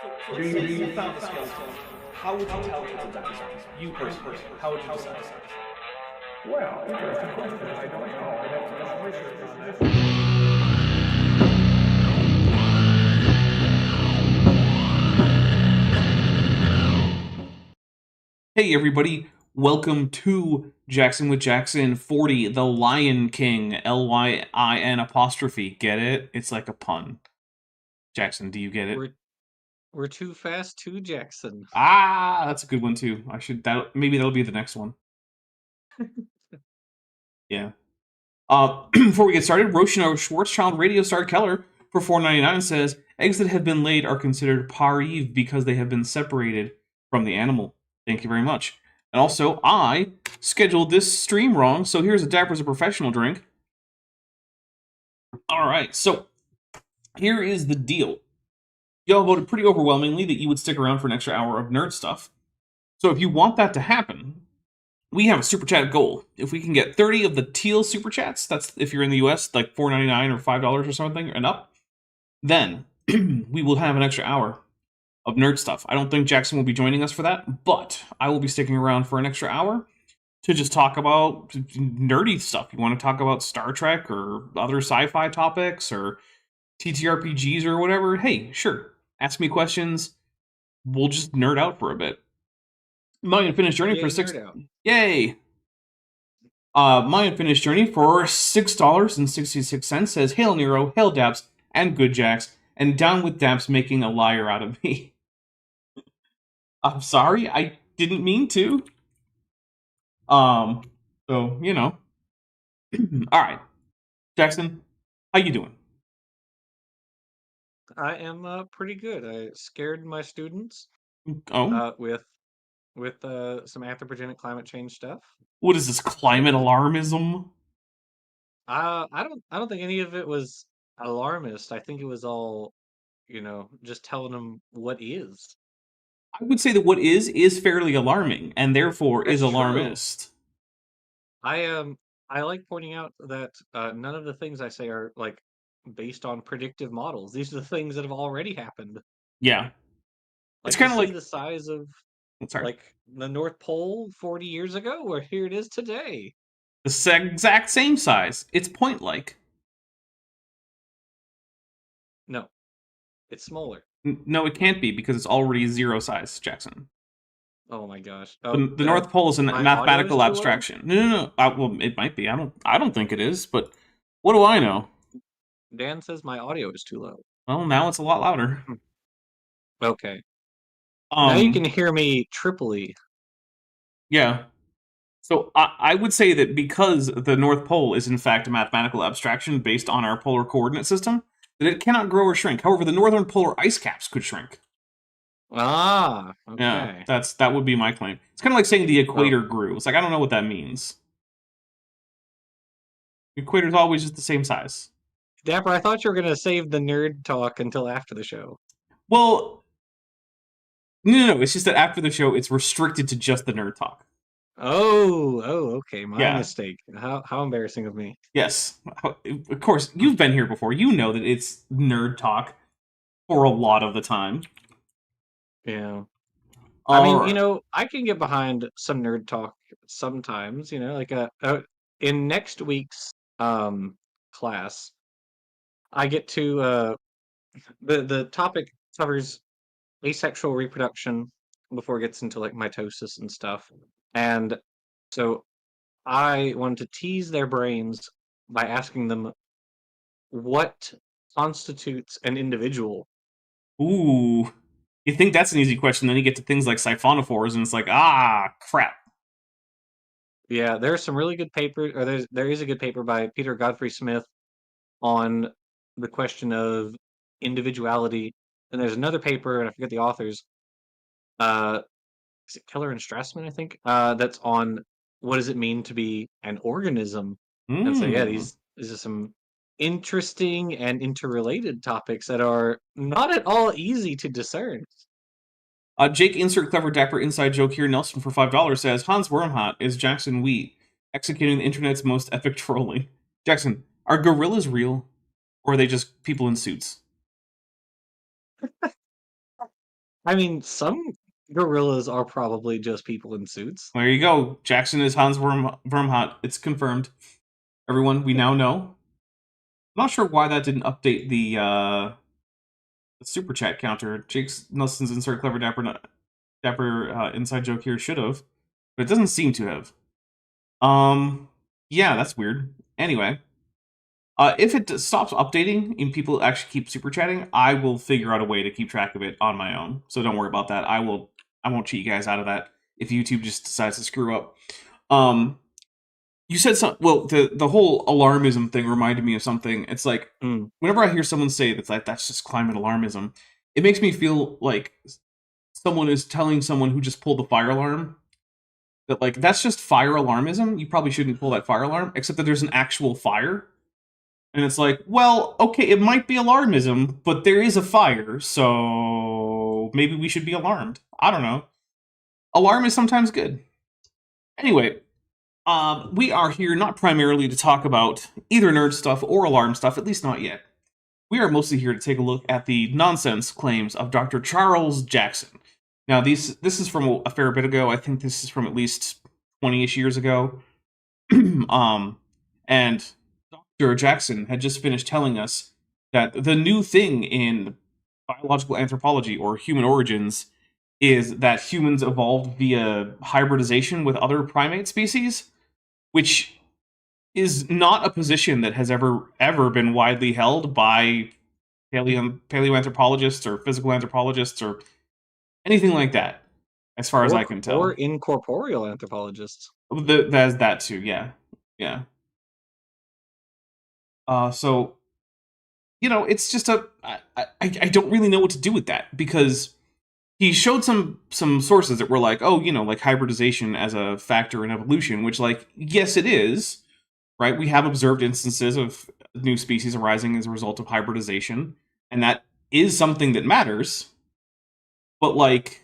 So let's say you found a skeleton. How would you tell it's a dinosaur? You personally, how would you decide? Well, interesting question. I don't know. I'd have to do some research on that. Hey everybody, welcome to Jackson with Jackson 40, the Lyin King, Lyin apostrophe. Get it? It's like a pun. Jackson, do you get it? We're too fast, too Jackson. Ah, that's a good one too. Maybe that'll be the next one. Yeah. Before we get started, Roshino Schwarzschild Radio Star Keller for $4.99 says eggs that have been laid are considered pariv because they have been separated from the animal. Thank you very much. And also, I scheduled this stream wrong, so here's a Dapper's a professional drink. Alright, so here is the deal. Y'all voted pretty overwhelmingly that you would stick around for an extra hour of nerd stuff. So if you want that to happen, we have a super chat goal. If we can get 30 of the teal super chats, that's if you're in the US, like $4.99 or $5 or something and up, then we will have an extra hour of nerd stuff. I don't think Jackson will be joining us for that, but I will be sticking around for an extra hour to just talk about nerdy stuff. You want to talk about Star Trek or other sci-fi topics or TTRPGs or whatever? Hey, sure. Ask me questions. We'll just nerd out for a bit. My Unfinished Journey for six. Yay! My Unfinished Journey for $6.66 says, "Hail Nero, hail Daps, and good Jacks, and down with Daps making a liar out of me." I'm sorry, I didn't mean to. So, you know. Alright. Jackson, how you doing? I am pretty good. I scared my students Oh? with some anthropogenic climate change stuff. What is this, climate alarmism? I don't think any of it was alarmist. I think it was all, just telling them what is. I would say that what is fairly alarming, and therefore is That's true. alarmist. I like pointing out that none of the things I say are like based on predictive models. These are the things that have already happened. Yeah. Like, It's kind of you see like... the size of Sorry. like the North Pole 40 years ago, or here it is today. The exact same size. It's point-like. No, it's smaller. No, it can't be, because it's already zero size, Jackson. Oh my gosh. The North Pole is a my mathematical audio is too low? abstraction. No. Well, it might be. I don't think it is, but what do I know? Dan says my audio is too low. Well, now it's a lot louder. Okay. Now you can hear me triply. Yeah. So I would say that because the North Pole is in fact a mathematical abstraction based on our polar coordinate system, that it cannot grow or shrink. However, the northern polar ice caps could shrink. Ah, Yeah, okay. that would be my claim. It's kind of like saying the equator grew. It's like, I don't know what that means. The equator's always just the same size. Dapper, I thought you were going to save the nerd talk until after the show. Well, no. It's just that after the show, it's restricted to just the nerd talk. Oh, okay. My Yeah. mistake. How embarrassing of me. Yes. Of course, you've been here before. You know that it's nerd talk for a lot of the time. Yeah. I mean, I can get behind some nerd talk sometimes, like in next week's class, I get to the topic covers asexual reproduction before it gets into like mitosis and stuff. And so I wanted to tease their brains by asking them what constitutes an individual. Ooh. You think that's an easy question, then you get to things like siphonophores, and it's like, crap. Yeah, there's some really good paper, or there is a good paper by Peter Godfrey Smith on the question of individuality, and there's another paper, and I forget the authors. Is it Keller and Strassman, I think? That's on what does it mean to be an organism. And so yeah, these are some interesting and interrelated topics that are not at all easy to discern. Jake insert clever dapper inside joke here. Nelson for $5 says Hans Wormhot is Jackson Wheat executing the internet's most epic trolling. Jackson, are gorillas real, or are they just people in suits? I mean, some gorillas are probably just people in suits. There you go. Jackson is Hans Wormhot. It's confirmed. Everyone, we now know. I'm not sure why that didn't update the super chat counter. Jake Nelson's insert clever dapper inside joke here should have, but it doesn't seem to have. Yeah, that's weird. Anyway, if it stops updating and people actually keep super chatting, I will figure out a way to keep track of it on my own. So don't worry about that. I won't cheat you guys out of that if YouTube just decides to screw up. You said something. Well, the whole alarmism thing reminded me of something. It's like whenever I hear someone say that's just climate alarmism, it makes me feel like someone is telling someone who just pulled the fire alarm that like that's just fire alarmism. You probably shouldn't pull that fire alarm, except that there's an actual fire. And it's like, well, okay, it might be alarmism, but there is a fire, so maybe we should be alarmed. I don't know. Alarm is sometimes good. Anyway, we are here not primarily to talk about either nerd stuff or alarm stuff, at least not yet. We are mostly here to take a look at the nonsense claims of Dr. Charles Jackson. Now, this is from a fair bit ago. I think this is from at least 20-ish years ago. And Dr. Jackson had just finished telling us that the new thing in biological anthropology, or human origins, is that humans evolved via hybridization with other primate species, which is not a position that has ever been widely held by paleoanthropologists or physical anthropologists or anything like that, as far as I can tell. Or incorporeal anthropologists. That's that too, yeah. Yeah. So, it's just I don't really know what to do with that, because he showed some sources that were like, oh, like hybridization as a factor in evolution, which, like, yes, it is, right? We have observed instances of new species arising as a result of hybridization, and that is something that matters. But, like,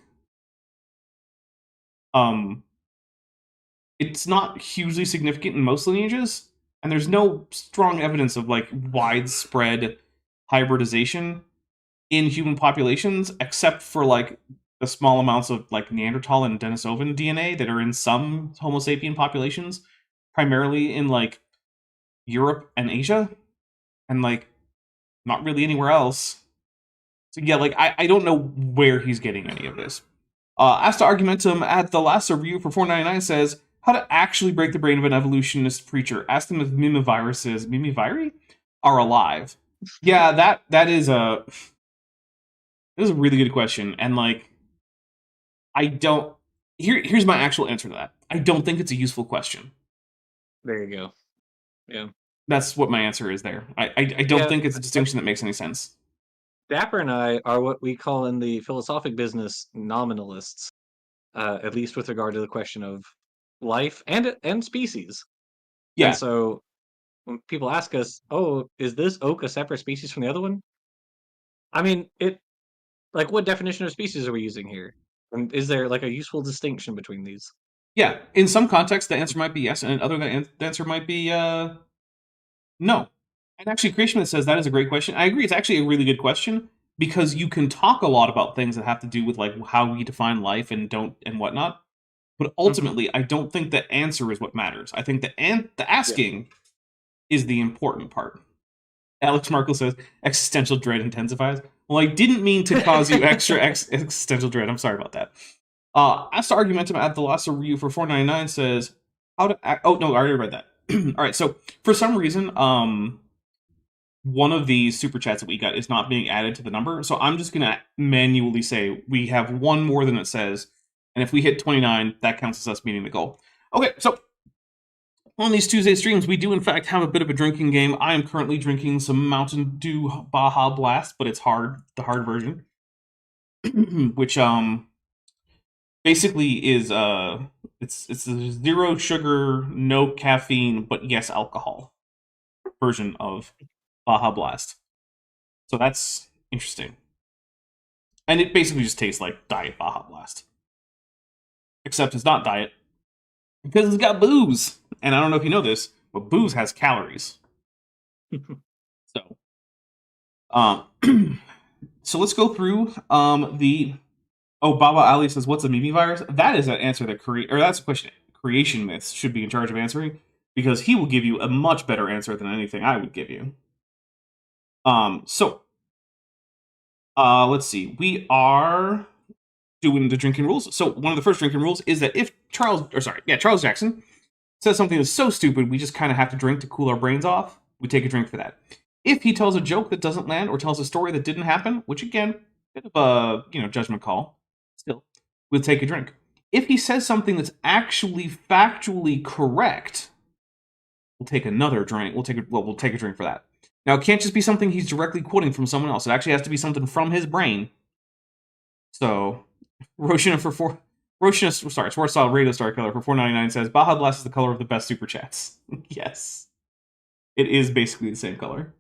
it's not hugely significant in most lineages, and there's no strong evidence of, like, widespread hybridization in human populations, except for, like, the small amounts of, like, Neanderthal and Denisovan DNA that are in some Homo sapien populations, primarily in, like, Europe and Asia, and, like, not really anywhere else. So yeah, like, I don't know where he's getting any of this. Asta Argumentum at the last review for 499 says, how to actually break the brain of an evolutionist preacher. Ask them if mimiviri are alive. Yeah, that is a really good question, and, like, I don't. Here's my actual answer to that. I don't think it's a useful question. There you go. Yeah. That's what my answer is there. I don't think it's a distinction that makes any sense. Dapper and I are what we call in the philosophic business nominalists, at least with regard to the question of life and species. Yeah. And so when people ask us, oh, is this oak a separate species from the other one? I mean, like, what definition of species are we using here? And is there, like, a useful distinction between these? Yeah, in some contexts, the answer might be yes, and in other, the answer might be no. And actually, Creationist says that is a great question. I agree, it's actually a really good question, because you can talk a lot about things that have to do with, like, how we define life and whatnot. But ultimately, I don't think the answer is what matters. I think the asking is the important part. Alex Markle says, existential dread intensifies. Well, I didn't mean to cause you extra existential dread. I'm sorry about that. Asta Argumentum at the last review for 499 says, how to act. Oh, no, I already read that. All right, so for some reason, one of these super chats that we got is not being added to the number. So I'm just going to manually say we have one more than it says. And if we hit 29, that counts as us meeting the goal. Okay, so on these Tuesday streams, we do in fact have a bit of a drinking game. I am currently drinking some Mountain Dew Baja Blast, but it's the hard version, which basically is it's a zero sugar, no caffeine, but yes alcohol version of Baja Blast. So that's interesting, and it basically just tastes like Diet Baja Blast, except it's not diet because it's got booze. And I don't know if you know this, but booze has calories. So, so let's go through the Oh, Baba Ali says, "What's a Mimi virus?" That is an answer that that's a question creation myths should be in charge of answering, because he will give you a much better answer than anything I would give you. So, let's see. We are doing the drinking rules. So one of the first drinking rules is that if Charles Jackson says something that's so stupid we just kind of have to drink to cool our brains off, we take a drink for that. If he tells a joke that doesn't land or tells a story that didn't happen, which again, bit of a judgment call, still, we'll take a drink. If he says something that's actually factually correct, we'll take another drink. We'll take a drink for that. Now, it can't just be something he's directly quoting from someone else. It actually has to be something from his brain. So, Roshina Sports Style Radio Star Killer for $4.99 says, Baja Blast is the color of the best super chats. Yes. It is basically the same color.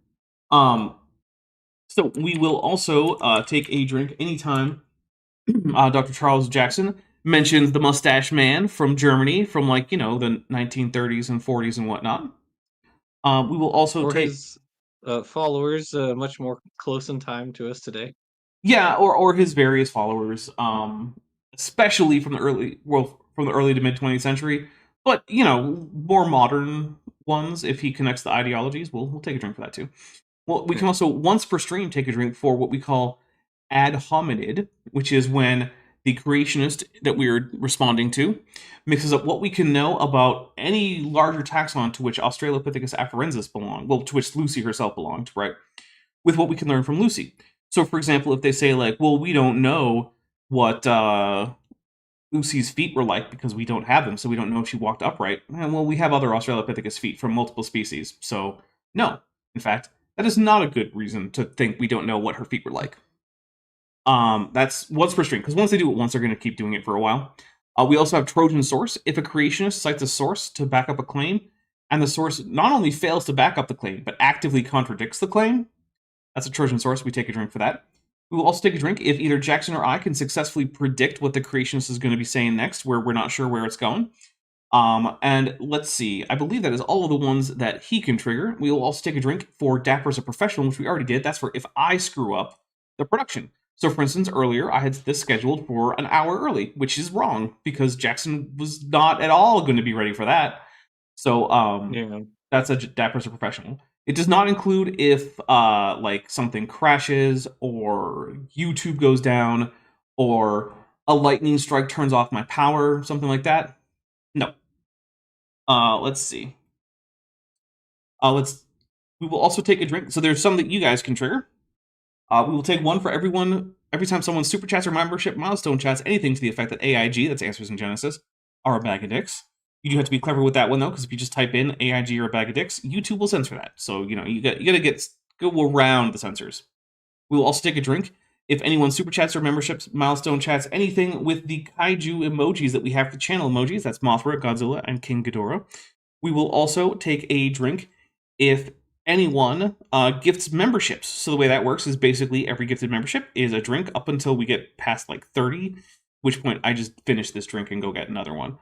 So we will also take a drink anytime Dr. Charles Jackson mentions the Mustache Man from Germany from, the 1930s and 40s and whatnot. We will also take his followers much more close in time to us today. Yeah, or his various followers, especially from the early to mid 20th century. But more modern ones. If he connects the ideologies, we'll take a drink for that too. Well, we can also once per stream take a drink for what we call ad hominid, which is when the creationist that we're responding to mixes up what we can know about any larger taxon to which Australopithecus afarensis belonged, well, to which Lucy herself belonged, right? With what we can learn from Lucy. So, for example, if they say, we don't know what Lucy's feet were like because we don't have them, so we don't know if she walked upright. Well, we have other Australopithecus feet from multiple species, so no. In fact, that is not a good reason to think we don't know what her feet were like. That's once per stream, because once they do it once, they're going to keep doing it for a while. We also have Trojan source. If a creationist cites a source to back up a claim, and the source not only fails to back up the claim, but actively contradicts the claim, that's a Trojan source. We take a drink for that. We will also take a drink if either Jackson or I can successfully predict what the creationist is going to be saying next, where we're not sure where it's going. And let's see. I believe that is all of the ones that he can trigger. We will also take a drink for Dapper as a professional, which we already did. That's for if I screw up the production. So, for instance, earlier I had this scheduled for an hour early, which is wrong because Jackson was not at all going to be ready for that. So, That's a Dapper as a professional. It does not include if something crashes or YouTube goes down or a lightning strike turns off my power, something like that. No. Let's see. We will also take a drink. So there's some that you guys can trigger. We will take one for everyone every time someone super chats or membership milestone chats anything to the effect that AIG, that's Answers in Genesis, are a bag of dicks. You do have to be clever with that one though, because if you just type in AIG or a bag of dicks, YouTube will censor that. So you got to go around the censors. We will also take a drink if anyone super chats or memberships, milestone chats, anything with the kaiju emojis that we have for channel emojis. That's Mothra, Godzilla, and King Ghidorah. We will also take a drink if anyone gifts memberships. So the way that works is basically every gifted membership is a drink up until we get past 30, which point I just finish this drink and go get another one.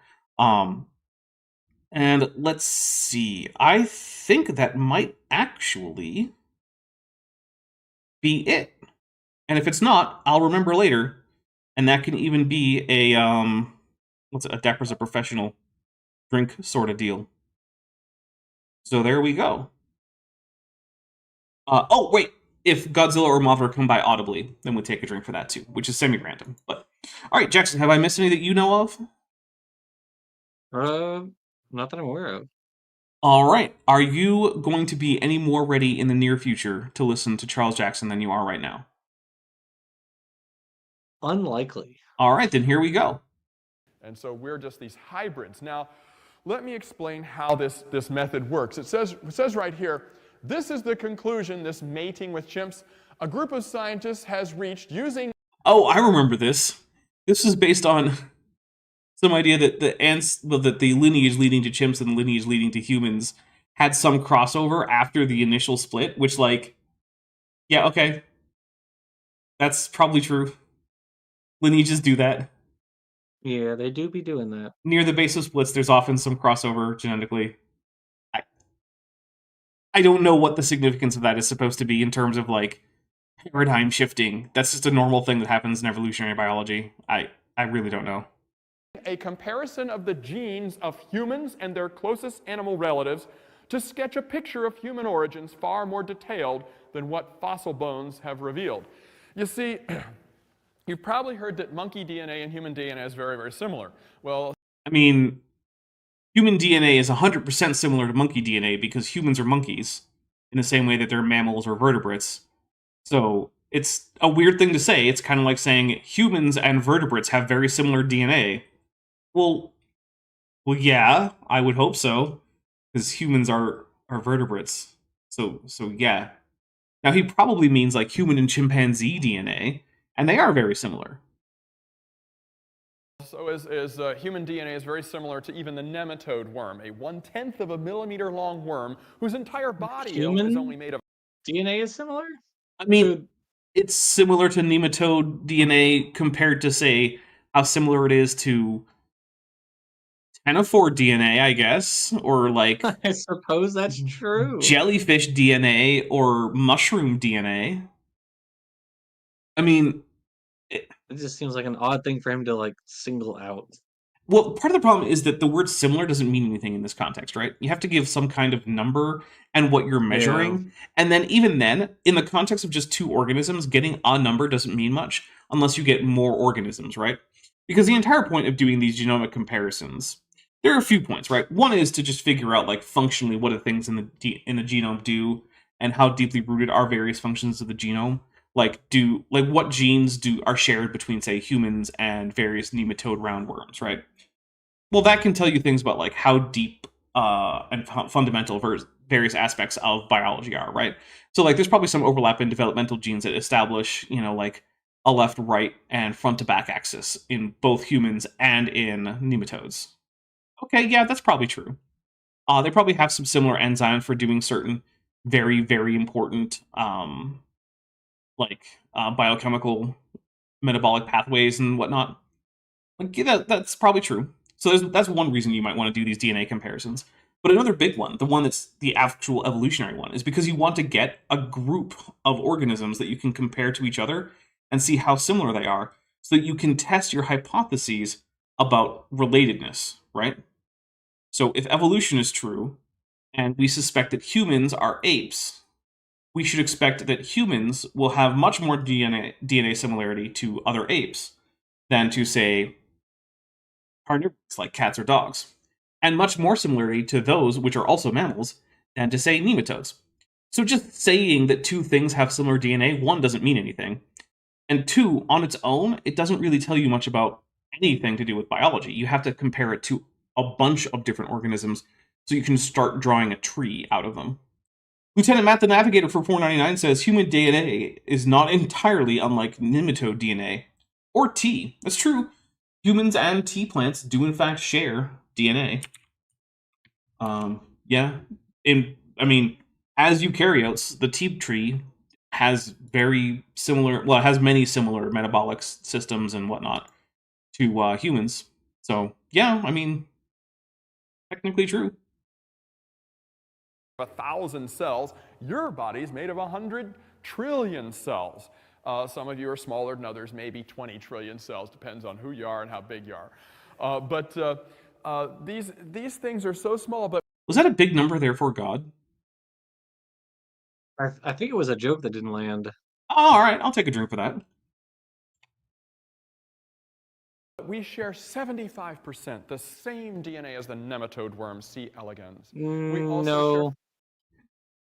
And let's see. I think that might actually be it. And if it's not, I'll remember later. And that can even be a Dapper's a professional drink sort of deal. So there we go. Oh, wait. If Godzilla or Mothra come by audibly, then we'll take a drink for that too, which is semi-random. But all right, Jackson, have I missed any that you know of? Not that I'm aware of. All right. Are you going to be any more ready in the near future to listen to Charles Jackson than you are right now? Unlikely. All right, then here we go. And so we're just these hybrids. Now, let me explain how this method works. It says right here, this is the conclusion, this mating with chimps, a group of scientists has reached using... Oh, I remember this. This is based on some idea that that the lineage leading to chimps and the lineage leading to humans had some crossover after the initial split, which, yeah, okay. That's probably true. Lineages do that. Yeah, they do be doing that. Near the base of splits, there's often some crossover genetically. I don't know what the significance of that is supposed to be in terms of, paradigm shifting. That's just a normal thing that happens in evolutionary biology. I really don't know. A comparison of the genes of humans and their closest animal relatives to sketch a picture of human origins far more detailed than what fossil bones have revealed. You see, you've probably heard that monkey DNA and human DNA is very, very similar. Well, I mean, human DNA is 100% similar to monkey DNA because humans are monkeys in the same way that they're mammals or vertebrates. So it's a weird thing to say. It's kind of like saying humans and vertebrates have very similar DNA. Well, yeah, I would hope so, because humans are vertebrates. So yeah. Now he probably means like human and chimpanzee DNA, and they are very similar. so human DNA is very similar to even the nematode worm, a 1/10 of a millimeter long worm whose entire body is only made of. DNA is similar? I mean, it's similar to nematode DNA compared to, say, how similar it is to ctenophore DNA, I guess, or like I suppose that's true. jellyfish DNA or mushroom DNA. I mean, it just seems like an odd thing for him to like single out. Well, part of the problem is that the word similar doesn't mean anything in this context, right? You have to give some kind of number and what you're measuring. Yeah. And then even then, in the context of just two organisms, getting a number doesn't mean much unless you get more organisms, right? Because the entire point of doing these genomic comparisons, there are a few points, right? One is to just figure out, like, functionally what do things in the genome do and how deeply rooted are various functions of the genome. Like what genes are shared between, say, humans and various nematode roundworms, right? Well, that can tell you things about like how deep and fundamental various aspects of biology are, right? So like there's probably some overlap in developmental genes that establish, like a left, right, and front to back axis in both humans and in nematodes. Okay, yeah, that's probably true. They probably have some similar enzymes for doing certain very, very important biochemical metabolic pathways and whatnot. Like, yeah, that's probably true. So that's one reason you might want to do these DNA comparisons. But another big one, the one that's the actual evolutionary one, is because you want to get a group of organisms that you can compare to each other and see how similar they are, so that you can test your hypotheses about relatedness, right? So if evolution is true, and we suspect that humans are apes, we should expect that humans will have much more DNA similarity to other apes than to, say, carnivores like cats or dogs, and much more similarity to those which are also mammals than to, say, nematodes. So just saying that two things have similar DNA, one, doesn't mean anything, and two, on its own, it doesn't really tell you much about anything to do with biology. You have to compare it to a bunch of different organisms so you can start drawing a tree out of them. Lieutenant Matt the Navigator for 499 says human DNA is not entirely unlike nematode DNA. Or tea. That's true. Humans and tea plants do in fact share DNA. Yeah. As eukaryotes, the tea tree has very similar, well, it has many similar metabolic systems and whatnot to humans. So, yeah, technically true. 1,000 cells. Your body's made of 100 trillion cells. Some of you are smaller than others, maybe 20 trillion cells, depends on who you are and how big you are. But these things are so small. But was that a big number there for God? I think it was a joke that didn't land. Oh, all right, I'll take a drink for that. We share 75% the same DNA as the nematode worm C. elegans.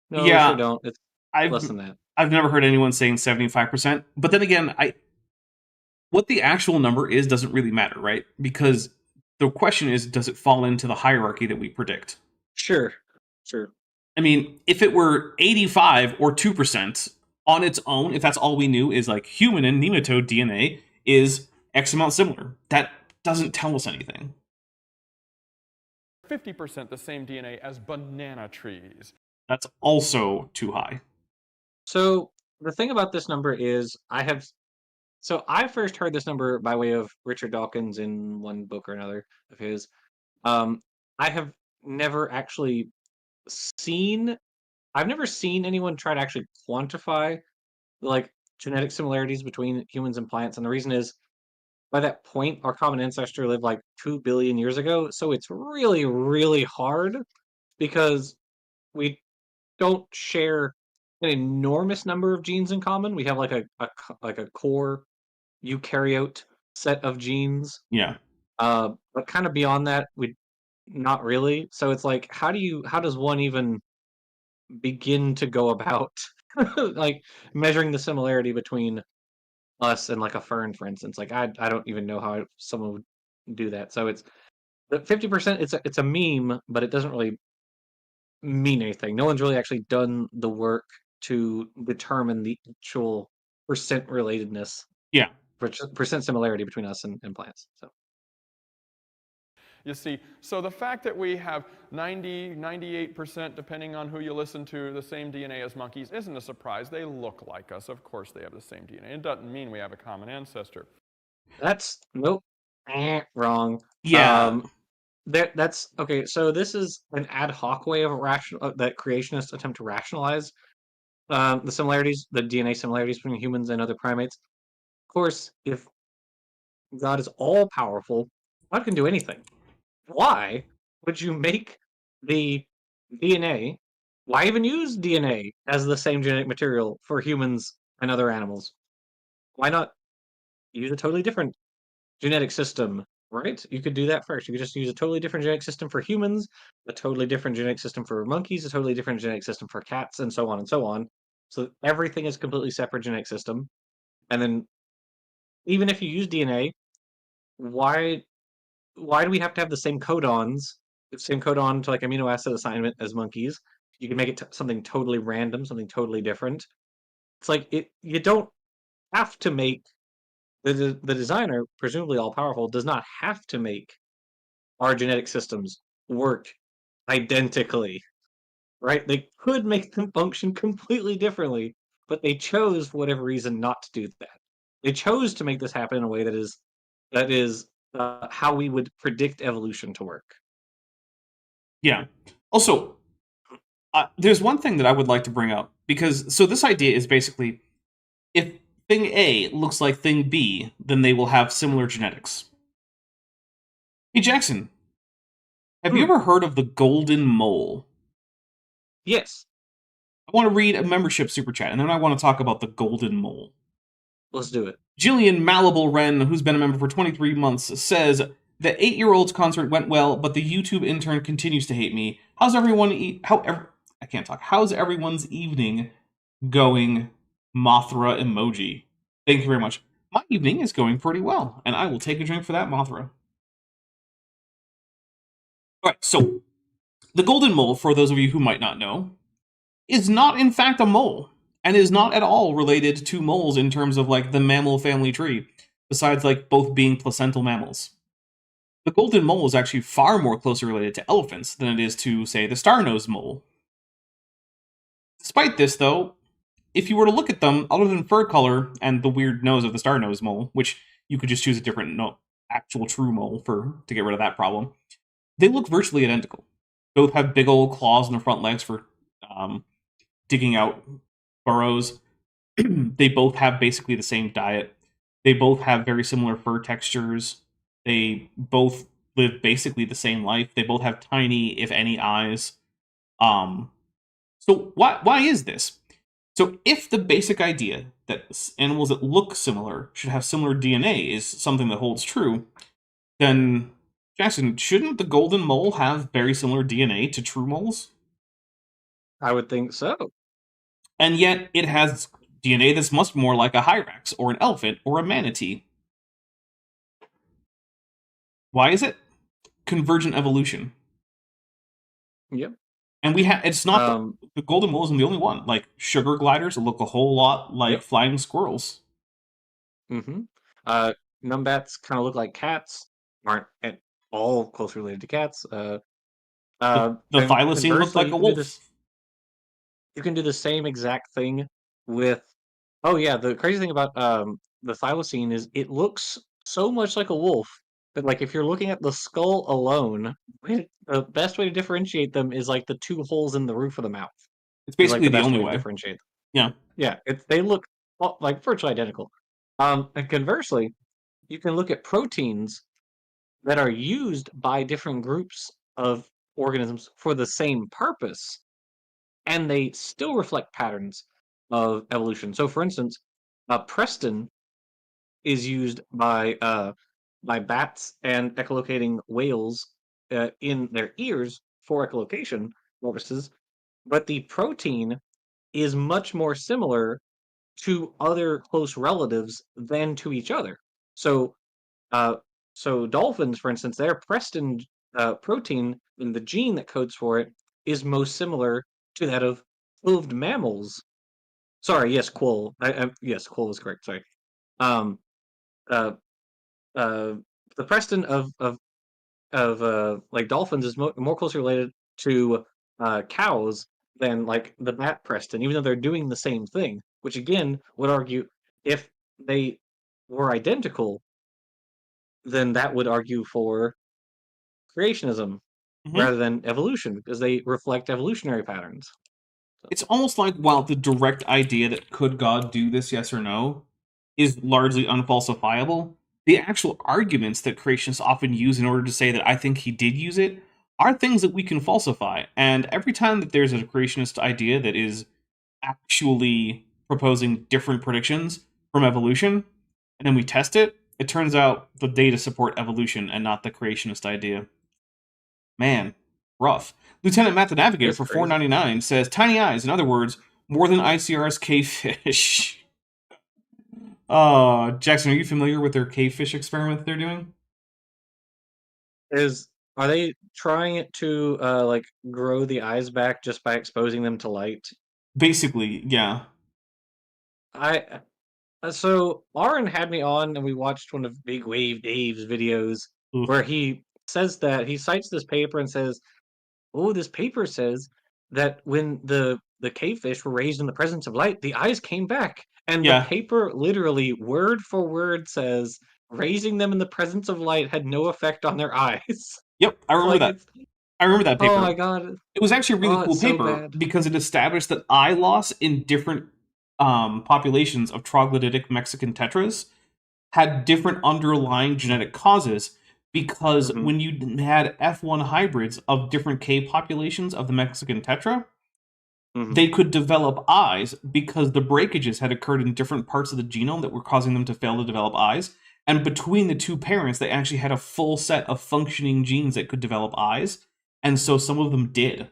No, yeah, we sure don't. It's less than that. I've never heard anyone saying 75%. But then again, what the actual number is doesn't really matter, right? Because the question is, does it fall into the hierarchy that we predict? Sure. If it were 85 or 2% on its own, if that's all we knew is like human and nematode DNA is X amount similar, that doesn't tell us anything. 50% the same DNA as banana trees. That's also too high. So the thing about this number is I first heard this number by way of Richard Dawkins in one book or another of his. I have never actually I've never seen anyone try to actually quantify like genetic similarities between humans and plants, and the reason is, by that point, our common ancestor lived like 2 billion years ago, so it's really, really hard because we don't share an enormous number of genes in common. We have like a core eukaryote set of genes, Yeah. but kind of beyond that, we not really. So it's like, how does one even begin to go about like measuring the similarity between us and like a fern, for instance? Like I don't even know how someone would do that. So it's the 50%. It's a meme, but it doesn't really mean anything. No one's really actually done the work to determine the actual percent relatedness, Yeah. percent similarity between us and plants. So You see, so the fact that we have 90, 98%, depending on who you listen to, the same DNA as monkeys isn't a surprise. They look like us. Of course they have the same DNA. It doesn't mean we have a common ancestor. that's nope, wrong. Yeah. That's okay. So this is an ad hoc way of that creationists attempt to rationalize the similarities, the DNA similarities between humans and other primates. Of course, if God is all powerful, God can do anything. Why would you make the DNA? Why even use DNA as the same genetic material for humans and other animals? Why not use a totally different genetic system, right? You could do that first. You could just use a totally different genetic system for humans, a totally different genetic system for monkeys, a totally different genetic system for cats, and so on and so on. So everything is completely separate genetic system. And then even if you use DNA, why why do we have to have the same codons, the same codon to like amino acid assignment as monkeys? You can make it something totally random, something totally different. It's like you don't have to make the designer, presumably all powerful, does not have to make our genetic systems work identically, right? They could make them function completely differently, but they chose for whatever reason not to do that. They chose to make this happen in a way that is how we would predict evolution to work. Yeah. Also, there's one thing that I would like to bring up, because so this idea is basically, if thing A looks like thing B, then they will have similar genetics. Hey Jackson, have you ever heard of the golden mole? Yes, I want to read a membership super chat, and then I want to talk about the golden mole. let's do it. Jillian Malleable Wren, who's been a member for 23 months, says, the 8-year-old's concert went well, but the YouTube intern continues to hate me. How's everyone's evening going? Mothra emoji. Thank you very much. My evening is going pretty well, and I will take a drink for that, Mothra. Alright, so the golden mole, for those of you who might not know, is not in fact a mole, and is not at all related to moles in terms of like the mammal family tree, besides like both being placental mammals. The golden mole is actually far more closely related to elephants than it is to, say, the star-nosed mole. Despite this, though, if you were to look at them, other than fur color and the weird nose of the star-nosed mole, which you could just choose a different actual true mole to get rid of that problem, they look virtually identical. Both have big old claws on their front legs for digging out burrows. They both have basically the same diet. They both have very similar fur textures. They both live basically the same life. They both have tiny, if any, eyes. So why is this? So if the basic idea that animals that look similar should have similar DNA is something that holds true, then, Jackson, shouldn't the golden mole have very similar DNA to true moles? I would think so. And yet it has DNA that's much more like a hyrax, or an elephant, or a manatee. Why is it? Convergent evolution. Yep. And it's not the golden mole isn't the only one. Like sugar gliders look a whole lot like flying squirrels. Mm-hmm. Numbats kind of look like cats. Aren't at all closely related to cats. The thylacine looks like a wolf. You can do the same exact thing with. Oh yeah, the crazy thing about the thylacine is it looks so much like a wolf that like if you're looking at the skull alone, the best way to differentiate them is like the two holes in the roof of the mouth. It's basically like the only way way to differentiate them. Yeah. Yeah, they look well, like virtually identical. And conversely, you can look at proteins that are used by different groups of organisms for the same purpose, and they still reflect patterns of evolution. So, for instance, Preston is used by bats and echolocating whales in their ears for echolocation purposes, but the protein is much more similar to other close relatives than to each other. So, uh, so dolphins, for instance, their Preston protein and the gene that codes for it is most similar to that of hooved mammals. Sorry, yes, Quoll. Yes, Quoll is correct. Sorry. Um, uh, uh, the Preston of like dolphins is more closely related to cows than like the bat Preston, even though they're doing the same thing. Which again would argue if they were identical, then that would argue for creationism Mhm. rather than evolution because they reflect evolutionary patterns. It's almost like while the direct idea that could God do this, yes or no, is largely unfalsifiable, the actual arguments that creationists often use in order to say that I think he did use it are things that we can falsify. And every time that there's a creationist idea that is actually proposing different predictions from evolution, and then we test it, it turns out the data support evolution and not the creationist idea. Man, rough. Lieutenant Matt the Navigator It's for crazy. 4.99 says tiny eyes, in other words, more than ICR's cavefish. Jackson, are you familiar with their cavefish experiment that they're doing? Are they trying it to like grow the eyes back just by exposing them to light? Basically, yeah. I So Lauren had me on and we watched one of Big Wave Dave's videos Oof. where he says that he cites this paper and says, "Oh, this paper says that when the cavefish were raised in the presence of light, the eyes came back." And the Yeah. paper literally word for word says raising them in the presence of light had no effect on their eyes. Yep, I remember Like that. it's I remember that oh my paper. god. It was actually a really Oh, cool it's so paper bad. because it established that eye loss in different populations of troglodytic Mexican tetras had different underlying genetic causes because Hmm. when you had F1 hybrids of different K populations of the Mexican tetra, Hmm. they could develop eyes because the breakages had occurred in different parts of the genome that were causing them to fail to develop eyes. And between the two parents, they actually had a full set of functioning genes that could develop eyes. And so some of them did.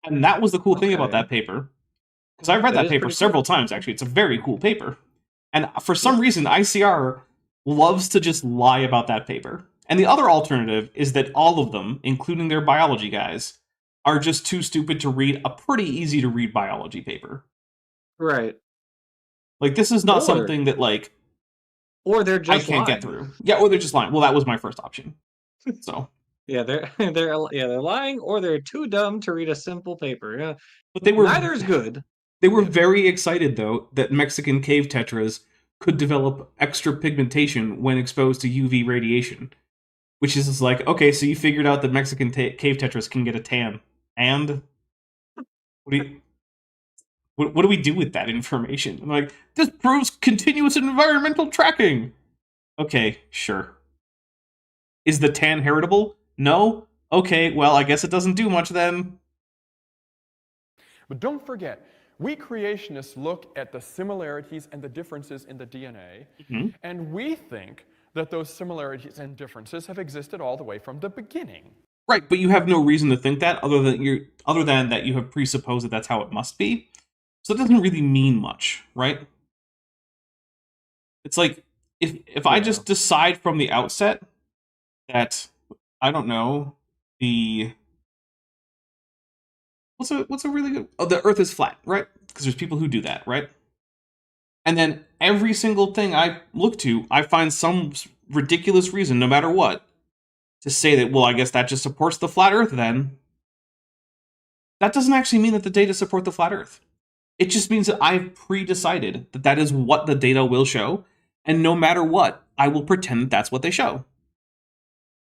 And that was the cool thing about Okay. that paper. Because I read That that is paper pretty cool. several times, actually. It's a very cool paper. And for Yeah. some reason, ICR loves to just lie about that paper. And the other alternative is that all of them, including their biology guys, are just too stupid to read a pretty easy to read biology paper. Right. Like, this is not Or something that, like, or they're I just can't get lying. through. Yeah, or they're just lying. Well, that was my first option. So, Yeah, they're lying or they're too dumb to read a simple paper. Yeah. but Neither is good. they were Yeah. very excited though that Mexican cave tetras could develop extra pigmentation when exposed to UV radiation, which is just like, okay, so you figured out that Mexican cave tetras can get a tan, and what do you what do we do with that information? I'm like, this proves continuous environmental tracking. Okay, sure. Is the tan heritable? No? Okay, well, I guess it doesn't do much then. But don't forget, we creationists look at the similarities and the differences in the DNA, Mhm. and we think that those similarities and differences have existed all the way from the beginning. Right, but you have no reason to think that other than that you have presupposed that that's how it must be. So it doesn't really mean much, right? It's like if I Yeah. just decide from the outset that I don't know, the what's a really good, oh, the earth is flat, right? Because there's people who do that, right? And then every single thing I look to, I find some ridiculous reason, no matter what, to say that, well, I guess that just supports the flat earth then. That doesn't actually mean that the data support the flat earth. It just means that I've pre-decided that that is what the data will show, and no matter what, I will pretend that that's what they show.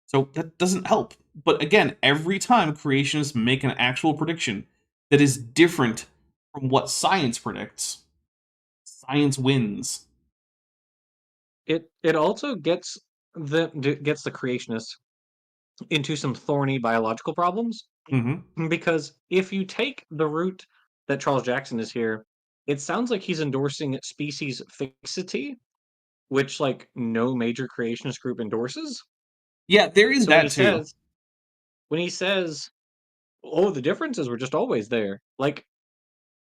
So that doesn't help. But again, every time creationists make an actual prediction that is different from what science predicts, Science wins. It also gets the creationists into some thorny biological problems. Mm-hmm. Because if you take the route that Charles Jackson is here, it sounds like he's endorsing species fixity, which like no major creationist group endorses. Yeah, there is So when that he too. says, "Oh, the differences were just always there," like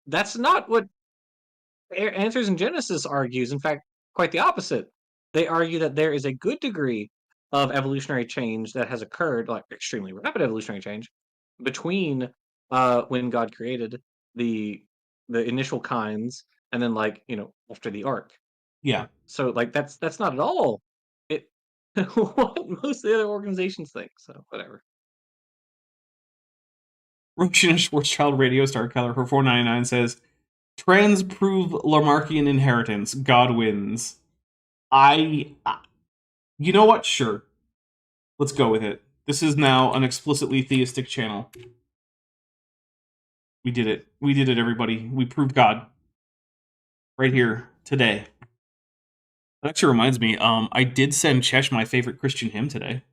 that's not what Answers in Genesis argues. In fact, quite the opposite. They argue that there is a good degree of evolutionary change that has occurred, like extremely rapid evolutionary change, between when God created the initial kinds and then after the ark. Yeah. So like that's not at all it what most of the other organizations think. So whatever. Roshan Schwarzschild Radio Star Keller for 499 says, "Trans prove Lamarckian inheritance. God wins." You know what? Sure. Let's go with it. This is now an explicitly theistic channel. We did it. We did it, everybody. We proved God. Right here, today. That actually reminds me, I did send Chesh my favorite Christian hymn today.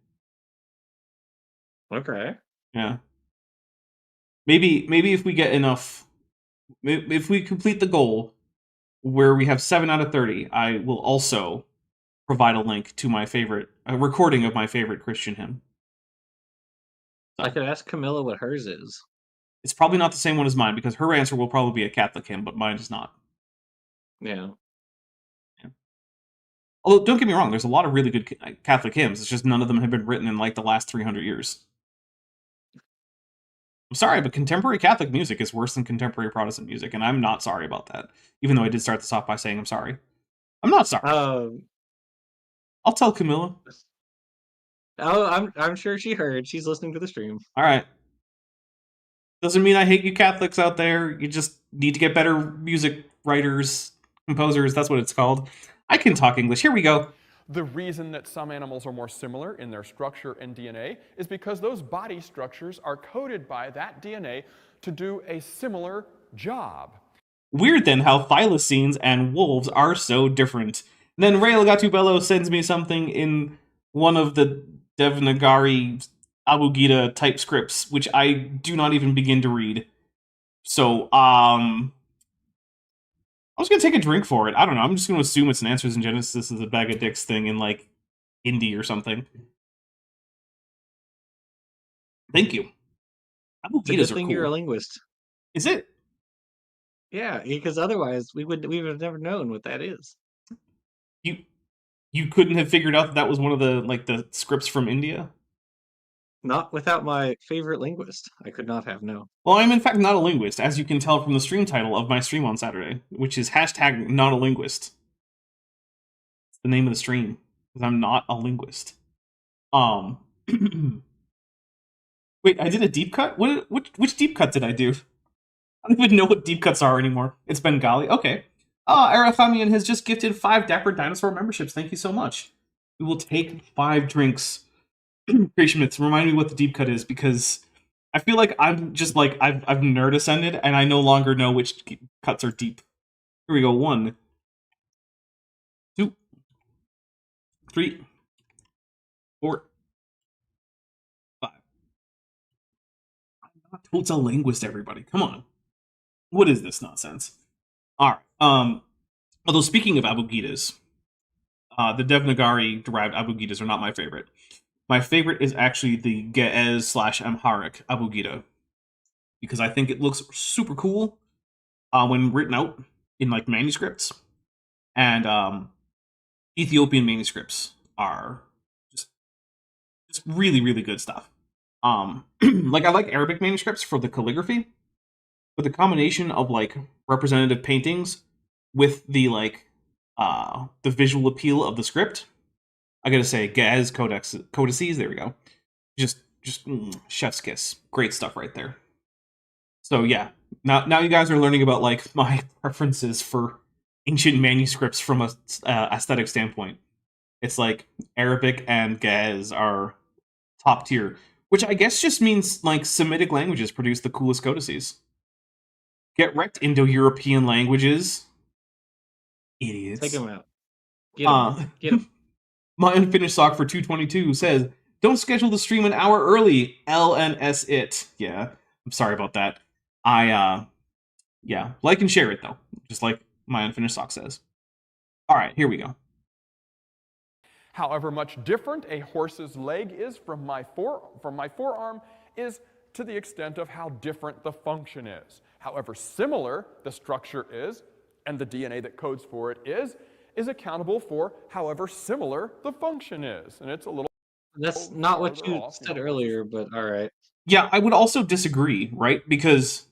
Okay. Yeah. Maybe if we get enough, if we complete the goal where we have 7 out of 30, I will also provide a link to a recording of my favorite Christian hymn. I could ask Camilla what hers is. It's probably not the same one as mine, because her answer will probably be a Catholic hymn, but mine is not. Yeah. Although, don't get me wrong, there's a lot of really good Catholic hymns. It's just none of them have been written in like the last 300 years. I'm sorry, but contemporary Catholic music is worse than contemporary Protestant music, and I'm not sorry about that. Even though I did start this off by saying I'm sorry. I'm not sorry. I'll tell Camilla. Oh, I'm sure she heard. She's listening to the stream. All right. Doesn't mean I hate you Catholics out there. You just need to get better music writers, composers. That's what it's called. I can talk English. Here we go. The reason that some animals are more similar in their structure and DNA is because those body structures are coded by that DNA to do a similar job. Weird then how thylacines and wolves are so different. And then Ray Gatubello sends me something in one of the Devanagari Abugida type scripts, which I do not even begin to read. So, I was gonna take a drink for it. I don't know. I'm just gonna assume it's an Answers in Genesis is a bag of dicks thing in like Indie or something. Thank you. It's a good thing you're a linguist. Is it? Yeah, because otherwise we would have never known what that is. You couldn't have figured out that was one of the scripts from India? Not without my favorite linguist. I could not have, no. Well, I'm in fact not a linguist, as you can tell from the stream title of my stream on Saturday, which is hashtag not a linguist. It's the name of the stream, because I'm not a linguist. Wait, I did a deep cut? Which deep cut did I do? I don't even know what deep cuts are anymore. It's Bengali. Okay. Arafamian has just gifted 5 Dapper Dinosaur memberships. Thank you so much. We will take 5 drinks. Creation Myths, remind me what the deep cut is, because I feel like I'm just like I've nerd ascended and I no longer know which cuts are deep. Here we go. 1, 2, 3, 4, 5. I'm not told a linguist, everybody. Come on. What is this nonsense? Alright. Although speaking of Abugidas, the Devnagari derived Abugidas are not my favorite. My favorite is actually the Ge'ez/Amharic Abugida, because I think it looks super cool when written out in like manuscripts, and Ethiopian manuscripts are just really really good stuff. Like I like Arabic manuscripts for the calligraphy, but the combination of like representative paintings with the the visual appeal of the script. I gotta say, Ge'ez codices, there we go. Just chef's kiss. Great stuff right there. So yeah, now you guys are learning about like my preferences for ancient manuscripts from a aesthetic standpoint. It's like Arabic and Ge'ez are top tier, which I guess just means like Semitic languages produce the coolest codices. Get wrecked, Indo-European languages. Idiots. Take him out. Get him. Get him. My unfinished sock for 222 says, "Don't schedule the stream an hour early. LNS it." Yeah, I'm sorry about that. Yeah, like and share it though, just like my unfinished sock says. All right, here we go. However much different a horse's leg is from my forearm is to the extent of how different the function is. However similar the structure is, and the DNA that codes for it is accountable for however similar the function is. And it's a little... That's not what you said earlier, but all right. Yeah, I would also disagree, right? Because,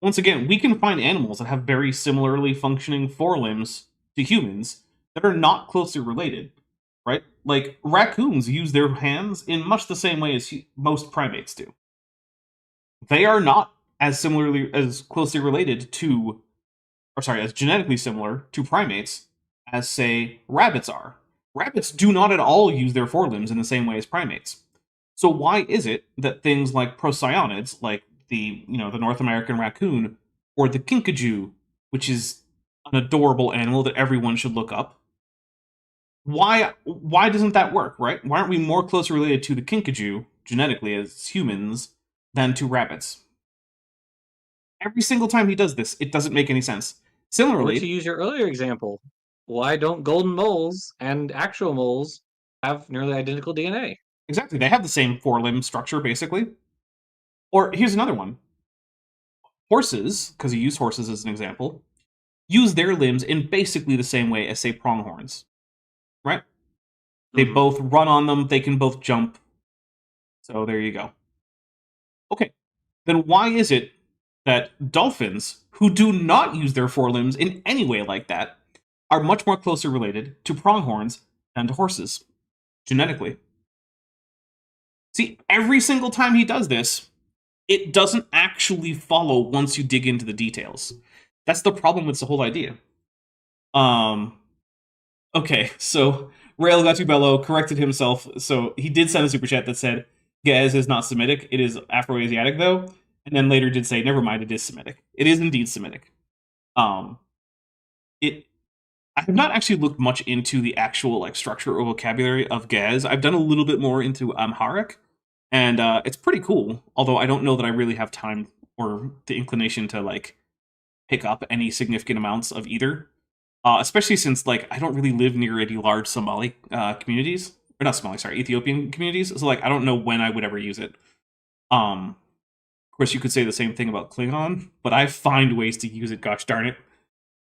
once again, we can find animals that have very similarly functioning forelimbs to humans that are not closely related, right? Like, raccoons use their hands in much the same way as most primates do. They are not as closely related to, as genetically similar to primates as, say, rabbits are. Rabbits do not at all use their forelimbs in the same way as primates. So why is it that things like procyonids, like the North American raccoon, or the kinkajou, which is an adorable animal that everyone should look up, why doesn't that work, right? Why aren't we more closely related to the kinkajou, genetically, as humans, than to rabbits? Every single time he does this, it doesn't make any sense. Similarly... Or to use your earlier example, why don't golden moles and actual moles have nearly identical DNA? Exactly, they have the same forelimb structure, basically. Or, here's another one. Horses, because you use horses as an example, use their limbs in basically the same way as, say, pronghorns. Right? They both run on them, they can both jump. So there you go. Okay, then why is it that dolphins, who do not use their forelimbs in any way like that, are much more closely related to pronghorns than to horses, genetically? See, every single time he does this, it doesn't actually follow once you dig into the details. That's the problem with the whole idea. Okay, so Rail Gatubello corrected himself. So he did send a super chat that said, Gez is not Semitic, it is Afro-Asiatic though. And then later did say, never mind, it is Semitic. It is indeed Semitic. I have not actually looked much into the actual structure or vocabulary of Gez. I've done a little bit more into Amharic, and it's pretty cool. Although I don't know that I really have time or the inclination to pick up any significant amounts of either. Especially since I don't really live near any large Somali communities, or not Somali, sorry, Ethiopian communities. So I don't know when I would ever use it. Of course, you could say the same thing about Klingon, but I find ways to use it. Gosh darn it.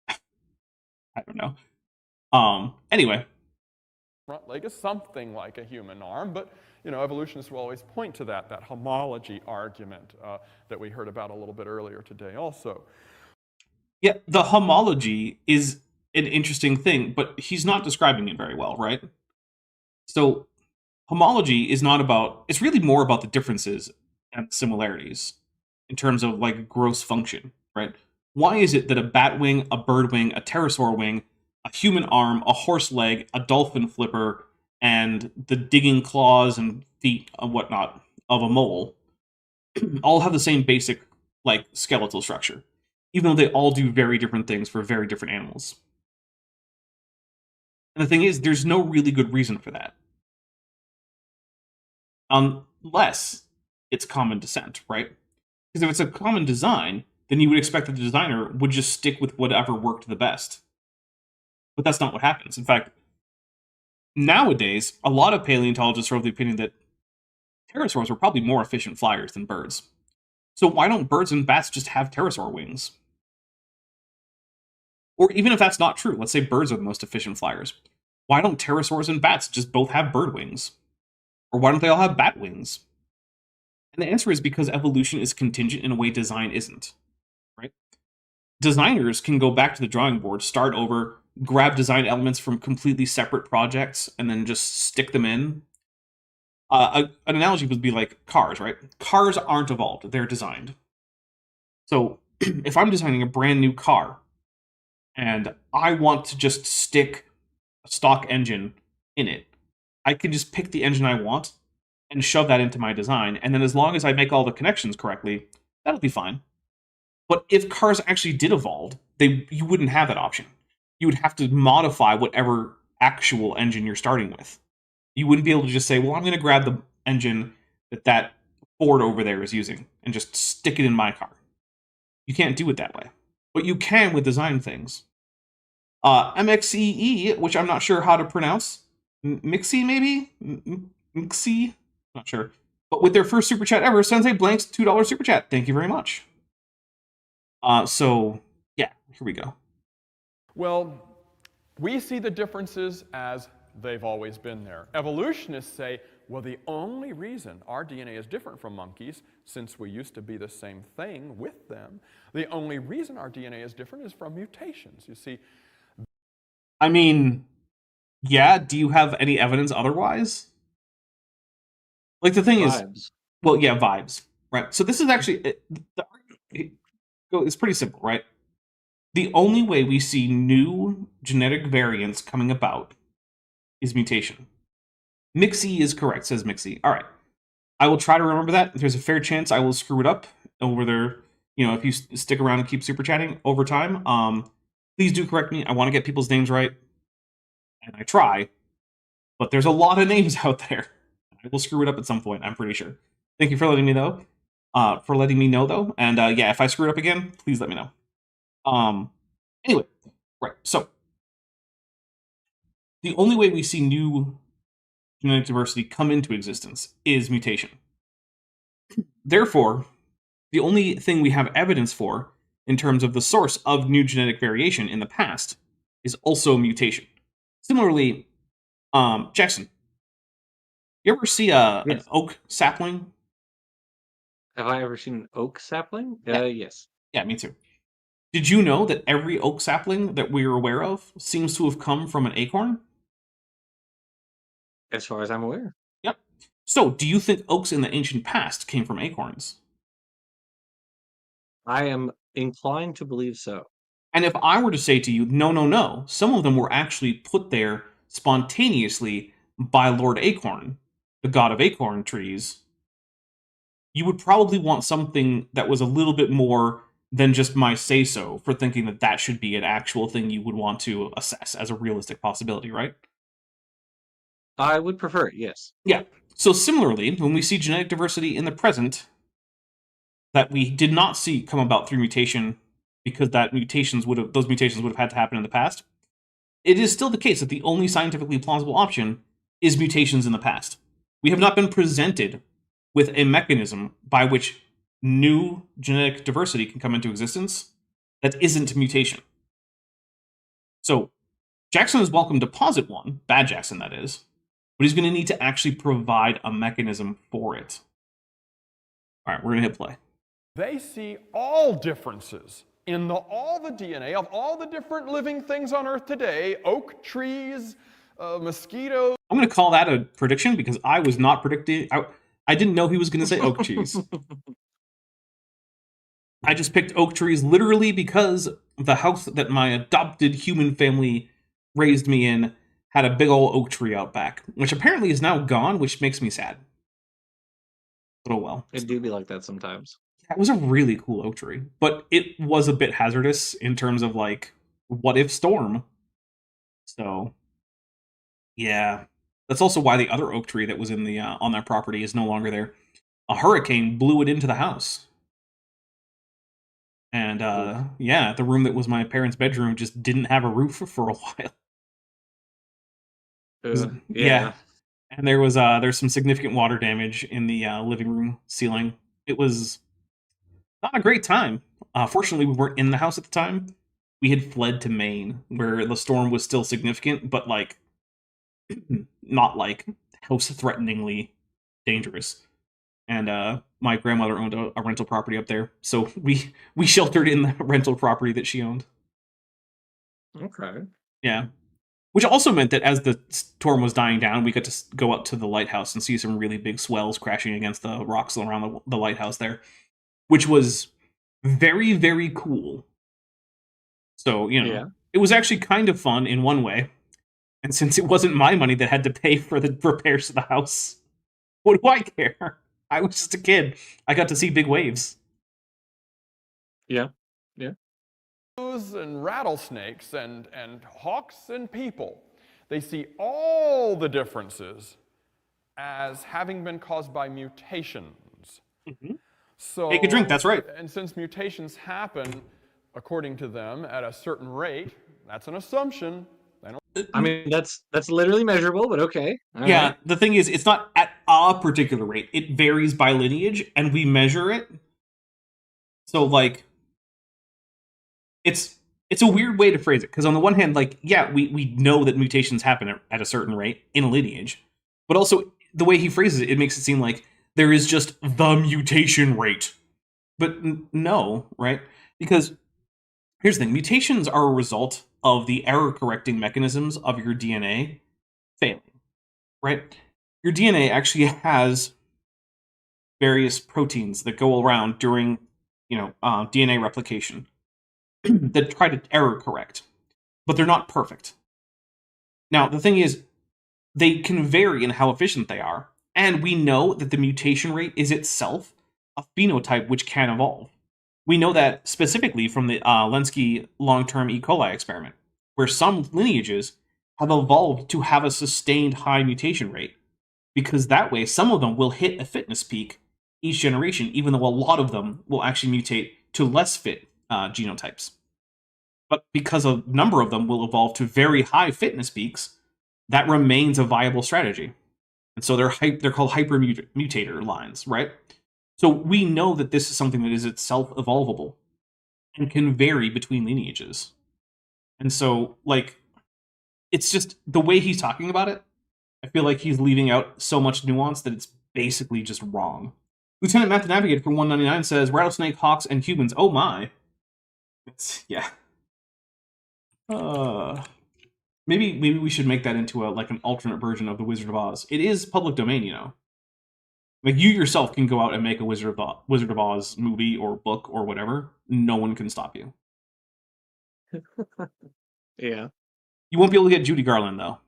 I don't know. Anyway. Front leg is something like a human arm, but evolutionists will always point to that homology argument that we heard about a little bit earlier today also. Yeah, the homology is an interesting thing, but he's not describing it very well, right? So homology is not about, it's really more about the differences and similarities in terms of gross function, right? Why is it that a bat wing, a bird wing, a pterosaur wing, a human arm, a horse leg, a dolphin flipper, and the digging claws and feet and whatnot of a mole all have the same basic skeletal structure, even though they all do very different things for very different animals? And the thing is, there's no really good reason for that. Unless it's common descent, right? Because if it's a common design, then you would expect that the designer would just stick with whatever worked the best. But that's not what happens. In fact, nowadays, a lot of paleontologists are of the opinion that pterosaurs were probably more efficient flyers than birds. So why don't birds and bats just have pterosaur wings? Or even if that's not true, let's say birds are the most efficient flyers. Why don't pterosaurs and bats just both have bird wings? Or why don't they all have bat wings? And the answer is because evolution is contingent in a way design isn't, right? Designers can go back to the drawing board, start over, grab design elements from completely separate projects, and then just stick them in. An analogy would be like cars, right? Cars aren't evolved, they're designed. So if I'm designing a brand new car, and I want to just stick a stock engine in it, I can just pick the engine I want and shove that into my design, and then as long as I make all the connections correctly, that'll be fine. But if cars actually did evolve, you wouldn't have that option. you would have to modify whatever actual engine you're starting with. You wouldn't be able to just say, well, I'm going to grab the engine that Ford over there is using and just stick it in my car. You can't do it that way. But you can with design things. MXEE, which I'm not sure how to pronounce. Mixie, maybe? Mixie? Not sure. But with their first super chat ever, sends a blank $2 super chat. Thank you very much. So, yeah, here we go. Well, we see the differences as they've always been there. Evolutionists say, well, the only reason our DNA is different from monkeys, since we used to be the same thing with them, the only reason our DNA is different is from mutations. You see, I mean, yeah, do you have any evidence otherwise? Like, the thing is, well, yeah, vibes, right? So this is actually, it's pretty simple, right? The only way we see new genetic variants coming about is mutation. Mixie is correct, says Mixie. All right. I will try to remember that. There's a fair chance I will screw it up over there. You know, if you stick around and keep super chatting over time, please do correct me. I want to get people's names right, and I try. But there's a lot of names out there. I will screw it up at some point, I'm pretty sure. Thank you for letting me know. And yeah, if I screw it up again, please let me know. Anyway, right. So the only way we see new genetic diversity come into existence is mutation. Therefore, the only thing we have evidence for in terms of the source of new genetic variation in the past is also mutation. Similarly, Jackson, you ever see an oak sapling? Have I ever seen an oak sapling? Yeah. Yes. Yeah, me too. Did you know that every oak sapling that we are aware of seems to have come from an acorn? As far as I'm aware. Yep. So, do you think oaks in the ancient past came from acorns? I am inclined to believe so. And if I were to say to you, no, some of them were actually put there spontaneously by Lord Acorn, the god of acorn trees, you would probably want something that was a little bit more than just my say-so for thinking that that should be an actual thing you would want to assess as a realistic possibility, right? I would prefer it, yes. Yeah. So similarly, when we see genetic diversity in the present that we did not see come about through mutation because those mutations would have had to happen in the past, it is still the case that the only scientifically plausible option is mutations in the past. We have not been presented with a mechanism by which new genetic diversity can come into existence that isn't mutation. So Jackson is welcome to posit one, bad Jackson that is, but he's going to need to actually provide a mechanism for it. All right, we're going to hit play. They see all differences in all the DNA of all the different living things on Earth today, oak trees, mosquitoes. I'm going to call that a prediction because I was not predicting. I didn't know he was going to say oak trees. I just picked oak trees literally because the house that my adopted human family raised me in had a big old oak tree out back, which apparently is now gone, which makes me sad. But oh well. It do be like that sometimes. That was a really cool oak tree, but it was a bit hazardous in terms of, like, what if storm? So, yeah. That's also why the other oak tree that was in the on that property is no longer there. A hurricane blew it into the house. And, yeah, the room that was my parents' bedroom just didn't have a roof for a while. Yeah. And there's some significant water damage in the living room ceiling. It was not a great time. Fortunately, we weren't in the house at the time. We had fled to Maine, where the storm was still significant, but, like, not, like, house-threateningly dangerous. And my grandmother owned a rental property up there, so we sheltered in the rental property that she owned. Okay. Yeah. Which also meant that as the storm was dying down, we got to go up to the lighthouse and see some really big swells crashing against the rocks around the lighthouse there, which was very, very cool. So, you know, It was actually kind of fun in one way. And since it wasn't my money that had to pay for the repairs to the house, what do I care? I was just a kid. I got to see big waves. Yeah. and rattlesnakes and hawks and people. They see all the differences as having been caused by mutations. Mm-hmm. So, take a drink, that's right. And since mutations happen, according to them, at a certain rate, that's an assumption. I mean, that's literally measurable, but okay. All yeah, right. the thing is, it's not at a particular rate. It varies by lineage, and we measure it. So, like, it's a weird way to phrase it, because on the one hand, like, yeah, we know that mutations happen at a certain rate in a lineage, but also the way he phrases it, it makes it seem like there is just the mutation rate. But no, right? Because here's the thing, mutations are a result of the error-correcting mechanisms of your DNA failing, right? Your DNA actually has various proteins that go around during, DNA replication that try to error correct, but they're not perfect. Now, the thing is, they can vary in how efficient they are, and we know that the mutation rate is itself a phenotype which can evolve. We know that specifically from the Lenski long-term E. coli experiment, where some lineages have evolved to have a sustained high mutation rate, because that way some of them will hit a fitness peak each generation, even though a lot of them will actually mutate to less fit genotypes. But because a number of them will evolve to very high fitness peaks, that remains a viable strategy. And so they're called hypermutator lines, right? So we know that this is something that is itself evolvable and can vary between lineages. And so, like, it's just the way he's talking about it, I feel like he's leaving out so much nuance that it's basically just wrong. Lieutenant Matt the Navigator for 199 says, rattlesnake, hawks, and humans. Oh my. Yeah. Maybe we should make that into an alternate version of the Wizard of Oz. It is public domain, you know. Like, you yourself can go out and make a Wizard of Oz movie or book or whatever. No one can stop you. Yeah. You won't be able to get Judy Garland, though.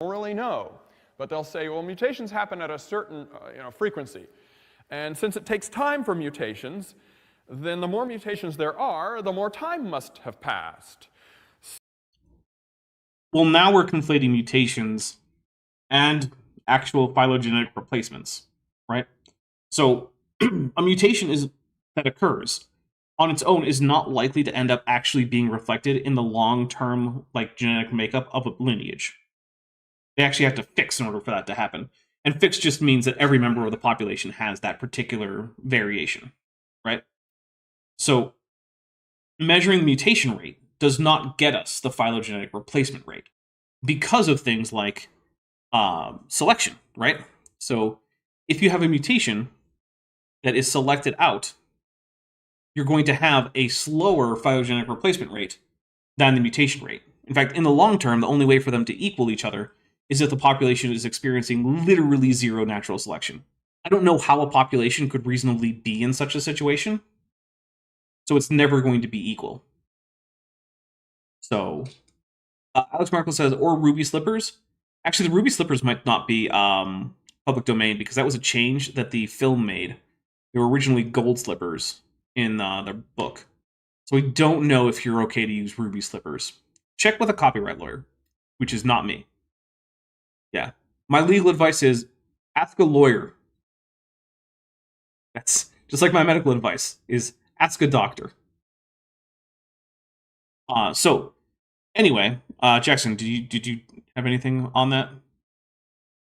Don't really know, but they'll say, well, mutations happen at a certain frequency. And since it takes time for mutations, then the more mutations there are, the more time must have passed. Well, now we're conflating mutations and actual phylogenetic replacements, right? So a mutation that occurs on its own is not likely to end up actually being reflected in the long-term genetic makeup of a lineage. They actually have to fix in order for that to happen. And fix just means that every member of the population has that particular variation, right? So measuring the mutation rate does not get us the phylogenetic replacement rate because of things like selection, right? So if you have a mutation that is selected out, you're going to have a slower phylogenetic replacement rate than the mutation rate. In fact, in the long term, the only way for them to equal each other is if the population is experiencing literally zero natural selection. I don't know how a population could reasonably be in such a situation, so it's never going to be equal. So, Alex Markle says, or ruby slippers. Actually, the ruby slippers might not be public domain because that was a change that the film made. They were originally gold slippers in their book. So we don't know if you're okay to use ruby slippers. Check with a copyright lawyer, which is not me. Yeah. My legal advice is ask a lawyer. That's just like my medical advice is ask a doctor. So anyway, Jackson, did you have anything on that?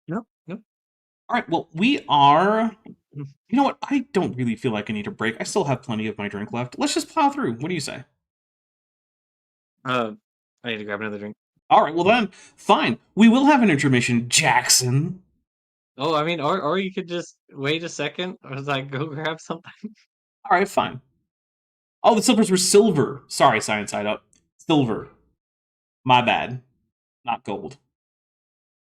No. All right. Well, we are. You know what? I don't really feel like I need a break. I still have plenty of my drink left. Let's just plow through. What do you say? I need to grab another drink. All right. Well then, fine. We will have an intermission, Jackson. Oh, I mean, or you could just wait a second, or go grab something. All right, fine. Oh, the slippers were silver. Sorry, Science Side Up. Silver. My bad. Not gold.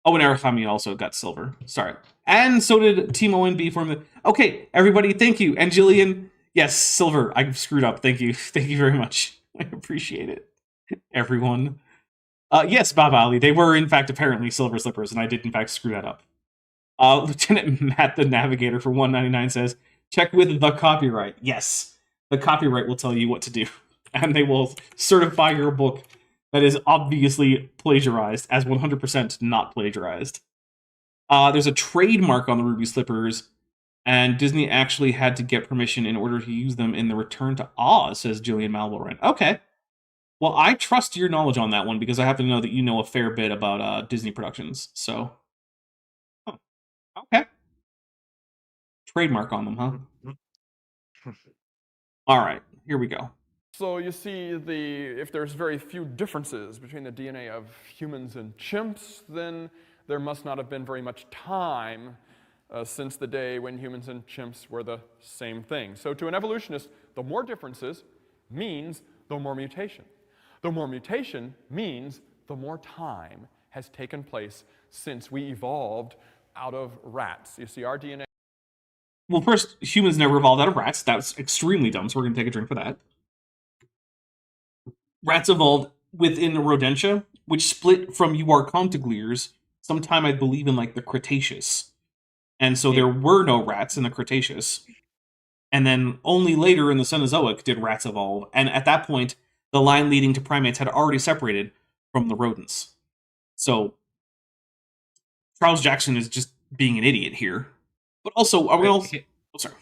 Oh, and Arafami also got silver. Sorry. And so did Timo and B from the... Okay, everybody, thank you. And Jillian, yes, silver. I screwed up. Thank you. Thank you very much. I appreciate it. Everyone. Yes, Bob Ali. They were, in fact, apparently silver slippers, and I did, in fact, screw that up. Lieutenant Matt the Navigator for 199 says, check with the copyright. Yes. the copyright will tell you what to do, and they will certify your book that is obviously plagiarized as 100% not plagiarized. There's a trademark on the ruby slippers, and Disney actually had to get permission in order to use them in the Return to Oz, says Jillian Malboran. Okay. Well, I trust your knowledge on that one because I happen to know that you know a fair bit about Disney productions. So, okay. Trademark on them, huh? All right, here we go. So you see, if there's very few differences between the DNA of humans and chimps, then there must not have been very much time since the day when humans and chimps were the same thing. So to an evolutionist, the more differences means the more mutation. The more mutation means the more time has taken place since we evolved out of rats. You see, our DNA... Well, first, humans never evolved out of rats. That's extremely dumb, so we're going to take a drink for that. Rats evolved within the rodentia, which split from euarchontoglires sometime, I believe, in like the Cretaceous. And so there were no rats in the Cretaceous. And then only later in the Cenozoic did rats evolve. And at that point, the line leading to primates had already separated from the rodents. So Charles Jackson is just being an idiot here. But also, are we all... Oh, sorry.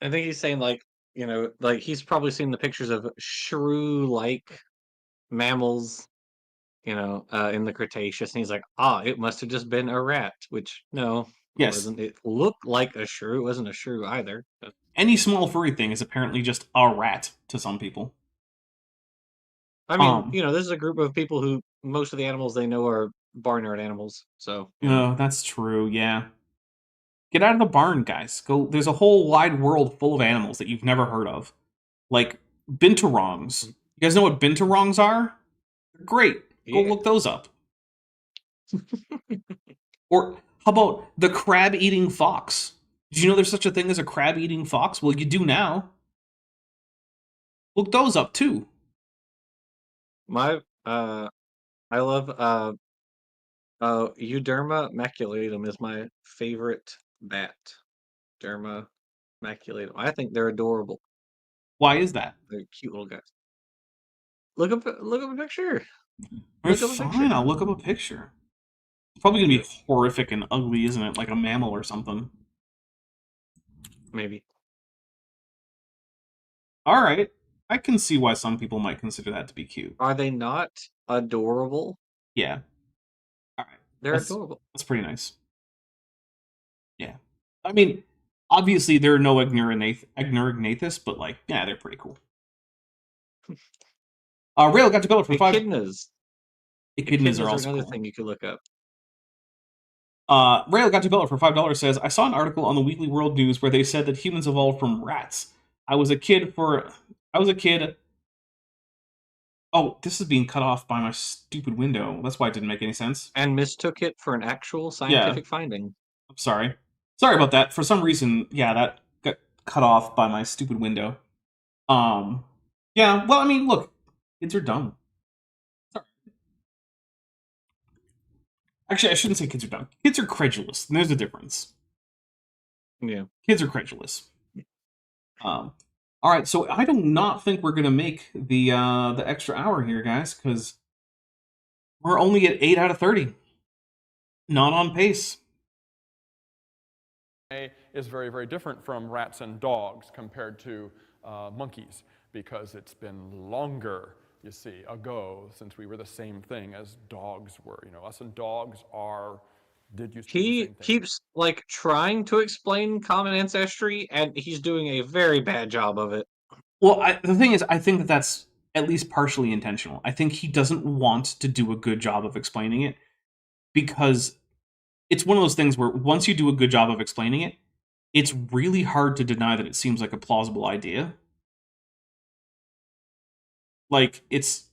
I think he's saying, like, you know, like he's probably seen the pictures of shrew-like mammals, you know, in the Cretaceous, and he's like, it must have just been a rat, which, no, yes. It wasn't. It looked like a shrew. It wasn't a shrew either. But... Any small furry thing is apparently just a rat to some people. I mean, you know, this is a group of people who most of the animals they know are barnyard animals, so... Oh, that's true, yeah. Get out of the barn, guys. Go. There's a whole wide world full of animals that you've never heard of. Like binturongs. You guys know what binturongs are? They're great. Go look those up. Or how about the crab-eating fox? Did you know there's such a thing as a crab-eating fox? Well, you do now. Look those up, too. I love, Euderma maculatum is my favorite bat. Derma maculatum. I think they're adorable. Why is that? They're cute little guys. Look up a picture. Fine, I'll look up a picture. It's probably gonna be horrific and ugly, isn't it? Like a mammal or something. Maybe. All right. I can see why some people might consider that to be cute. Are they not adorable? Yeah. All right. They're adorable. That's pretty nice. Yeah. I mean, obviously there are no Ignorignathus, but like, yeah, they're pretty cool. Rail got to go for Echidnas. Echidnas are also another cool. thing you could look up. Rail got to go for $5 says, I saw an article on the Weekly World News where they said that humans evolved from rats. I was a kid. Oh, this is being cut off by my stupid window. That's why it didn't make any sense. And mistook it for an actual scientific finding. I'm sorry. Sorry about that. For some reason, yeah, that got cut off by my stupid window. Yeah, well, I mean, look, kids are dumb. Sorry. Actually, I shouldn't say kids are dumb. Kids are credulous, and there's a difference. Yeah. Kids are credulous. All right, so I do not think we're gonna make the extra hour here, guys, because we're only at 8 out of 30. Not on pace. Is very, very different from rats and dogs compared to monkeys, because it's been longer, you see, ago since we were the same thing as dogs were. You know, us and dogs did used to be the same thing. He keeps like trying to explain common ancestry, and he's doing a very bad job of it. Well, the thing is, I think that that's at least partially intentional. I think he doesn't want to do a good job of explaining it, because it's one of those things where once you do a good job of explaining it, it's really hard to deny that it seems like a plausible idea. Like, there's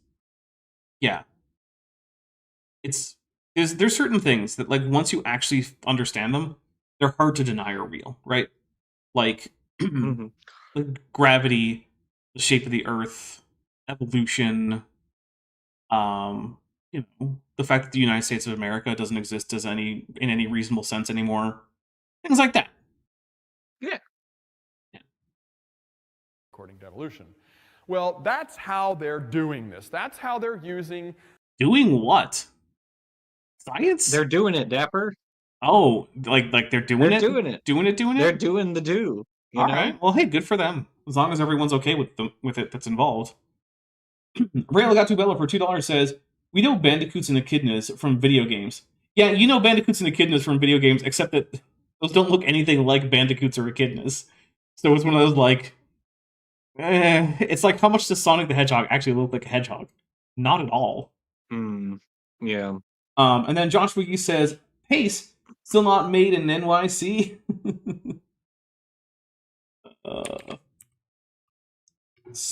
certain things that, like, once you actually understand them, they're hard to deny are real, right? Like, like gravity, the shape of the Earth, evolution, you know, the fact that the United States of America doesn't exist in any reasonable sense anymore, things like that. Yeah. According to evolution. Well, that's how they're doing this. That's how they're using... Doing what? Science? They're doing it, Dapper. Oh, like they're doing They're it? doing it. Doing it? They're doing the do. You All know? right. Well, hey, good for them. As long as everyone's okay with it that's involved. Rail got to Bella for $2 says, we know bandicoots and echidnas from video games. Yeah, you know bandicoots and echidnas from video games, except that those don't look anything like bandicoots or echidnas. So it's one of those like, it's like, how much does Sonic the Hedgehog actually look like a hedgehog? Not at all. Yeah. And then Josh Wiggy says, Pace, still not made in NYC?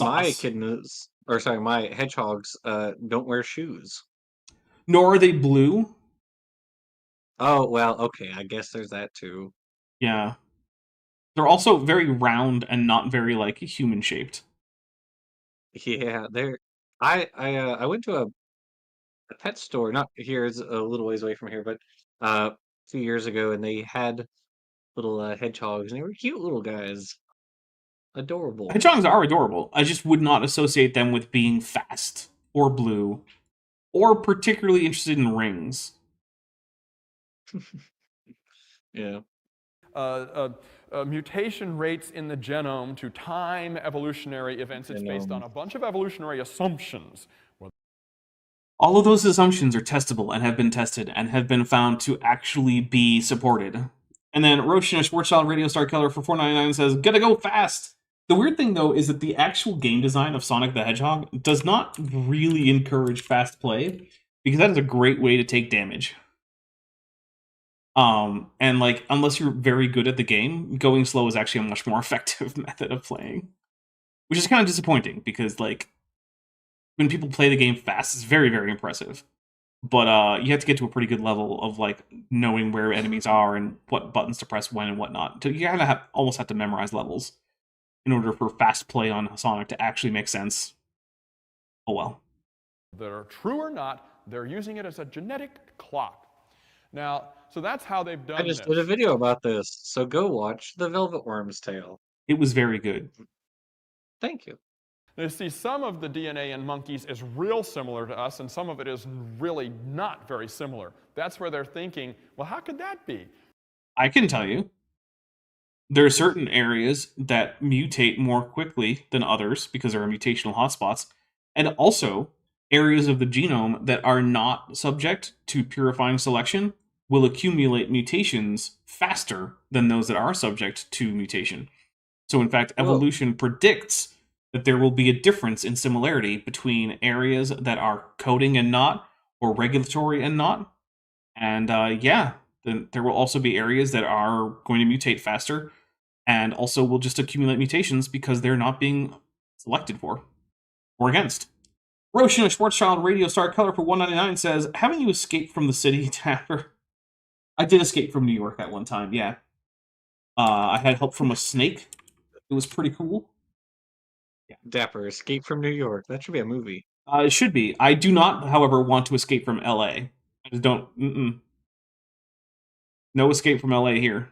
My echidnas, or sorry, my hedgehogs don't wear shoes. Nor are they blue. Oh, well, okay, I guess there's that too. Yeah. They're also very round and not very, like, human-shaped. Yeah, they're... I went to a pet store, not here, it's a little ways away from here, but a few years ago, and they had little hedgehogs, and they were cute little guys. Adorable. Hedgehogs are adorable. I just would not associate them with being fast, or blue, or particularly interested in rings. Yeah. Mutation rates in the genome to time evolutionary events. It's based on a bunch of evolutionary assumptions. All of those assumptions are testable and have been tested and have been found to actually be supported. And then Roshan, a Sports Child Radio Star Killer for $4.99 says, gotta go fast! The weird thing, though, is that the actual game design of Sonic the Hedgehog does not really encourage fast play, because that is a great way to take damage. And like, unless you're very good at the game, going slow is actually a much more effective method of playing. Which is kind of disappointing, because like, when people play the game fast, it's very, very impressive. But you have to get to a pretty good level of like knowing where enemies are and what buttons to press when and whatnot. You kind of almost have to memorize levels in order for fast play on Sonic to actually make sense. Oh well. They're true or not, they're using it as a genetic clock. Now, so that's how they've done this. I just did a video about this, so go watch The Velvet Worm's Tale. It was very good. Thank you. You see, some of the DNA in monkeys is real similar to us, and some of it is really not very similar. That's where they're thinking, well, how could that be? I can tell you. There are certain areas that mutate more quickly than others because there are mutational hotspots, and also areas of the genome that are not subject to purifying selection will accumulate mutations faster than those that are subject to mutation. So in fact, evolution predicts that there will be a difference in similarity between areas that are coding and not, or regulatory and not. And then there will also be areas that are going to mutate faster and also will just accumulate mutations because they're not being selected for or against. Roshan, a Sports Child Radio Star Color for $1.99 says, haven't you escaped from the city, Tapper? I did escape from New York at one time, yeah. I had help from a snake. It was pretty cool. Yeah. Dapper, Escape from New York. That should be a movie. It should be. I do not, however, want to escape from LA. I just don't. No escape from LA here.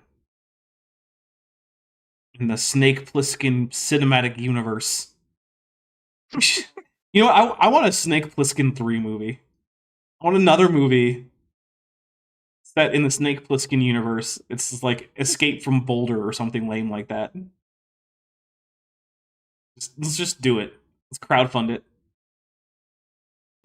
In the Snake Plissken cinematic universe. You know, I want a Snake Plissken 3 movie. I want another movie set in the Snake Plissken universe. It's like Escape from Boulder or something lame like that. Let's just do it. Let's crowdfund it.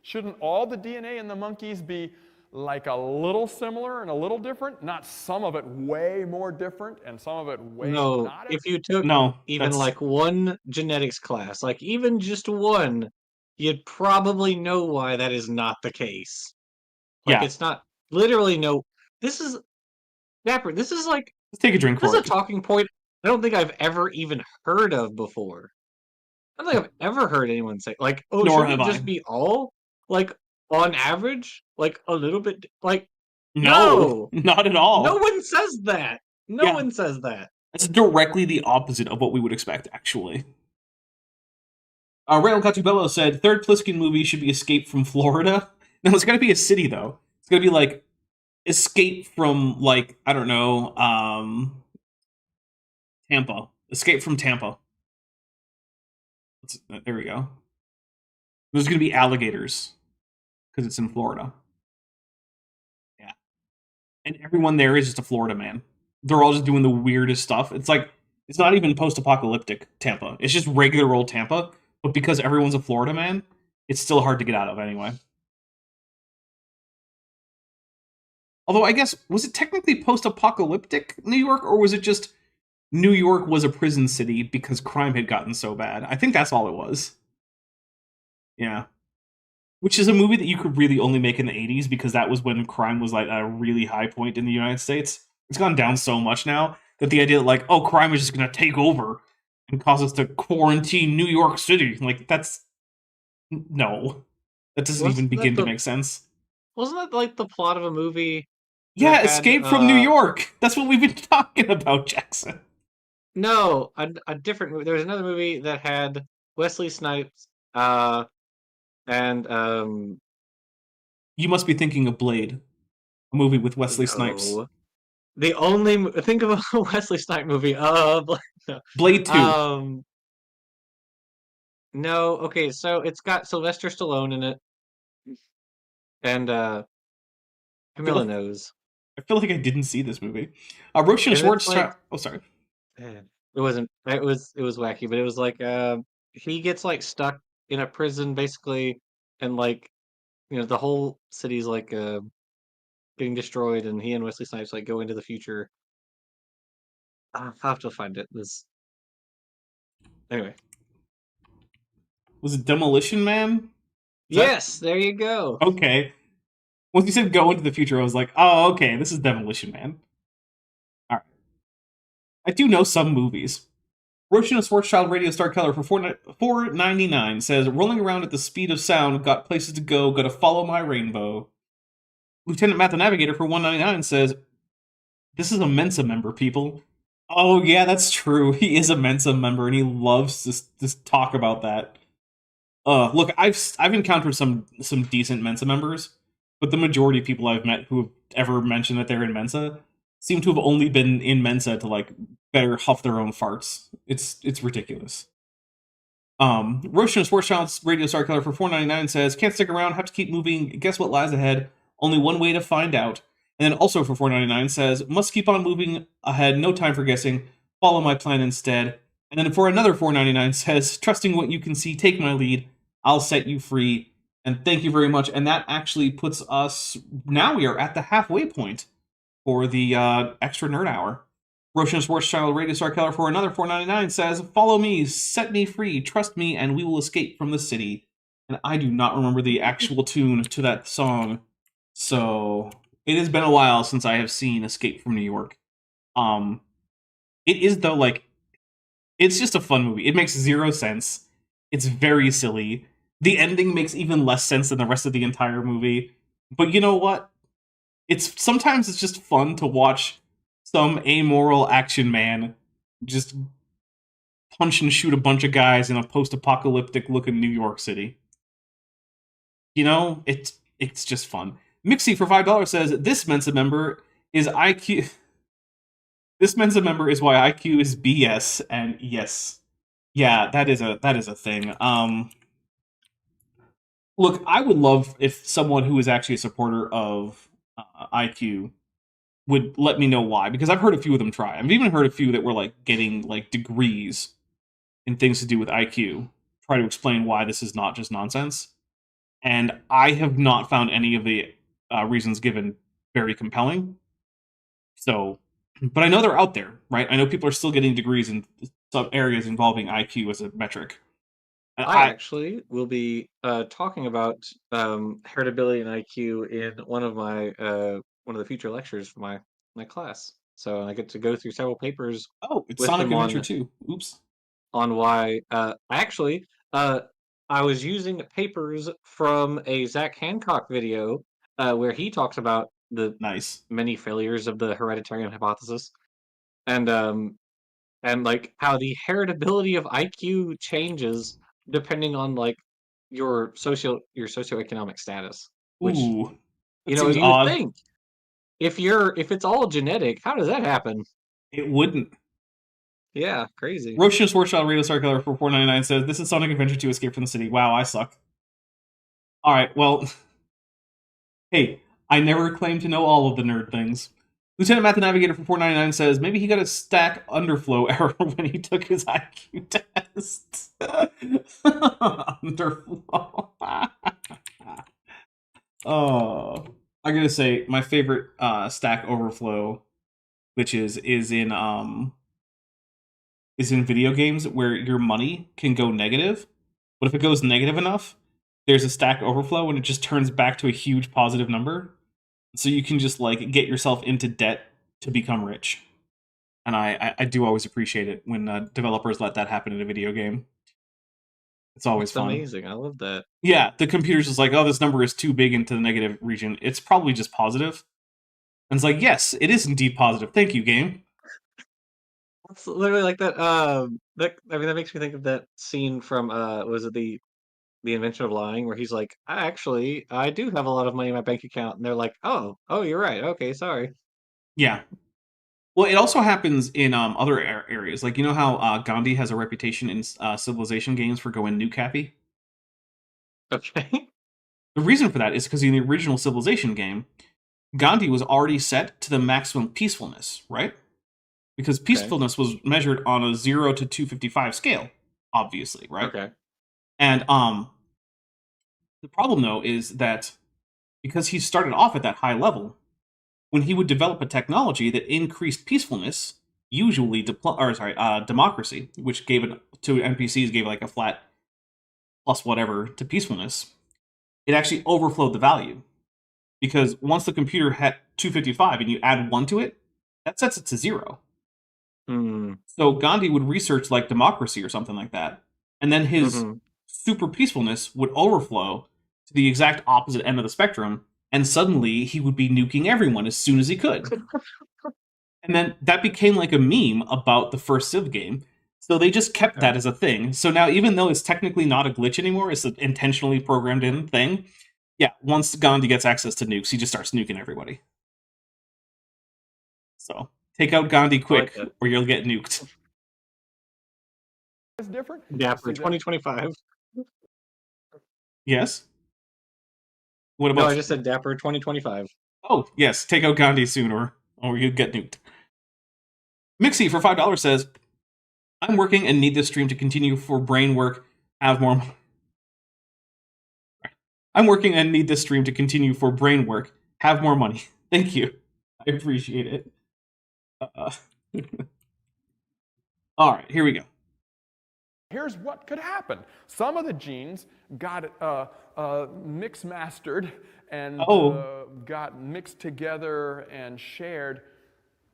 Shouldn't all the DNA in the monkeys be like a little similar and a little different? Not some of it way more different and some of it way not. If you took even like one genetics class, like even just one, you'd probably know why that is not the case. Like it's not literally this is Dapper, this is like, let's take a drink for it. This is a talking point I don't think I've ever even heard of before. I don't think I've ever heard anyone say, like, oh, should it just be all? Like, on average? Like, a little bit? Like, no, not at all. No one says that. No one says that. That's directly the opposite of what we would expect, actually. Randall Catubello said, third Pliskin movie should be Escape from Florida. No, it's gotta be a city, though. It's gotta be, like, Escape from, like, I don't know, Tampa. Escape from Tampa. There we go. There's going to be alligators because it's in Florida. Yeah. And everyone there is just a Florida man. They're all just doing the weirdest stuff. It's like, it's not even post-apocalyptic Tampa. It's just regular old Tampa. But because everyone's a Florida man, it's still hard to get out of anyway. Although, I guess, was it technically post-apocalyptic New York, or was it just New York was a prison city because crime had gotten so bad? I think that's all it was. Yeah. Which is a movie that you could really only make in the 80s, because that was when crime was like at a really high point in the United States. It's gone down so much now that the idea that, like, oh, crime is just going to take over and cause us to quarantine New York City, like, that's... No. That doesn't even begin to make sense. Wasn't that, like, the plot of a movie? Yeah, Escape from New York! That's what we've been talking about, Jackson. No, a different movie. There was another movie that had Wesley Snipes, and You must be thinking of Blade, a movie with Wesley Snipes. The only think of a Wesley Snipes movie. Blade 2. No. Okay, so it's got Sylvester Stallone in it, and Camilla knows. I feel like I didn't see this movie. Roshan Schwartz. Like, oh, sorry. It wasn't. It was wacky, but it was like he gets like stuck in a prison basically, and like, you know, the whole city's like getting destroyed, and he and Wesley Snipes like go into the future. I'll have to find it. Anyway. Was it Demolition Man? Yes, there you go. Okay. Once you said go into the future, I was like, oh, okay, this is Demolition Man. Alright. I do know some movies. Roshan Schwarzschild Radio Star Color for $4.99 says, rolling around at the speed of sound, got places to go, gotta follow my rainbow. Lieutenant Matt the Navigator for $1.99 says, this is a Mensa member, people. Oh, yeah, that's true. He is a Mensa member, and he loves to talk about that. Look, I've encountered some decent Mensa members, but the majority of people I've met who have ever mentioned that they're in Mensa seem to have only been in Mensa to, like, better huff their own farts. It's ridiculous. Roshan Schwarzschild's Radio Star Color for $4.99 says, can't stick around, have to keep moving, guess what lies ahead? Only one way to find out. And then also for $4.99 says, must keep on moving ahead, no time for guessing, follow my plan instead. And then for another $4.99 says, trusting what you can see, take my lead, I'll set you free. And thank you very much. And that actually puts us, now we are at the halfway point for the extra nerd hour. Roshan Schwarzschild Radio Star Keller for another $4.99 says, follow me, set me free, trust me, and we will escape from the city. And I do not remember the actual tune to that song. So it has been a while since I have seen Escape from New York. It is, though, like, it's just a fun movie. It makes zero sense. It's very silly. The ending makes even less sense than the rest of the entire movie. But you know what? Sometimes it's just fun to watch some amoral action man just punch and shoot a bunch of guys in a post-apocalyptic looking New York City. You know, it's just fun. Mixie for $5 says, this Mensa member is IQ. This Mensa member is why IQ is BS, and yes. Yeah, that is a thing. Look, I would love if someone who is actually a supporter of IQ would let me know why, because I've heard a few of them try. I've even heard a few that were like getting like degrees in things to do with IQ, try to explain why this is not just nonsense. And I have not found any of the reasons given very compelling. So, but I know they're out there, right? I know people are still getting degrees in some areas involving IQ as a metric. I actually will be talking about heritability and IQ in one of the future lectures for my class. So I get to go through several papers. Oh, it's Sonic Adventure 2. Oops. On why I was using papers from a Zach Hancock video where he talks about the many failures of the hereditary hypothesis, and like how the heritability of IQ changes depending on like your socioeconomic status. Which, ooh, you know, you would think if it's all genetic, how does that happen? It wouldn't. Yeah, crazy. Roshan Swarchild Radio Star Killer for $4.99 says, "This is Sonic Adventure 2 Escape from the City." Wow, I suck. Alright, well, hey, I never claimed to know all of the nerd things. Lieutenant Matt the Navigator for $4.99 says, "Maybe he got a stack underflow error when he took his IQ test." Underflow. Oh, I gotta say, my favorite stack overflow glitches is in video games where your money can go negative, but if it goes negative enough, there's a stack overflow and it just turns back to a huge positive number. So you can just like get yourself into debt to become rich. And I do always appreciate it when developers let that happen in a video game. It's always fun. Amazing. I love that. Yeah, the computer's just like, oh, this number is too big into the negative region. It's probably just positive. And it's like, yes, it is indeed positive. Thank you, game. It's literally like that. That makes me think of that scene from was it the Invention of Lying, where he's like, I do have a lot of money in my bank account, and they're like, oh, you're right. Okay, sorry. Yeah. Well, it also happens in other areas. Like, you know how Gandhi has a reputation in Civilization games for going nuke happy? Okay. The reason for that is because in the original Civilization game, Gandhi was already set to the maximum peacefulness, right? Because peacefulness was measured on a 0 to 255 scale, obviously, right? Okay. And the problem, though, is that because he started off at that high level, when he would develop a technology that increased peacefulness, usually democracy, which gave it to NPCs, gave like a flat plus whatever to peacefulness, it actually overflowed the value. Because once the computer had 255 and you add 1 to it, that sets it to 0. So Gandhi would research like democracy or something like that, and then his super peacefulness would overflow to the exact opposite end of the spectrum, and suddenly he would be nuking everyone as soon as he could. And then that became like a meme about the first Civ game. So they just kept that as a thing. So now, even though it's technically not a glitch anymore, it's an intentionally programmed in thing. Yeah, once Gandhi gets access to nukes, he just starts nuking everybody. So take out Gandhi quick, or you'll get nuked. It's different. Yeah, for 2025. Yes. What about? No, I just said Dapper 2025. Oh, yes, take out Gandhi soon, or you get nuked. Mixie for $5 says, "I'm working and need this stream to continue for brain work. Have more. I'm working and need this stream to continue for brain work. Have more money. Thank you. I appreciate it." All right, here we go. Here's what could happen. Some of the genes got mix-mastered and got mixed together and shared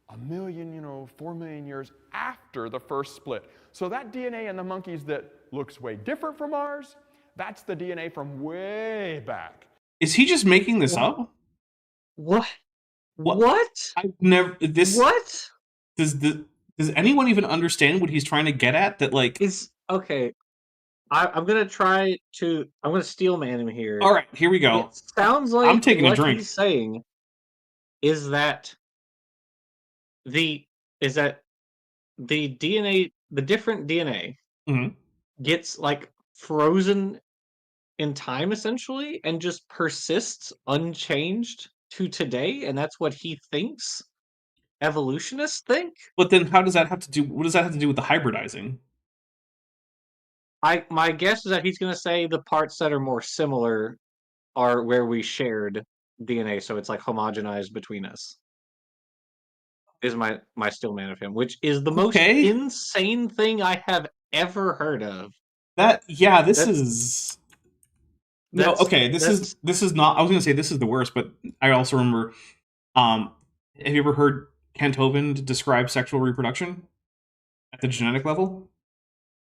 4 million years after the first split. So that DNA in the monkeys that looks way different from ours, that's the DNA from way back. Is he just making this up? What? I've never. This. What? Does anyone even understand what he's trying to get at? That like is okay. I'm gonna steel man him here. All right, here we go. It sounds like I'm taking a drink. He's saying is that the DNA, the different DNA, gets like frozen in time essentially, and just persists unchanged to today, and that's what he thinks evolutionists think. But then, how does that have to do? What does that have to do with the hybridizing? My guess is that he's going to say the parts that are more similar are where we shared DNA, so it's like homogenized between us. Is my still man of him, which is the most insane thing I have ever heard of. This is not. I was going to say this is the worst, but I also remember. Have you ever heard Kent Hovind describe sexual reproduction at the genetic level?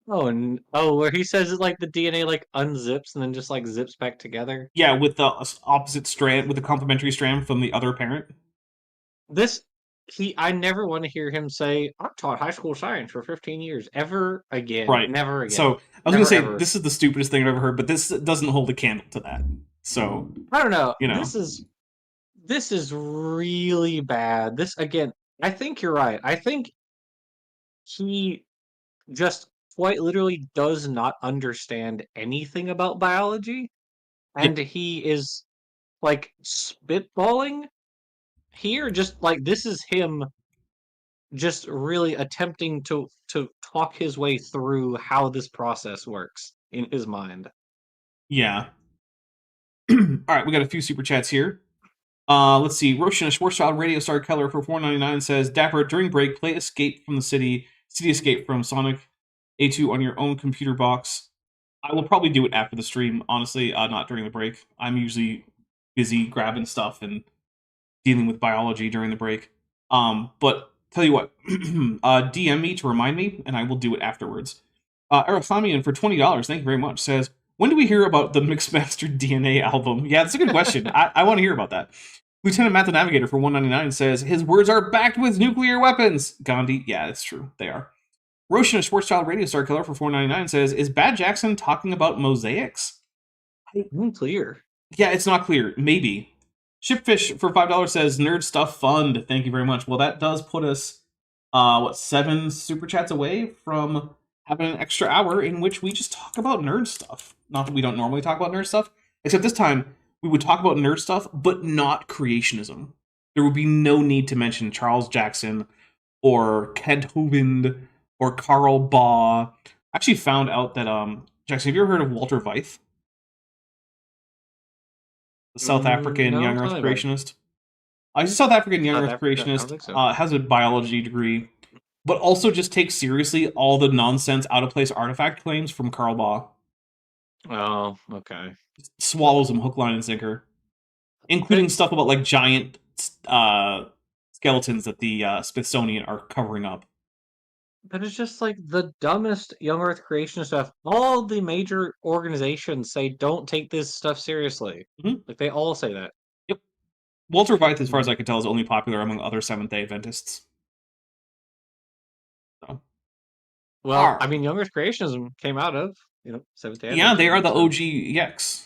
Where he says it like the DNA like unzips and then just like zips back together. Yeah, with the opposite strand, with the complementary strand from the other parent. I never want to hear him say, "I've taught high school science for 15 years," ever again. Right. Never again. So I was going to say, this is the stupidest thing I've ever heard, but this doesn't hold a candle to that. So I don't know. This is really bad. This again, I think you're right. I think he just quite literally does not understand anything about biology, and he is like spitballing here. Just like this is him just really attempting to talk his way through how this process works in his mind. Yeah. All right, we got a few super chats here. Let's see. Roshan, a Schwarzschild Radio Star Keller for $4.99 says, Dapper, during break, play Escape from the City Escape from Sonic A2 on your own computer box. I will probably do it after the stream, honestly, not during the break. I'm usually busy grabbing stuff and dealing with biology during the break. But tell you what, DM me to remind me, and I will do it afterwards. Arafamian for $20, thank you very much, says, when do we hear about the Mixmaster DNA album? Yeah, that's a good question. I want to hear about that. Lieutenant Matt the Navigator for $1.99 says, his words are backed with nuclear weapons. Gandhi, yeah, it's true. They are. Roshan, a Schwarzschild Radio Star Killer for $4.99 says, is Bad Jackson talking about mosaics? Unclear. Yeah, it's not clear. Maybe. Shipfish for $5 says, Nerd Stuff Fund. Thank you very much. Well, that does put us, 7 super chats away from having an extra hour in which we just talk about nerd stuff. Not that we don't normally talk about nerd stuff, except this time we would talk about nerd stuff, but not creationism. There would be no need to mention Charles Jackson or Kent Hovind or Karl Baugh. I actually found out that, Jackson, have you ever heard of Walter Veith? The South African young earth creationist. He's a South African young earth creationist, so. Has a biology degree, but also just takes seriously all the nonsense, out-of-place artifact claims from Karl Baugh. Oh, okay. Swallows them hook, line, and sinker. Including stuff about, like, giant skeletons that the Smithsonian are covering up. But it's just, like, the dumbest young earth creationist stuff. All the major organizations say don't take this stuff seriously. Mm-hmm. Like, they all say that. Yep. Walter Veith, as far as I can tell, is only popular among other Seventh-day Adventists. So. Well, I mean, young earth creationism came out of, Seventh-day Adventists. Yeah, they are the OG Yex.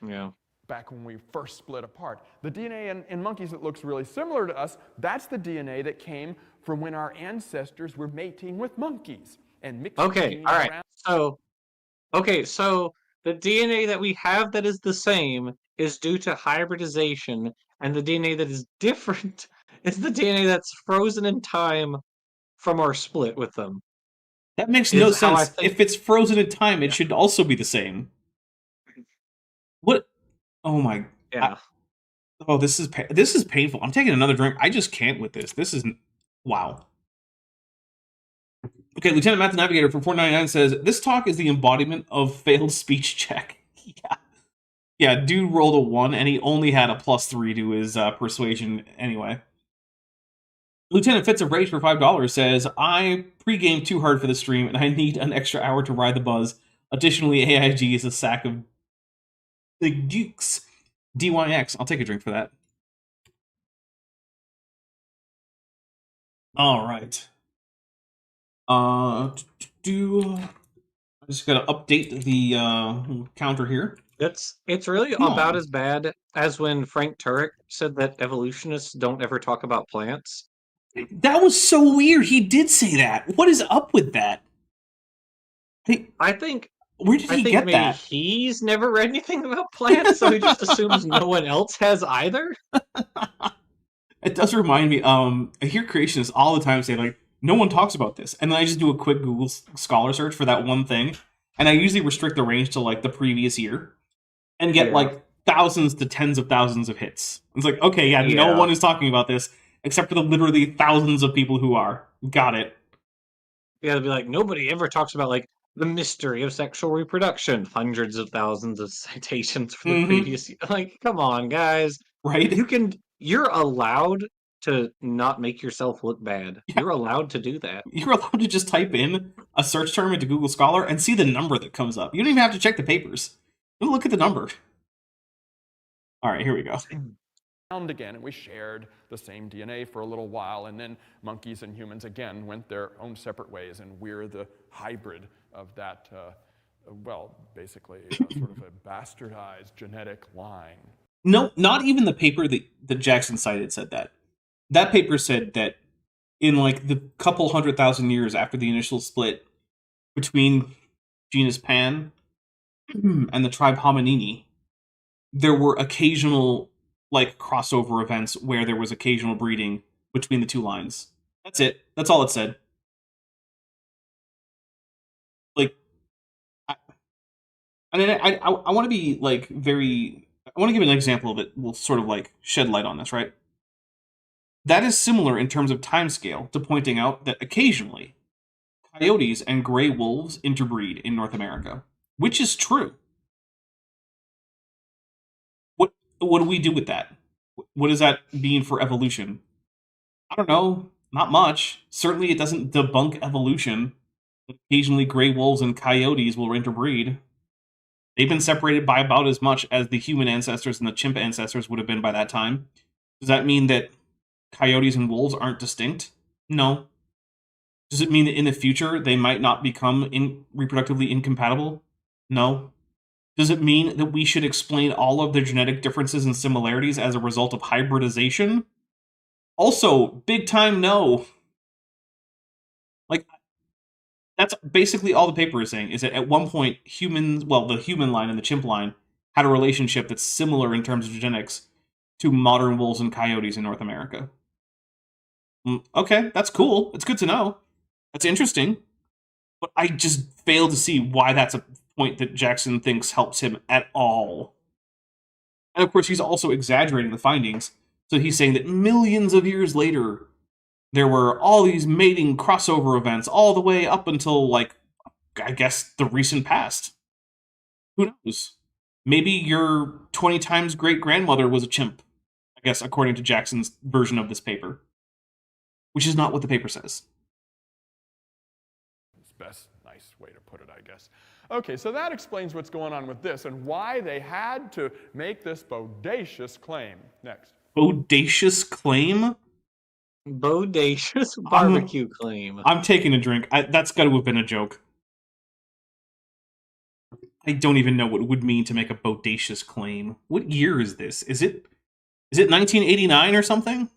Yeah. Back when we first split apart. The DNA in monkeys that looks really similar to us, that's the DNA that came from when our ancestors were mating with monkeys and mixing. Okay, all right. So the DNA that we have that is the same is due to hybridization, and the DNA that is different is the DNA that's frozen in time from our split with them. That makes no sense. If it's frozen in time, it should also be the same. What? Oh my. Yeah. This is painful. I'm taking another drink. I just can't with this. This is wow. Okay, Lieutenant Matt the Navigator for $4.99 says, this talk is the embodiment of failed speech check. Yeah, dude rolled a 1 and he only had a +3 to his persuasion anyway. Lieutenant Fitz of Rage for $5 says, I pre-gamed too hard for the stream and I need an extra hour to ride the buzz. Additionally, AIG is a sack of Big Dukes. DYX. I'll take a drink for that. All right. I just gotta update the counter here. It's really about as bad as when Frank Turek said that evolutionists don't ever talk about plants. That was so weird. He did say that. What is up with that? I think. Where did he get that? He's never read anything about plants, so he just assumes no one else has either. It does remind me. I hear creationists all the time say like, no one talks about this, and then I just do a quick Google Scholar search for that one thing, and I usually restrict the range to like the previous year, and get like thousands to tens of thousands of hits. It's like, okay, no one is talking about this except for the literally thousands of people who are. Got it. Yeah, they'll be like, nobody ever talks about like the mystery of sexual reproduction. Hundreds of thousands of citations for the previous year. Like, come on, guys. Right? You're allowed to not make yourself look bad. Yeah. You're allowed to do that. You're allowed to just type in a search term into Google Scholar and see the number that comes up. You don't even have to check the papers. Look at the number. All right, here we go. Again, and we shared the same DNA for a little while, and then monkeys and humans again went their own separate ways, and we're the hybrid of that, basically sort of a bastardized genetic line. No, not even the paper that Jackson cited said that. That paper said that in like the couple 100,000 years after the initial split between genus Pan and the tribe Hominini, there were occasional like crossover events where there was occasional breeding between the two lines. That's it. That's all it said. Like, I want to be like very. I want to give an example that will sort of like shed light on this, right? That is similar in terms of timescale to pointing out that occasionally coyotes and gray wolves interbreed in North America, which is true. What do we do with that? What does that mean for evolution? I don't know. Not much. Certainly, it doesn't debunk evolution. Occasionally, gray wolves and coyotes will interbreed. They've been separated by about as much as the human ancestors and the chimp ancestors would have been by that time. Does that mean that coyotes and wolves aren't distinct? No. Does it mean that in the future they might not become reproductively incompatible? No. Does it mean that we should explain all of their genetic differences and similarities as a result of hybridization? Also, big time no. Like, that's basically all the paper is saying, is that at one point humans, well, the human line and the chimp line had a relationship that's similar in terms of genetics to modern wolves and coyotes in North America. Okay, that's cool. It's good to know. That's interesting. But I just fail to see why that's a point that Jackson thinks helps him at all. And of course, he's also exaggerating the findings. So he's saying that millions of years later, there were all these mating crossover events all the way up until, like, I guess, the recent past. Who knows? Maybe your 20 times great-grandmother was a chimp, I guess, according to Jackson's version of this paper. Which is not what the paper says. It's best nice way to put it, I guess. Okay, so that explains what's going on with this and why they had to make this bodacious claim. Next. Bodacious claim? Bodacious barbecue claim. I'm taking a drink. That's got to have been a joke. I don't even know what it would mean to make a bodacious claim. What year is this? Is it 1989 or something?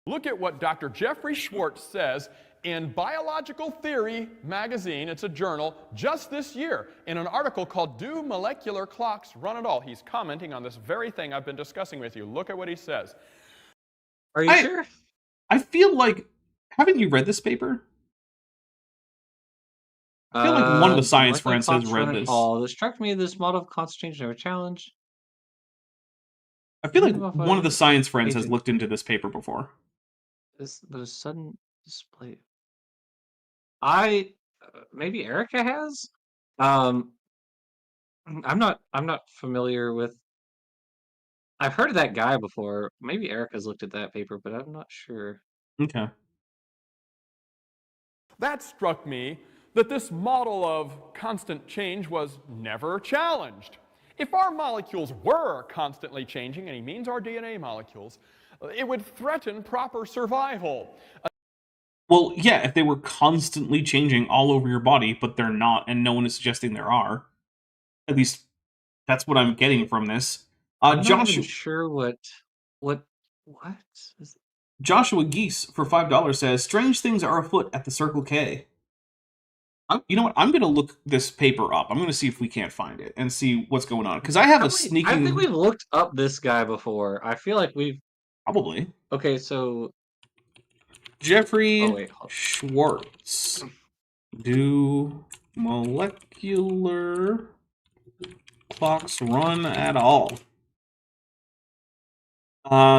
Look at what Dr. Jeffrey Schwartz says in Biological Theory magazine, it's a journal, just this year, in an article called Do Molecular Clocks Run at All? He's commenting on this very thing I've been discussing with you. Look at what he says. Are you sure? I feel like, haven't you read this paper? I feel like one of the science friends has read this. The struck me this model of concentration of a challenge. I feel like one of the science friends has looked into this paper before. But a sudden display. Maybe Erica has. I'm not familiar with. I've heard of that guy before. Maybe Erica's looked at that paper, but I'm not sure. Okay. That struck me that this model of constant change was never challenged. If our molecules were constantly changing, and he means our DNA molecules, it would threaten proper survival. Well, yeah, if they were constantly changing all over your body, but they're not, and no one is suggesting there are. At least, that's what I'm getting from this. I'm not even sure what is Joshua Geese for $5 says, strange things are afoot at the Circle K. You know what? I'm going to look this paper up. I'm going to see if we can't find it and see what's going on. Because I have a sneaking... I think we've looked up this guy before. I feel like we've... Probably. Okay, so... Jeffrey Schwartz. Do molecular clocks run at all?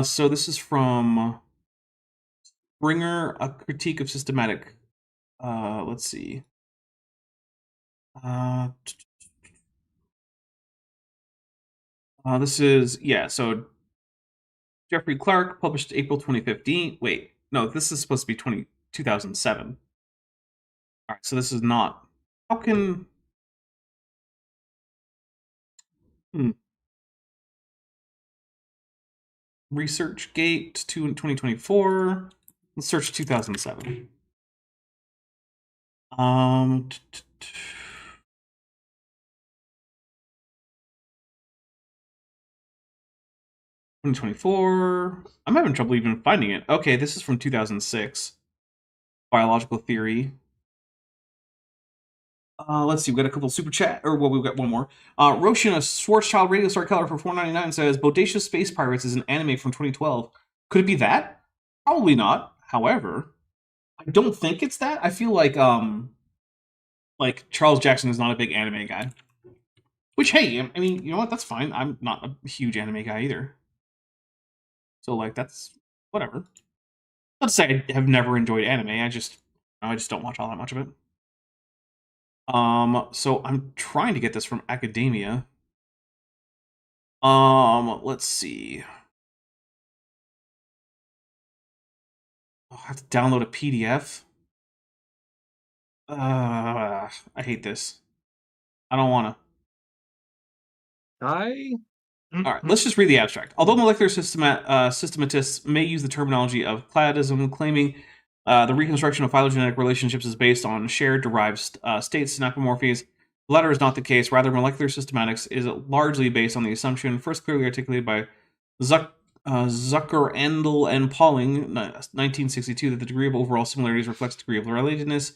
So this is from Springer, A Critique of Systematic. Let's see. This is, so Jeffrey Clark, published April 2015. Wait, no, this is supposed to be 2007. All right, so this is not. How can... ResearchGate to 2024. Let's search 2007. 2024. I'm having trouble even finding it. Okay, this is from 2006. Biological theory. Let's see, we got a couple super chat, or well, we've got one more. Roshan, a Schwarzschild Radio Star Color for $4.99 says, Bodacious Space Pirates is an anime from 2012. Could it be that? Probably not. However, I don't think it's that. I feel like Charles Jackson is not a big anime guy. Which, hey, I mean, you know what? That's fine. I'm not a huge anime guy either. So, like, that's whatever. Let's say I have never enjoyed anime. I just don't watch all that much of it. So I'm trying to get this from academia. Let's see. I have to download a PDF. I hate this. I don't want to. All right, let's just read the abstract. Although molecular systematists may use the terminology of kladism, claiming the reconstruction of phylogenetic relationships is based on shared derived states, synapomorphies, the latter is not the case. Rather, molecular systematics is largely based on the assumption, first clearly articulated by Zucker, Endel, and Pauling, 1962, that the degree of overall similarities reflects the degree of relatedness.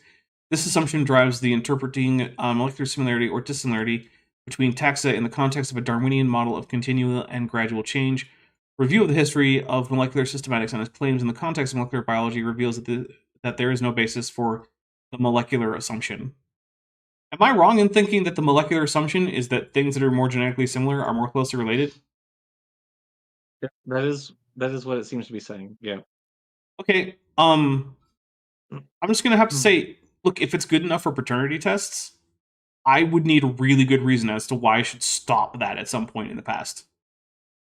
This assumption drives the interpreting molecular similarity or dissimilarity between taxa in the context of a Darwinian model of continual and gradual change. Review of the history of molecular systematics and its claims in the context of molecular biology reveals that there is no basis for the molecular assumption. Am I wrong in thinking that the molecular assumption is that things that are more genetically similar are more closely related? Yeah, that is what it seems to be saying. Yeah. Okay. I'm just gonna have to say, look, if it's good enough for paternity tests, I would need a really good reason as to why I should stop that at some point in the past.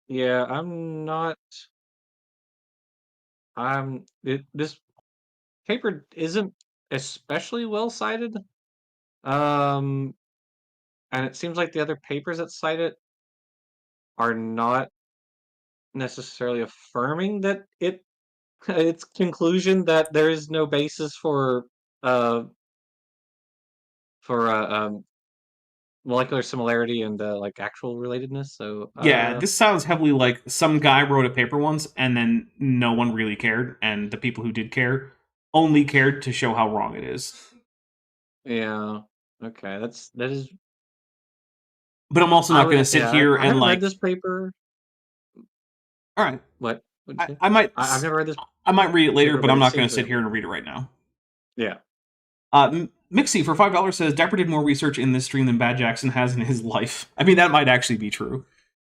Yeah, I'm not. This paper isn't especially well cited. And it seems like the other papers that cite it are not necessarily affirming that its conclusion that there is no basis for uh for molecular similarity and like actual relatedness. So Yeah, this sounds heavily like some guy wrote a paper once and then no one really cared, and the people who did care only cared to show how wrong it is. yeah, okay, that is. But I'm also not going to sit here I and haven't like. read this paper. All right, What? What'd you say? I might. I've never read this I might read it later, paper, but but I'm it not going to seems sit that here and read it right now. yeah. Mixie for $5 says Dapper did more research in this stream than Bad Jackson has in his life. I mean, that might actually be true.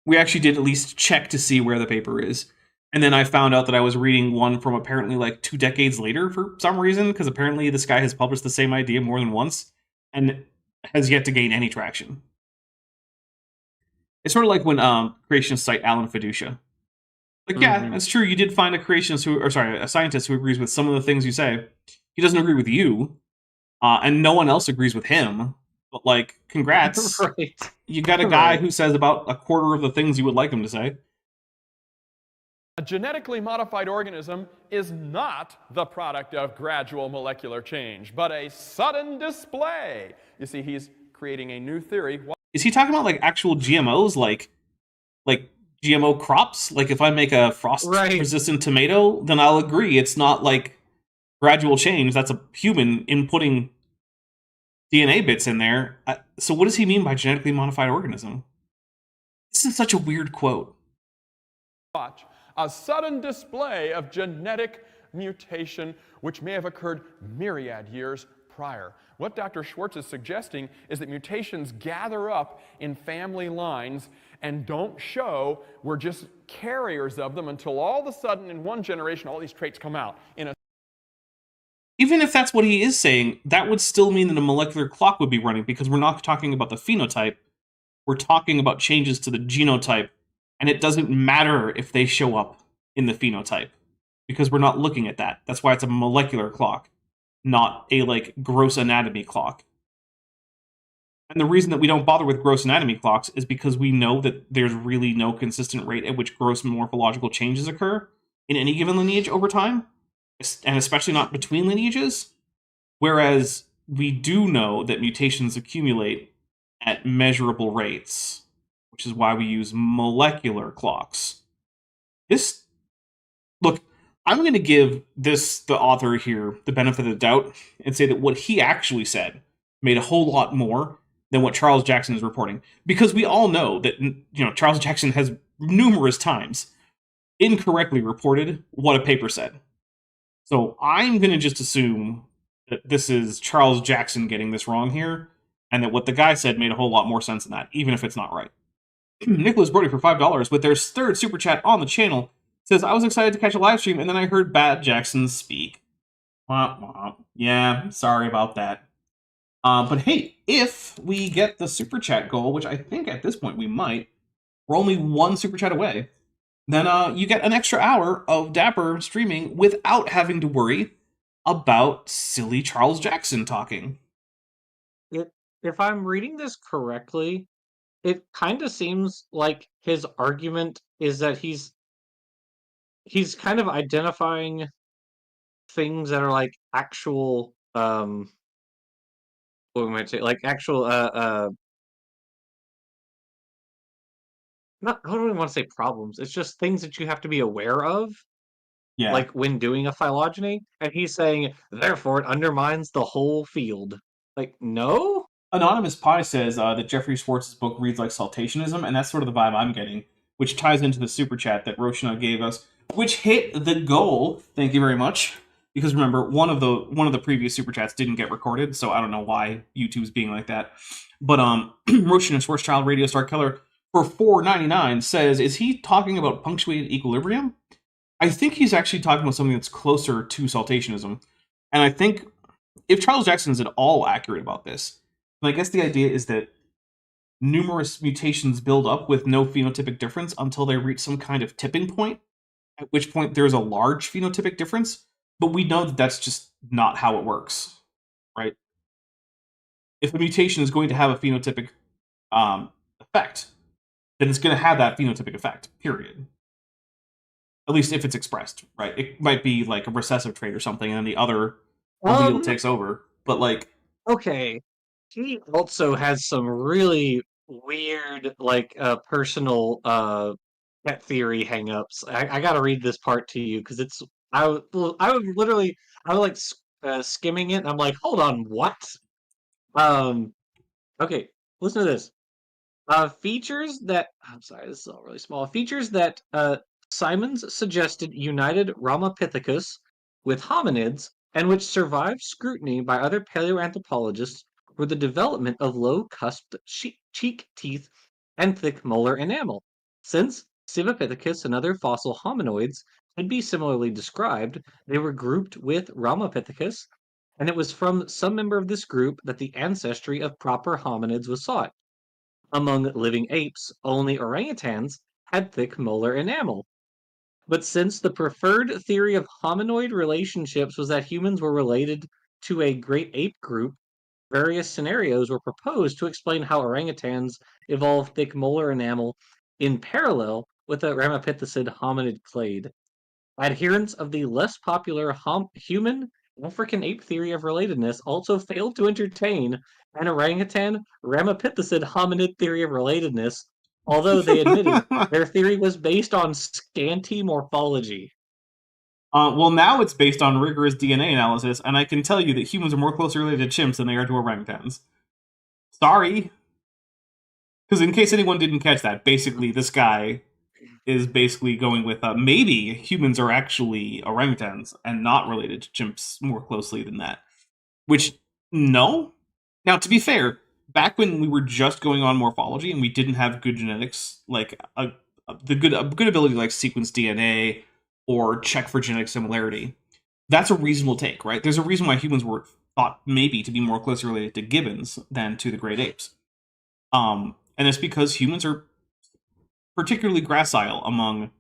We actually did at least check to see where the paper is. And then I found out that I was reading one from apparently like 2 decades later for some reason, because apparently this guy has published the same idea more than once and has yet to gain any traction. It's sort of like when creationists cite Alan Fiducia. Like, yeah, that's true. You did find a scientist who agrees with some of the things you say. He doesn't agree with you, and no one else agrees with him. But like, congrats, right. You got a guy who says about a quarter of the things you would like him to say. A genetically modified organism is not the product of gradual molecular change, but a sudden display. You see, he's creating a new theory. Is he talking about like actual GMOs, like GMO crops? Like if I make a frost-resistant tomato, then I'll agree it's not like gradual change. That's a human inputting DNA bits in there. So what does he mean by genetically modified organism? This is such a weird quote. Watch. A sudden display of genetic mutation which may have occurred myriad years prior. What Dr. Schwartz is suggesting is that mutations gather up in family lines and don't show. We're just carriers of them until all of a sudden in one generation all these traits come out. Even if that's what he is saying, that would still mean that a molecular clock would be running, because we're not talking about the phenotype. We're talking about changes to the genotype, and it doesn't matter if they show up in the phenotype, because we're not looking at that. That's why it's a molecular clock, not a like gross anatomy clock. And the reason that we don't bother with gross anatomy clocks is because we know that there's really no consistent rate at which gross morphological changes occur in any given lineage over time, and especially not between lineages. Whereas we do know that mutations accumulate at measurable rates, which is why we use molecular clocks. This, look, I'm going to give the author here the benefit of the doubt and say that what he actually said made a whole lot more than what Charles Jackson is reporting. Because we all know that, Charles Jackson has numerous times incorrectly reported what a paper said. So I'm going to just assume that this is Charles Jackson getting this wrong here, and that what the guy said made a whole lot more sense than that, even if it's not right. Nicholas Brody for $5 with their third super chat on the channel says, I was excited to catch a live stream, and then I heard Bad Jackson speak. Womp womp. Yeah, sorry about that. But hey, if we get the super chat goal, which I think at this point we might, we're only one super chat away, then you get an extra hour of Dapper streaming without having to worry about silly Charles Jackson talking. If I'm reading this correctly, it kind of seems like his argument is that he's kind of identifying things that are like actual what we might say, like actual not, I don't even want to say problems. It's just things that you have to be aware of, Yeah. like when doing a phylogeny. And he's saying, therefore, it undermines the whole field. Like, no? Anonymous Pie says that Jeffrey Schwartz's book reads like saltationism, and that's sort of the vibe I'm getting, which ties into the super chat that Roshna gave us, which hit the goal. Thank you very much. Because remember, one of the previous super chats didn't get recorded, so I don't know why YouTube's being like that. But Roshna Schwarzschild Radio Star Killer for $4.99 says, is he talking about punctuated equilibrium? I think he's actually talking about something that's closer to saltationism. And I think if Charles Jackson is at all accurate about this, then I guess the idea is that numerous mutations build up with no phenotypic difference until they reach some kind of tipping point, at which point there's a large phenotypic difference. But we know that that's just not how it works, right? If a mutation is going to have a phenotypic effect, then it's going to have that phenotypic effect, period. At least if it's expressed, right? It might be like a recessive trait or something, and the other allele takes over. But like, okay, he also has some really weird, like, personal pet theory hangups. I gotta read this part to you because it's I was like skimming it, and I'm like, hold on, what? Okay, listen to this. Features that I'm sorry, this is all really small. Features that Simons suggested united Ramapithecus with hominids and which survived scrutiny by other paleoanthropologists were the development of low-cusped cheek teeth and thick molar enamel. Since Civipithecus and other fossil hominoids could be similarly described, they were grouped with Ramapithecus, and it was from some member of this group that the ancestry of proper hominids was sought. Among living apes, only orangutans had thick molar enamel. But since the preferred theory of hominoid relationships was that humans were related to a great ape group, various scenarios were proposed to explain how orangutans evolved thick molar enamel in parallel with a ramapithecid hominid clade. Adherents of the less popular human African ape theory of relatedness also failed to entertain an orangutan ramapithecid hominid theory of relatedness, although they admitted their theory was based on scanty morphology. Well, now it's based on rigorous DNA analysis, and I can tell you that humans are more closely related to chimps than they are to orangutans. Sorry. Because in case anyone didn't catch that, basically this guy is basically going with maybe humans are actually orangutans and not related to chimps more closely than that. Which, no. Now, to be fair, back when we were just going on morphology and we didn't have good genetics, like a good ability to like sequence DNA or check for genetic similarity, that's a reasonable take, right? There's a reason why humans were thought maybe to be more closely related to gibbons than to the great apes. And it's because humans are particularly gracile among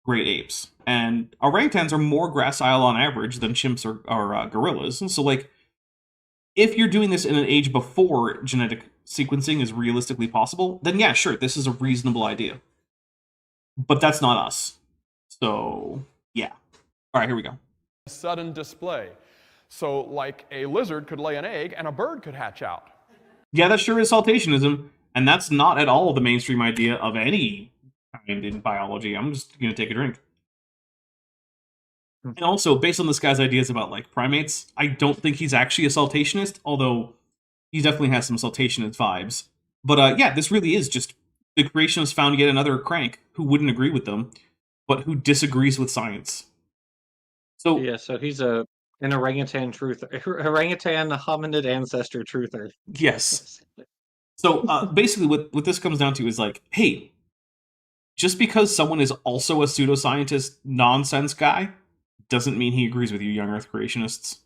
great apes. And orangutans are more gracile on average than chimps or gorillas. And so, like, if you're doing this in an age before genetic sequencing is realistically possible, then yeah, sure, this is a reasonable idea. But that's not us. So, yeah. All right, here we go. Sudden display. So, like, a lizard could lay an egg and a bird could hatch out. Yeah, that sure is saltationism. And that's not at all the mainstream idea of any kind in biology. I'm just going to take a drink. And also, based on this guy's ideas about like primates, I don't think he's actually a saltationist, although he definitely has some saltationist vibes. But yeah, this really is just the creationists found yet another crank who wouldn't agree with them, but who disagrees with science. So Yeah, so he's an orangutan truther, orangutan hominid ancestor truther. yes. So basically, what this comes down to is like, hey, just because someone is also a pseudoscientist nonsense guy doesn't mean he agrees with you, young Earth creationists.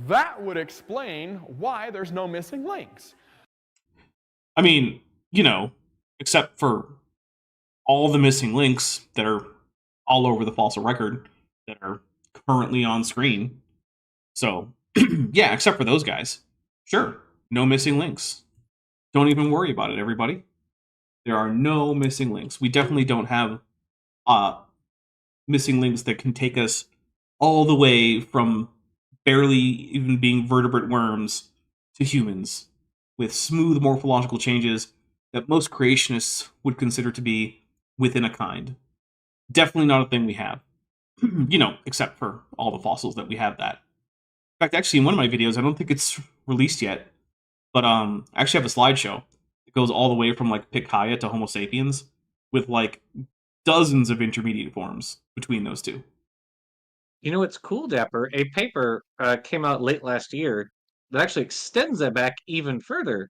That would explain why there's no missing links. I mean, you know, except for all the missing links that are all over the fossil record that are currently on screen. So, yeah, except for those guys. Sure, no missing links. Don't even worry about it, everybody. There are no missing links. We definitely don't have missing links that can take us all the way from barely even being vertebrate worms to humans with smooth morphological changes that most creationists would consider to be within a kind. Definitely not a thing we have. You know, except for all the fossils that we have that. In fact, actually, in one of my videos, I don't think it's released yet, but I actually have a slideshow. It goes all the way from like Picaya to Homo sapiens with like dozens of intermediate forms between those two. You know what's cool, Dapper? A paper came out late last year that actually extends that back even further.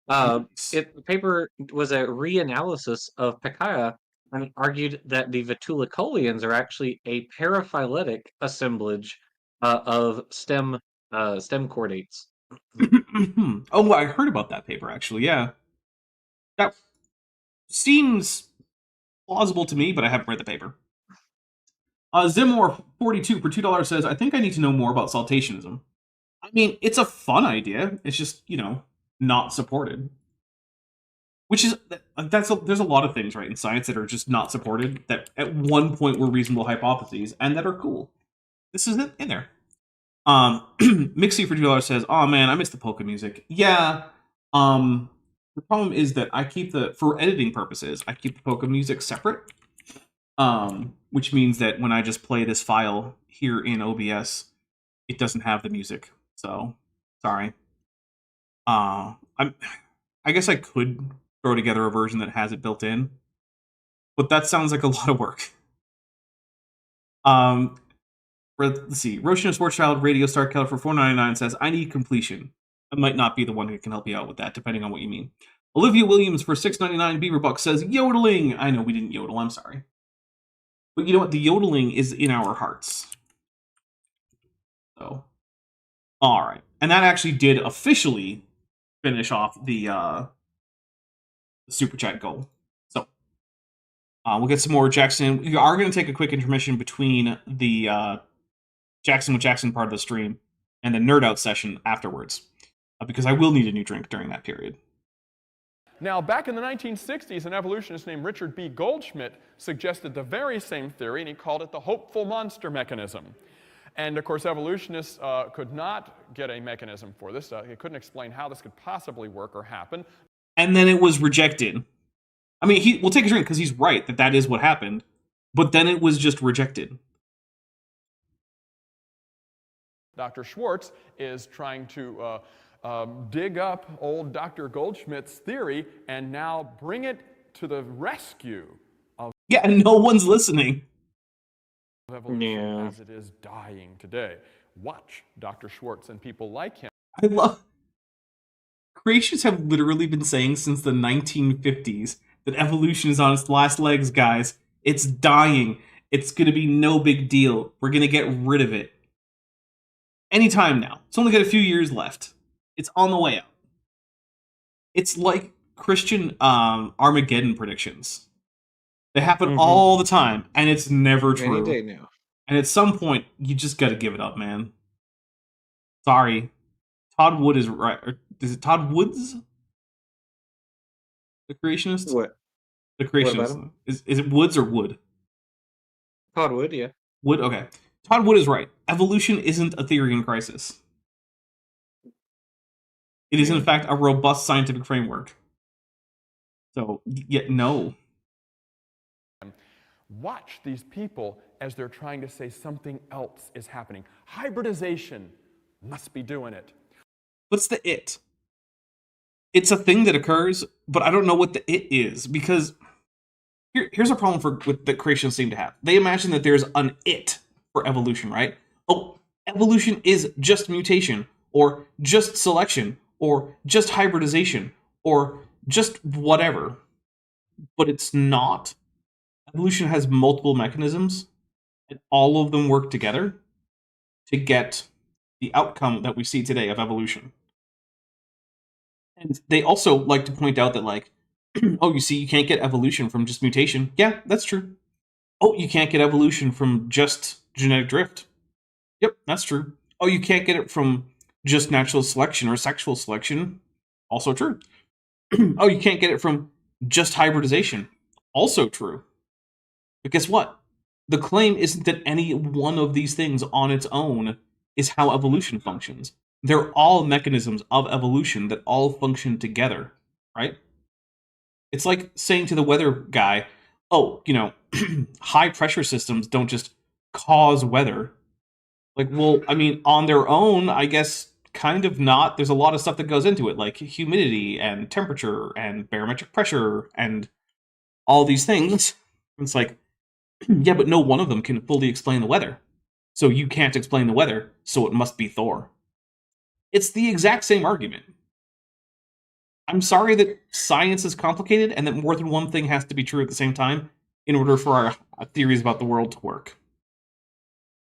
The paper was a reanalysis of Picaya and argued that the Vetulicolians are actually a paraphyletic assemblage of stem chordates. Oh, I heard about that paper actually. Yeah, that seems plausible to me, but I haven't read the paper. Zimor42 for $2 says, I think I need to know more about saltationism. I mean, it's a fun idea. It's just, you know, not supported. Which is, there's a lot of things, right, in science that are just not supported, that at one point were reasonable hypotheses, and that are cool. This is in there. Mixie for $2 says, oh man, I miss the polka music. Yeah, the problem is that for editing purposes, I keep the polka music separate. Which means that when I just play this file here in OBS, it doesn't have the music. So, sorry. I guess I could throw together a version that has it built in, but that sounds like a lot of work. Let's see. Roshina Sportschild Radio Star Keller for $4.99 says, I need completion. I might not be the one who can help you out with that, depending on what you mean. Olivia Williams for $6.99 Beaverbuck says, yodeling. I know we didn't yodel, I'm sorry. But you know what? The yodeling is in our hearts. So, all right. And that actually did officially finish off the Super Chat goal. So, we'll get some more Jackson. We are going to take a quick intermission between the Jackson with Jackson part of the stream and the Nerd Out session afterwards, because I will need a new drink during that period. Now, back in the 1960s, an evolutionist named Richard B. Goldschmidt suggested the very same theory, and he called it the hopeful monster mechanism. And, of course, evolutionists could not get a mechanism for this. They couldn't explain how this could possibly work or happen. And then it was rejected. I mean, we'll take a drink because he's right that is what happened, but then it was just rejected. Dr. Schwartz is trying to dig up old Dr. Goldschmidt's theory and now bring it to the rescue of no one's listening. Evolution as it is dying today. Watch Dr. Schwartz and people like him. I love creationists have literally been saying since the 1950s that evolution is on its last legs, guys. It's dying. It's going to be no big deal. We're going to get rid of it. Anytime now. It's only got a few years left. It's on the way out. It's like Christian Armageddon predictions. They happen all the time, and it's never true. Any day now. And at some point, you just got to give it up, man. Sorry. Todd Wood is right. Is it Todd Woods? The creationist? What? The creationist. Is it Woods or Wood? Todd Wood, yeah. Wood, okay. Todd Wood is right. Evolution isn't a theory in crisis. It is, in fact, a robust scientific framework. So, no. Watch these people as they're trying to say something else is happening. Hybridization must be doing it. What's the it? It's a thing that occurs, but I don't know what the it is, because here's a problem that creationists seem to have. They imagine that there's an it for evolution, right? Oh, evolution is just mutation, or just selection, or just hybridization, or just whatever. But it's not. Evolution has multiple mechanisms, and all of them work together to get the outcome that we see today of evolution. And they also like to point out that, like, oh, you see, you can't get evolution from just mutation. Yeah, that's true. Oh, you can't get evolution from just genetic drift. Yep, that's true. Oh, you can't get it from just natural selection or sexual selection. Also true. Oh, you can't get it from just hybridization. Also true. But guess what? The claim isn't that any one of these things on its own is how evolution functions. They're all mechanisms of evolution that all function together, right? It's like saying to the weather guy, oh, high pressure systems don't just cause weather. Like, well, I mean, on their own, I guess kind of not. There's a lot of stuff that goes into it, like humidity and temperature and barometric pressure and all these things. It's like, yeah, but no one of them can fully explain the weather. So you can't explain the weather, so it must be Thor. It's the exact same argument. I'm sorry that science is complicated and that more than one thing has to be true at the same time in order for our theories about the world to work.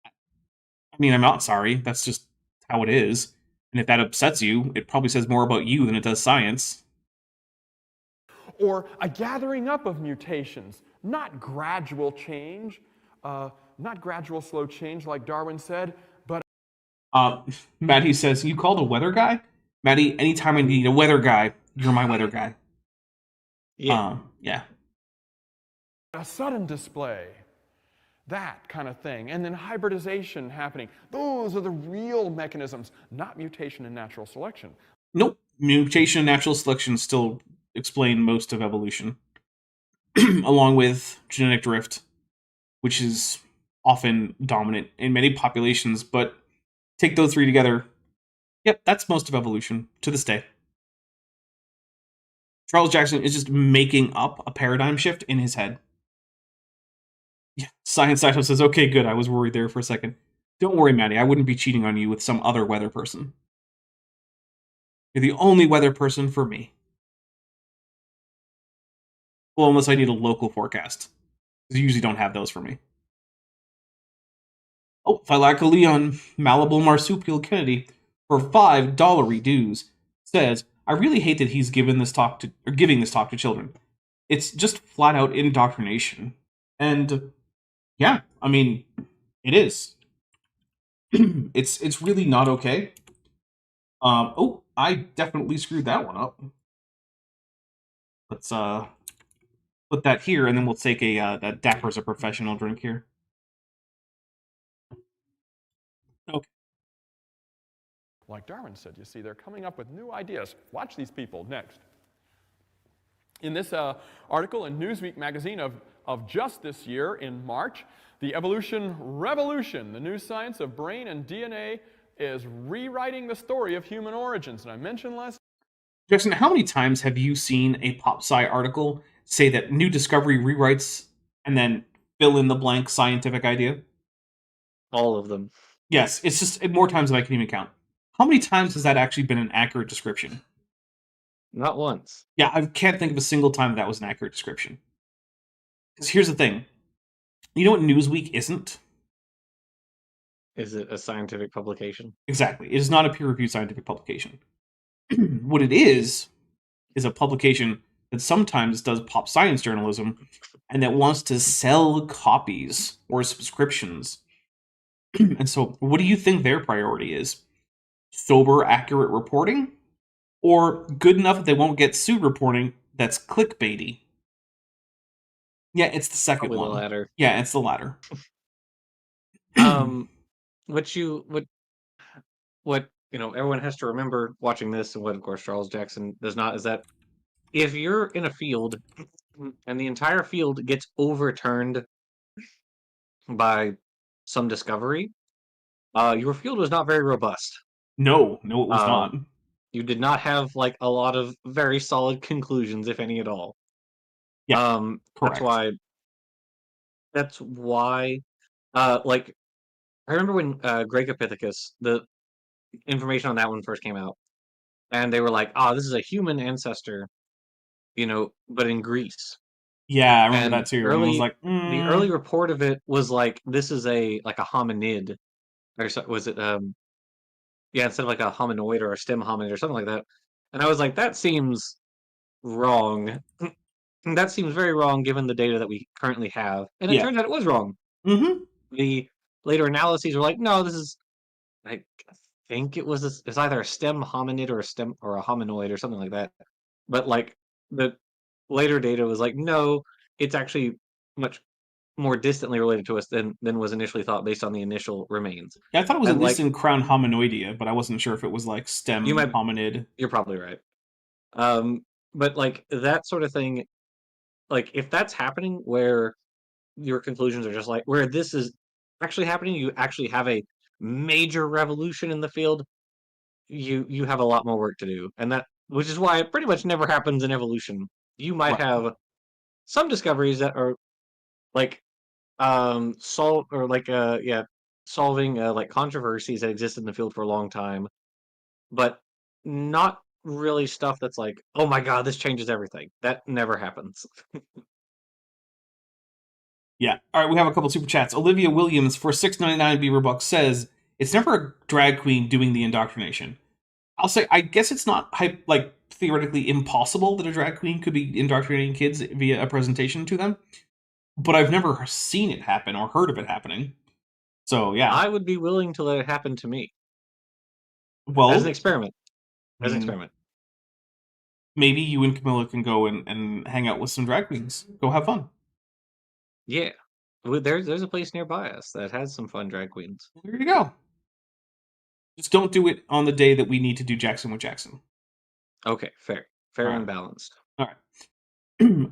I mean, I'm not sorry. That's just how it is. And if that upsets you, it probably says more about you than it does science. Or a gathering up of mutations, not gradual change, not gradual slow change like Darwin said, but... Maddie says, you called a weather guy? Maddie, anytime I need a weather guy, you're my weather guy. Yeah. Yeah. A sudden display, that kind of thing. And then hybridization happening. Those are the real mechanisms, not mutation and natural selection. Nope. Mutation and natural selection still explain most of evolution, along with genetic drift, which is often dominant in many populations, but take those three together, yep, that's most of evolution to this day. Charles Jackson is just making up a paradigm shift in his head. Yeah, Science Saito says, okay, good, I was worried there for a second. Don't worry, Maddie, I wouldn't be cheating on you with some other weather person. You're the only weather person for me. Well, unless I need a local forecast. Because you usually don't have those for me. Oh, Phylaka Leon, Malleable Marsupial Kennedy, for $5 dues, says, I really hate that he's giving this talk to children. It's just flat out indoctrination. And yeah, I mean, it is. It's really not okay. Oh, I definitely screwed that one up. Let's put that here, and then we'll take that Dapper's a professional drink here. Okay. Like Darwin said, you see, they're coming up with new ideas. Watch these people next. In this article in Newsweek magazine of just this year in March, the evolution revolution, the new science of brain and DNA, is rewriting the story of human origins. And I mentioned last... Jackson, how many times have you seen a PopSci article say that new discovery rewrites and then fill in the blank scientific idea? All of them. Yes, it's just more times than I can even count. How many times has that actually been an accurate description? Not once. Yeah, I can't think of a single time that was an accurate description. Because here's the thing. You know what Newsweek isn't? Is it a scientific publication? Exactly. It is not a peer-reviewed scientific publication. What it is a publication that sometimes does pop science journalism and that wants to sell copies or subscriptions. And so, what do you think their priority is? Sober, accurate reporting? Or good enough that they won't get sued reporting that's clickbaity? Yeah, it's the second Probably one. the latter. Yeah, it's the latter. What everyone has to remember watching this, and what of course Charles Jackson does not, is that if you're in a field and the entire field gets overturned by some discovery, your field was not very robust. No, it was not. You did not have like a lot of very solid conclusions, if any at all. Yeah, That's correct. why, like, I remember when Gregopithecus, the information on that one first came out, and they were like, this is a human ancestor, but in Greece. Yeah, I remember And that too. And I was like, the early report of it was like, this is a hominid, or was it instead of like a hominoid or a stem hominid or something like that. And I was like, that seems wrong. That seems very wrong given the data that we currently have. And it yeah. turns out it was wrong. Mm-hmm. The later analyses were like, no, this is, I think it's either a stem hominid or a hominoid or something like that. But like the later data was like, no, it's actually much more distantly related to us than was initially thought based on the initial remains. Yeah, I thought it was And at least in Crown Hominoidea, but I wasn't sure if it was like stem hominid. You're probably right. But like that sort of thing, like if that's happening where your conclusions are just like where this is actually happening, you actually have a major revolution in the field, you have a lot more work to do. And that which is why it pretty much never happens in evolution. You might have some discoveries that are like solving like controversies that exist in the field for a long time, but not really stuff that's like, oh my god, this changes everything. That never happens. Yeah. All right, we have a couple super chats. Olivia Williams for $6.99 Beaverbucks says it's never a drag queen doing the indoctrination. I'll say I guess it's not like theoretically impossible that a drag queen could be indoctrinating kids via a presentation to them, but I've never seen it happen or heard of it happening. So yeah, I would be willing to let it happen to me. Well, as an experiment. As an experiment. Maybe you and Camilla can go and hang out with some drag queens. Go have fun. Yeah. There's a place nearby us that has some fun drag queens. There you go. Just don't do it on the day that we need to do Jackson with Jackson. Okay, fair and balanced. All right.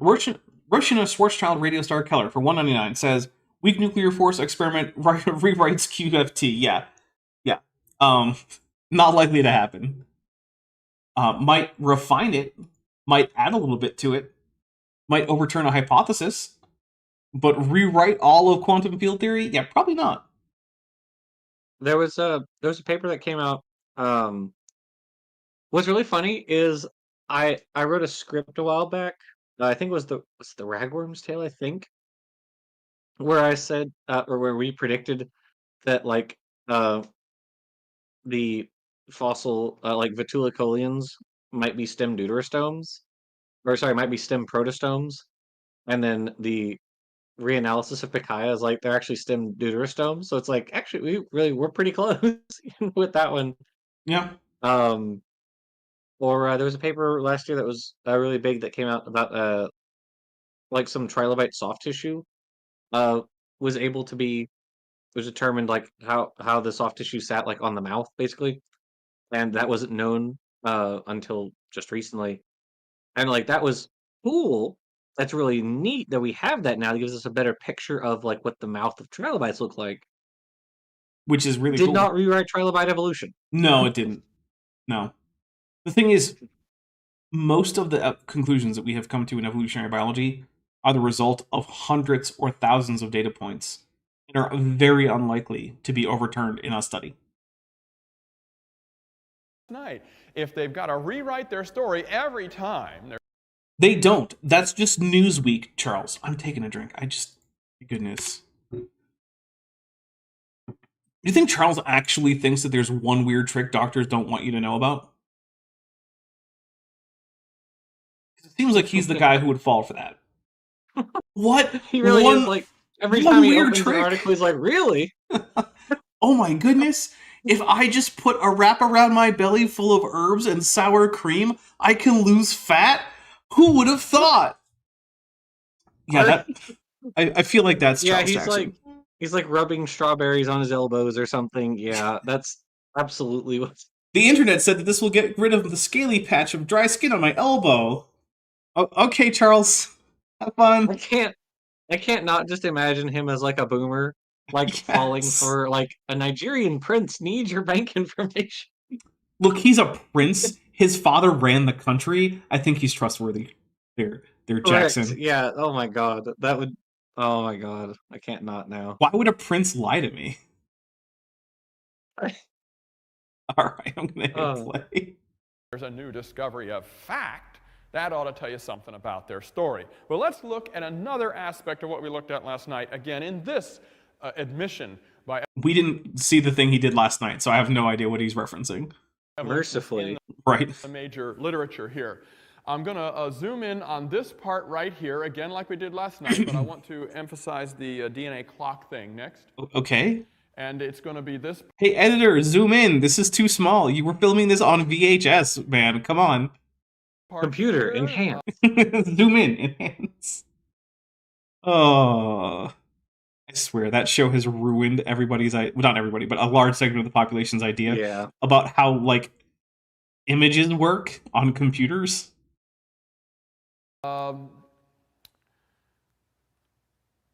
Russian Schwarzschild Radio Star Keller for $1.99 says weak nuclear force experiment rewrites QFT. Yeah. Not likely to happen. Might refine it, might add a little bit to it, might overturn a hypothesis, but rewrite all of quantum field theory? Yeah, probably not. There was a paper that came out. What's really funny is I wrote a script a while back. I think it was the Ragworm's Tale, I think, where I said or where we predicted that like the fossil like Vetulicolians might be stem deuterostomes, or sorry, might be stem protostomes, and then the reanalysis of Pikaia is like they're actually stem deuterostomes. So it's like actually we're pretty close with that one. Yeah. Or there was a paper last year that was really big that came out about like some trilobite soft tissue was able to be was determined like how the soft tissue sat like on the mouth basically, and that wasn't known until just recently, and like that was cool. That's really neat that we have that now. It gives us a better picture of like what the mouth of trilobites look like. Which is really cool. Did not rewrite trilobite evolution. No, it didn't. No. The thing is, most of the conclusions that we have come to in evolutionary biology are the result of hundreds or thousands of data points and are very unlikely to be overturned in a study. If they've got to rewrite their story every time. They don't. That's just Newsweek, Charles. I'm taking a drink. Goodness. Do you think Charles actually thinks that there's one weird trick doctors don't want you to know about? It seems like he's the guy who would fall for that. What? He really is like every time he opens an article, he's like, really? Oh my goodness. If I just put a wrap around my belly full of herbs and sour cream, I can lose fat? Who would have thought? Yeah, I feel like that's Charles Jackson. He's like rubbing strawberries on his elbows or something. Yeah, that's absolutely what. The internet said that this will get rid of the scaly patch of dry skin on my elbow. Okay, Charles, have fun. I can't not just imagine him as like a boomer like falling for like a Nigerian prince needs your bank information. Look, he's a prince. His father ran the country. I think he's trustworthy. There, Jackson. Correct. Yeah. Oh my god. That would. Oh my god. I can't not now. Why would a prince lie to me? All right, I'm gonna hit play. There's a new discovery of fact. That ought to tell you something about their story. But let's look at another aspect of what we looked at last night. Again, in this admission by... We didn't see the thing he did last night, so I have no idea what he's referencing. Mercifully. Right. The major literature here. I'm going to zoom in on this part right here, again like we did last night, but I want to emphasize the DNA clock thing next. Okay. And it's going to be this... Hey, editor, zoom in. This is too small. You were filming this on VHS, man. Come on. Computer, enhance. Zoom in, enhance. Oh, I swear that show has ruined everybody's, well, not everybody, but a large segment of the population's idea about how, like, images work on computers. All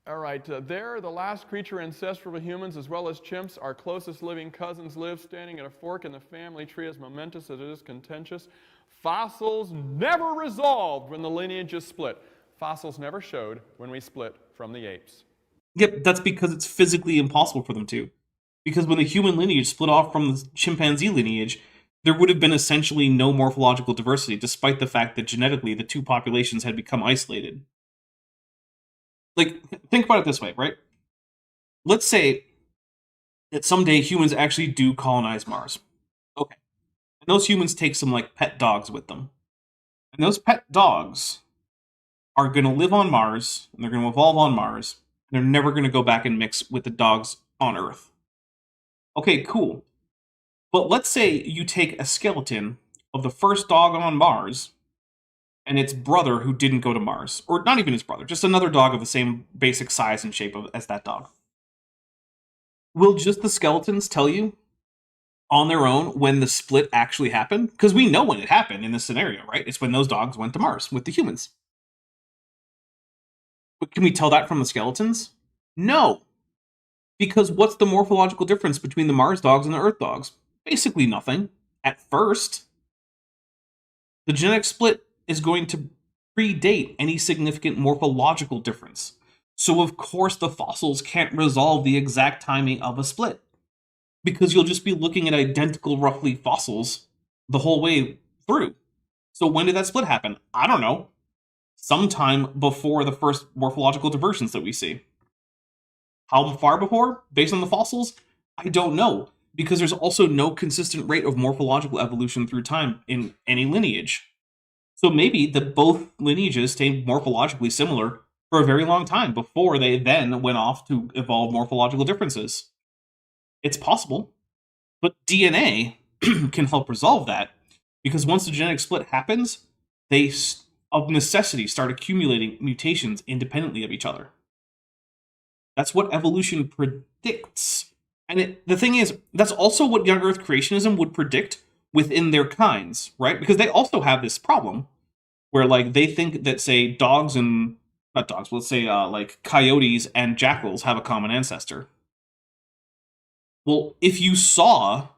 right, there, the last creature ancestral to humans as well as chimps, our closest living cousins live, standing at a fork in the family tree as momentous as it is contentious. Fossils never resolved when the lineages split. Fossils never showed when we split from the apes. Yep, that's because it's physically impossible for them to. Because when the human lineage split off from the chimpanzee lineage, there would have been essentially no morphological diversity, despite the fact that genetically the two populations had become isolated. Like, think about it this way, right? Let's say that someday humans actually do colonize Mars. Okay. And those humans take some, like, pet dogs with them. And those pet dogs are going to live on Mars, and they're going to evolve on Mars, and they're never going to go back and mix with the dogs on Earth. Okay, cool. But let's say you take a skeleton of the first dog on Mars and its brother who didn't go to Mars. Or not even his brother, just another dog of the same basic size and shape as that dog. Will just the skeletons tell you on their own when the split actually happened? Because we know when it happened in this scenario, right? It's when those dogs went to Mars with the humans. But can we tell that from the skeletons? No. Because what's the morphological difference between the Mars dogs and the Earth dogs? Basically nothing. At first. The genetic split is going to predate any significant morphological difference. So of course the fossils can't resolve the exact timing of a split. Because you'll just be looking at identical, roughly, fossils the whole way through. So when did that split happen? I don't know. Sometime before the first morphological divergence that we see. How far before? Based on the fossils? I don't know. Because there's also no consistent rate of morphological evolution through time in any lineage. So maybe both lineages stayed morphologically similar for a very long time before they then went off to evolve morphological differences. It's possible. But DNA can help resolve that, because once the genetic split happens, they, of necessity, start accumulating mutations independently of each other. That's what evolution predicts. And the thing is, that's also what young Earth creationism would predict within their kinds, right? Because they also have this problem where, like, they think that, say, dogs and... not dogs, let's say, like, coyotes and jackals have a common ancestor. Well, if you saw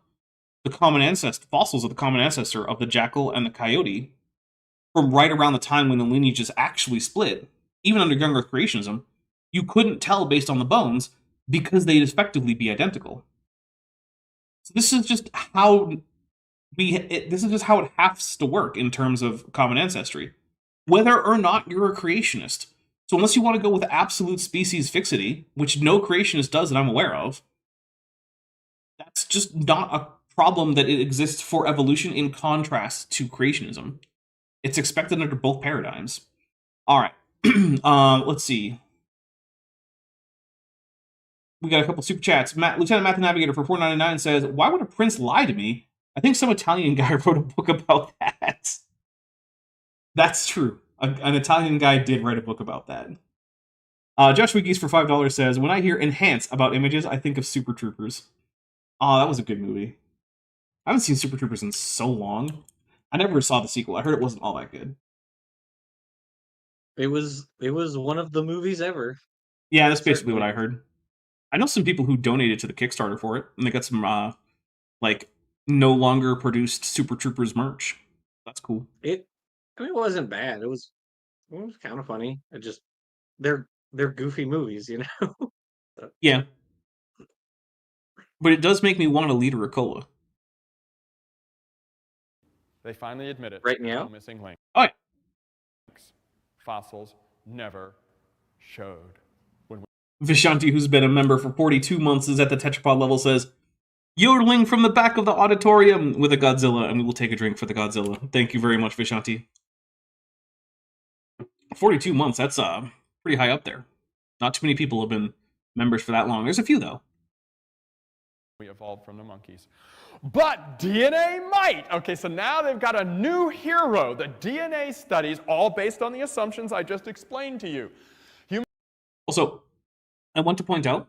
the common ancestor, fossils of the common ancestor of the jackal and the coyote from right around the time when the lineages actually split, even under young Earth creationism, you couldn't tell based on the bones because they'd effectively be identical. So this is just how it has to work in terms of common ancestry, whether or not you're a creationist. So unless you want to go with absolute species fixity, which no creationist does that I'm aware of, that's just not a problem that it exists for evolution in contrast to creationism. It's expected under both paradigms. All right, let's see. We got a couple super chats. Lieutenant Math Navigator for $4.99 says, "Why would a prince lie to me? I think some Italian guy wrote a book about that." That's true. An Italian guy did write a book about that. Joshua Geese for $5 says, "When I hear enhance about images, I think of Super Troopers." Oh, that was a good movie. I haven't seen Super Troopers in so long. I never saw the sequel. I heard it wasn't all that good. It was one of the movies ever. Yeah, that's basically what I heard. I know some people who donated to the Kickstarter for it, and they got some like no longer produced Super Troopers merch. That's cool. It wasn't bad. It was kind of funny. It just they're goofy movies, you know. Yeah, but it does make me want a liter of cola. They finally admit it. Right There's no now? missing link. Oh, yeah. Fossils never showed. Vishanti, who's been a member for 42 months, is at the Tetrapod level, says, yodeling from the back of the auditorium with a Godzilla, and we will take a drink for the Godzilla. Thank you very much, Vishanti. 42 months, that's pretty high up there. Not too many people have been members for that long. There's a few, though. We evolved from the monkeys. But DNA might! Okay, so now they've got a new hero. The DNA studies, all based on the assumptions I just explained to you. Also, I want to point out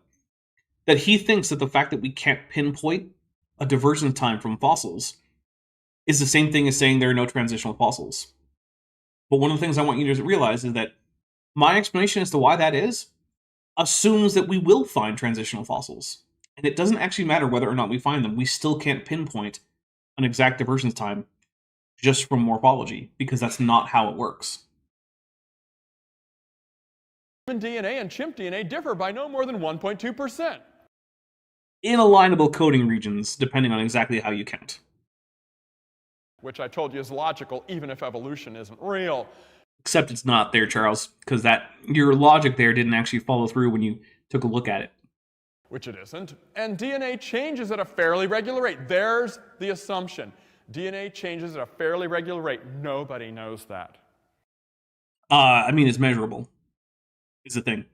that he thinks that the fact that we can't pinpoint a diversion time from fossils is the same thing as saying there are no transitional fossils. But one of the things I want you to realize is that my explanation as to why that is assumes that we will find transitional fossils. And it doesn't actually matter whether or not we find them. We still can't pinpoint an exact divergence time just from morphology, because that's not how it works. Human DNA and chimp DNA differ by no more than 1.2%. In alignable coding regions, depending on exactly how you count. Which I told you is logical, even if evolution isn't real. Except it's not there, Charles, because your logic there didn't actually follow through when you took a look at it. Which it isn't. And DNA changes at a fairly regular rate. There's the assumption. DNA changes at a fairly regular rate. Nobody knows that. I mean, it's measurable, is the thing.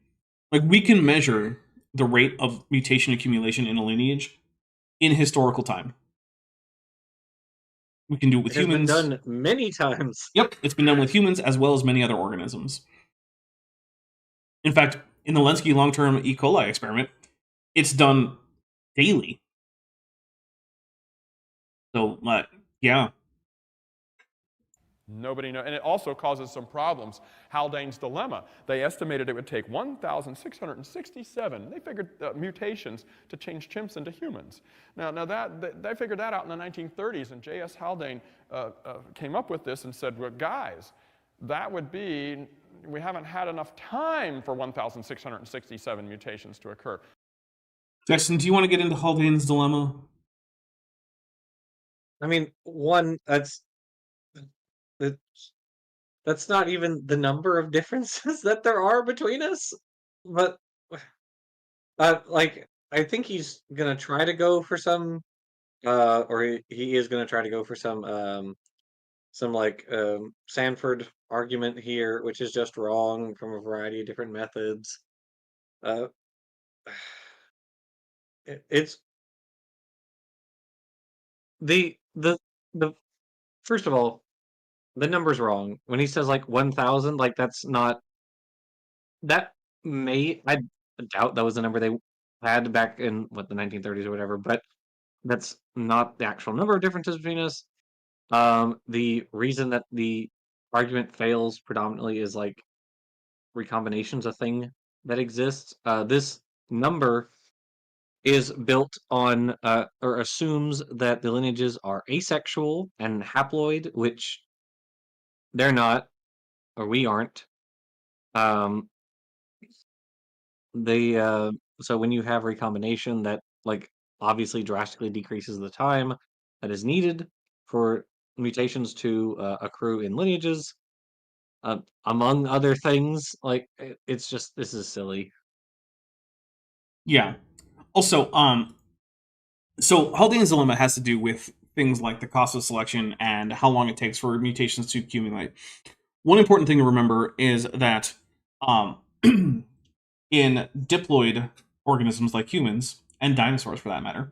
Like, we can measure the rate of mutation accumulation in a lineage in historical time. We can do it with humans. It's been done many times. Yep, it's been done with humans as well as many other organisms. In fact, in the Lenski long-term E. coli experiment, it's done daily. So, yeah. Nobody knows. And it also causes some problems. Haldane's dilemma. They estimated it would take 1,667. They figured mutations to change chimps into humans. Now they figured that out in the 1930s, and J.S. Haldane came up with this and said, well, guys, that would be, we haven't had enough time for 1,667 mutations to occur. Jackson, do you want to get into Haldane's dilemma? I mean, one, that's not even the number of differences that there are between us. But like, I think he's gonna try to go for some, or he is gonna try to go for some like Sanford argument here, which is just wrong from a variety of different methods. It's the first of all, the number's wrong. When he says like 1,000, like that's not that I doubt that was the number they had back in the 1930s or whatever, but that's not the actual number of differences between us. The reason that the argument fails predominantly is like recombination's a thing that exists. This number is built on or assumes that the lineages are asexual and haploid, which they're not, or we aren't. So when you have recombination, that like obviously drastically decreases the time that is needed for mutations to accrue in lineages, among other things. Like it's just, this is silly. Yeah. Also, so Haldane's dilemma has to do with things like the cost of selection and how long it takes for mutations to accumulate. One important thing to remember is that in diploid organisms like humans, and dinosaurs for that matter,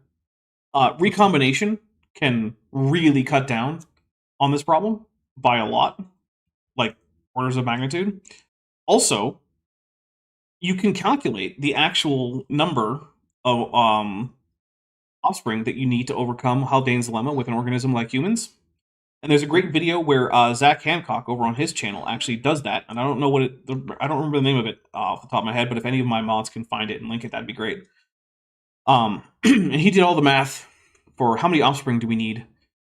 recombination can really cut down on this problem by a lot, like orders of magnitude. Also, you can calculate the actual number of offspring that you need to overcome Haldane's dilemma with an organism like humans. And there's a great video where Zach Hancock over on his channel actually does that. And I don't know I don't remember the name of it off the top of my head, but if any of my mods can find it and link it, that'd be great. And he did all the math for how many offspring do we need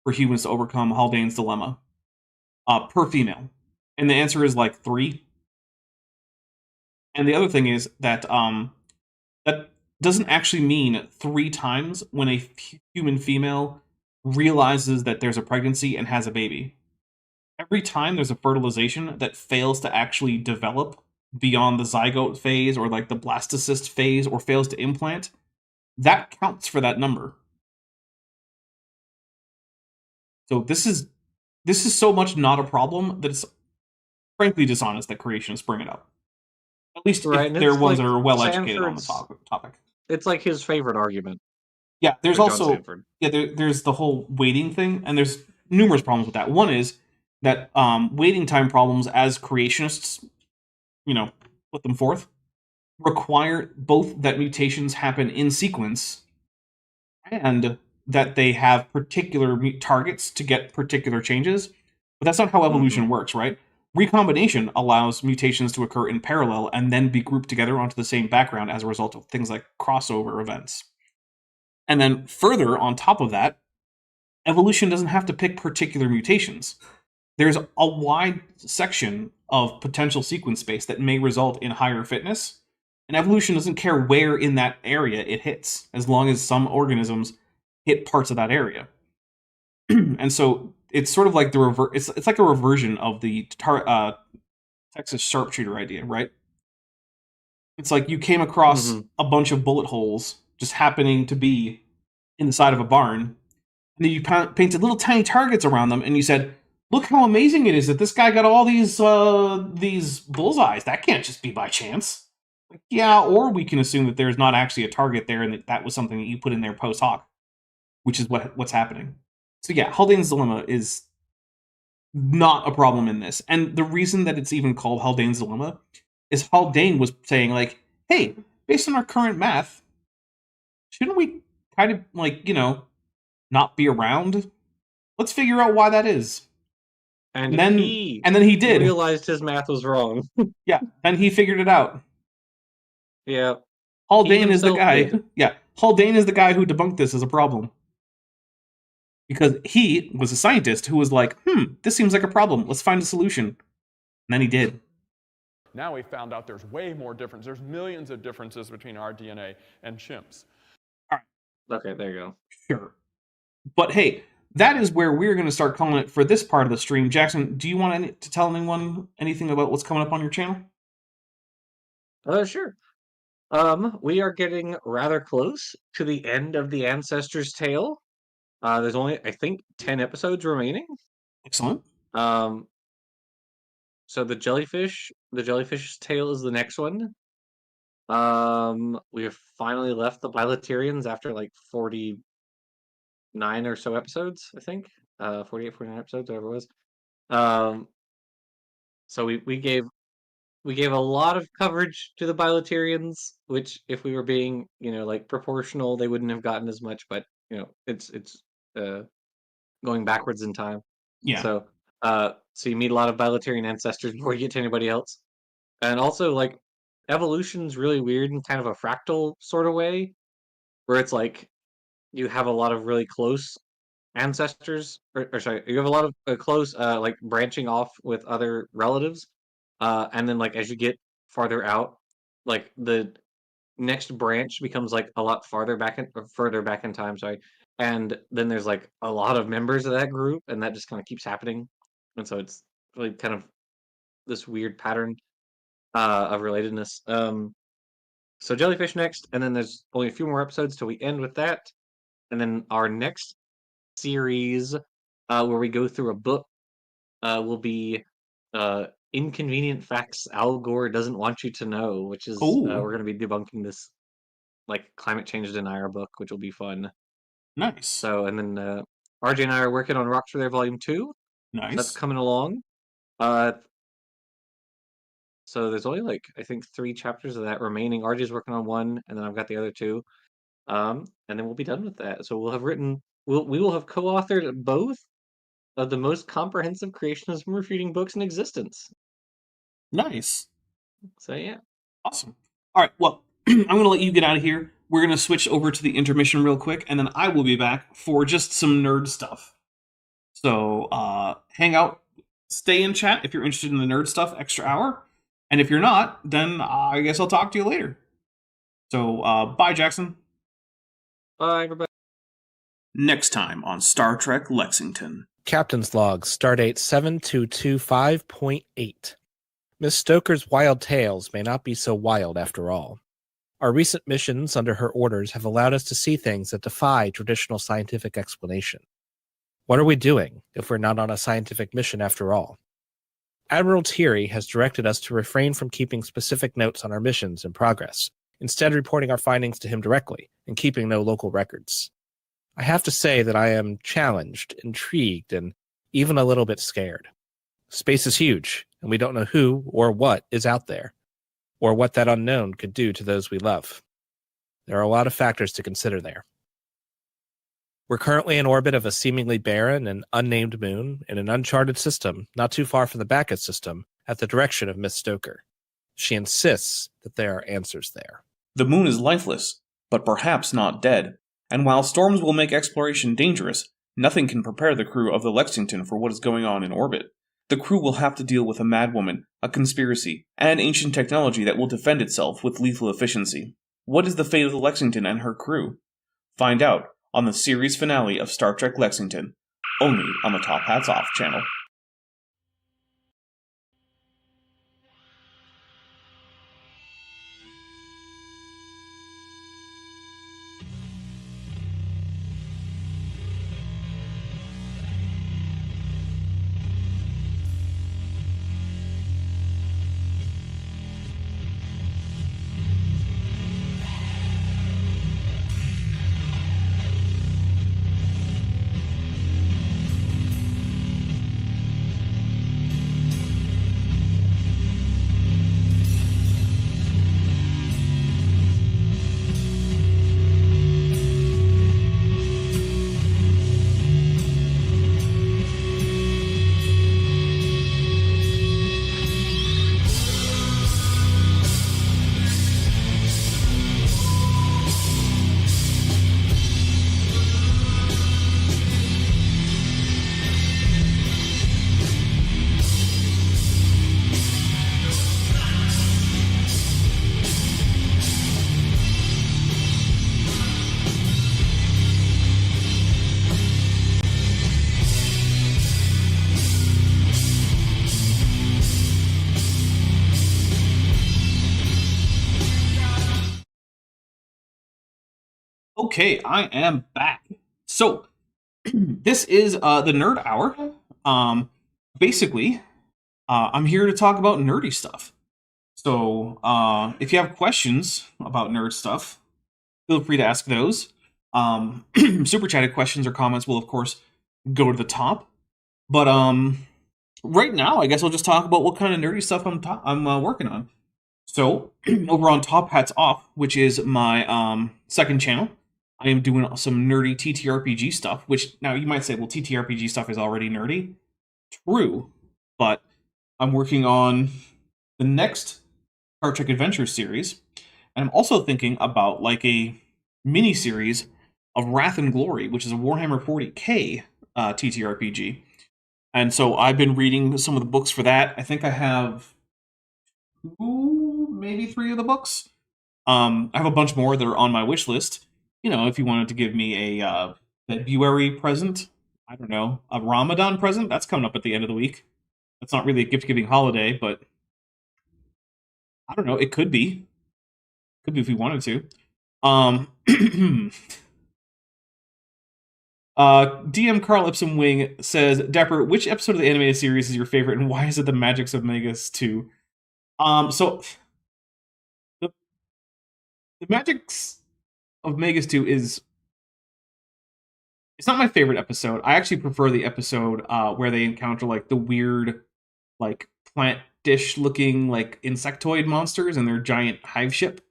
for humans to overcome Haldane's dilemma per female, and the answer is like 3. And the other thing is that that doesn't actually mean 3 times when a human female realizes that there's a pregnancy and has a baby. Every time there's a fertilization that fails to actually develop beyond the zygote phase or like the blastocyst phase or fails to implant, that counts for that number. So this is so much not a problem that it's frankly dishonest that creationists bring it up. At least if they're ones that are well educated on the topic. It's like his favorite argument. Yeah, there's also there's the whole waiting thing, and there's numerous problems with that. One is that waiting time problems, as creationists, put them forth, require both that mutations happen in sequence and that they have particular targets to get particular changes. But that's not how evolution works, right? Recombination allows mutations to occur in parallel and then be grouped together onto the same background as a result of things like crossover events. And then further, on top of that, evolution doesn't have to pick particular mutations. There's a wide section of potential sequence space that may result in higher fitness, and evolution doesn't care where in that area it hits, as long as some organisms hit parts of that area. And so it's sort of like it's like a reversion of the Texas sharpshooter idea, right? It's like you came across a bunch of bullet holes just happening to be in the side of a barn, and then you painted little tiny targets around them, and you said, "Look how amazing it is that this guy got all these bullseyes. That can't just be by chance." Yeah, or we can assume that there's not actually a target there, and that was something that you put in there post hoc, which is what's happening. So yeah, Haldane's dilemma is not a problem in this, and the reason that it's even called Haldane's dilemma is Haldane was saying like, "Hey, based on our current math, shouldn't we kind of not be around? Let's figure out why that is." And then he did realized his math was wrong. Yeah, and he figured it out. Yeah. Haldane is the guy. Yeah, Haldane is the guy who debunked this as a problem. Because he was a scientist who was like, this seems like a problem. Let's find a solution. And then he did. Now we found out there's way more difference. There's millions of differences between our DNA and chimps. All right. Okay, there you go. Sure. But hey, that is where we're going to start calling it for this part of the stream. Jackson, do you want to tell anyone anything about what's coming up on your channel? Sure. We are getting rather close to the end of the Ancestor's Tale. There's only, I think, 10 episodes remaining. Excellent. So the jellyfish's tale is the next one. We have finally left the Bilaterians after like 49 or so episodes, I think. 48, 49 episodes, whatever it was. So we gave a lot of coverage to the Bilaterians, which if we were being, proportional, they wouldn't have gotten as much, but it's going backwards in time. Yeah. So you meet a lot of Bilaterian ancestors before you get to anybody else. And also, like, evolution's really weird in kind of a fractal sort of way, where it's like you have a lot of really close ancestors, or sorry, you have a lot of close, like, branching off with other relatives. And then, like, as you get farther out, like, the next branch becomes, like, a lot further back in time, sorry. And then there's, like, a lot of members of that group, and that just kind of keeps happening. And so it's really kind of this weird pattern of relatedness. So Jellyfish next, and then there's only a few more episodes till we end with that. And then our next series, where we go through a book, will be Inconvenient Facts Al Gore Doesn't Want You to Know, which is we're going to be debunking this like climate change denier book, which will be fun. Nice. So, and then RJ and I are working on Rocks for Their Volume 2. Nice. So that's coming along. So there's only like, I think 3 chapters of that remaining. RJ's working on 1, and then I've got the other 2. And then we'll be done with that. So we will have co-authored both of the most comprehensive creationism refuting books in existence. Nice. So yeah. Awesome. All right. Well, I'm going to let you get out of here. We're going to switch over to the intermission real quick, and then I will be back for just some nerd stuff. So hang out, stay in chat if you're interested in the nerd stuff, extra hour. And if you're not, then I guess I'll talk to you later. So bye, Jackson. Bye, everybody. Next time on Star Trek Lexington. Captain's Log, Stardate 7225.8. Miss Stoker's wild tales may not be so wild after all. Our recent missions under her orders have allowed us to see things that defy traditional scientific explanation. What are we doing if we're not on a scientific mission after all? Admiral Thierry has directed us to refrain from keeping specific notes on our missions and progress, instead reporting our findings to him directly and keeping no local records. I have to say that I am challenged, intrigued, and even a little bit scared. Space is huge, and we don't know who or what is out there, or what that unknown could do to those we love. There are a lot of factors to consider there. We're currently in orbit of a seemingly barren and unnamed moon in an uncharted system not too far from the Bacchus system at the direction of Miss Stoker. She insists that there are answers there. The moon is lifeless, but perhaps not dead. And while storms will make exploration dangerous, nothing can prepare the crew of the Lexington for what is going on in orbit. The crew will have to deal with a madwoman, a conspiracy, and ancient technology that will defend itself with lethal efficiency. What is the fate of the Lexington and her crew? Find out on the series finale of Star Trek Lexington, only on the Top Hats Off channel. Okay, I am back. So, this is the Nerd Hour. Basically, I'm here to talk about nerdy stuff. So, if you have questions about nerd stuff, feel free to ask those. Super chatted questions or comments will, of course, go to the top. But right now, I guess I'll just talk about what kind of nerdy stuff I'm working on. So, over on Top Hats Off, which is my second channel, I am doing some nerdy TTRPG stuff, which now you might say, well, TTRPG stuff is already nerdy. True, but I'm working on the next Star Trek Adventure series, and I'm also thinking about like a mini-series of Wrath and Glory, which is a Warhammer 40k TTRPG. And so I've been reading some of the books for that. I think I have 2, maybe 3 of the books. I have a bunch more that are on my wish list. You know, if you wanted to give me a February present, I don't know, a Ramadan present, that's coming up at the end of the week. That's not really a gift-giving holiday, but I don't know, it could be. Could be if we wanted to. DM Carl Ipsum Wing says, Dapper, which episode of the animated series is your favorite, and why is it the Magics of Megas 2? So the Magics of Megas 2 is... It's not my favorite episode. I actually prefer the episode where they encounter, like, the weird, like, plant dish-looking, like, insectoid monsters and their giant hive ship.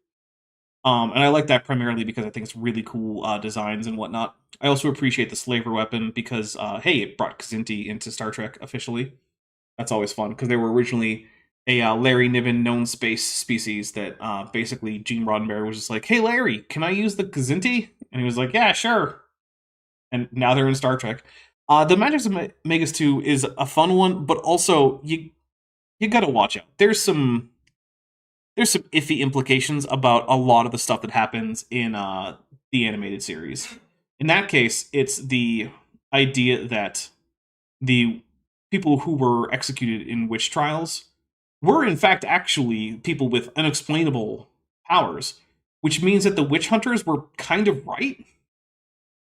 And I like that primarily because I think it's really cool designs and whatnot. I also appreciate the slaver weapon because, hey, it brought Kzinti into Star Trek officially. That's always fun, because they were originally Larry Niven known space species that basically Gene Roddenberry was just like, hey Larry, can I use the Kazinti? And he was like, yeah, sure. And now they're in Star Trek. The Magic of Megas 2 is a fun one, but also you gotta watch out. There's some iffy implications about a lot of the stuff that happens in the animated series. In that case, it's the idea that the people who were executed in witch trials were in fact actually people with unexplainable powers, which means that the witch hunters were kind of right.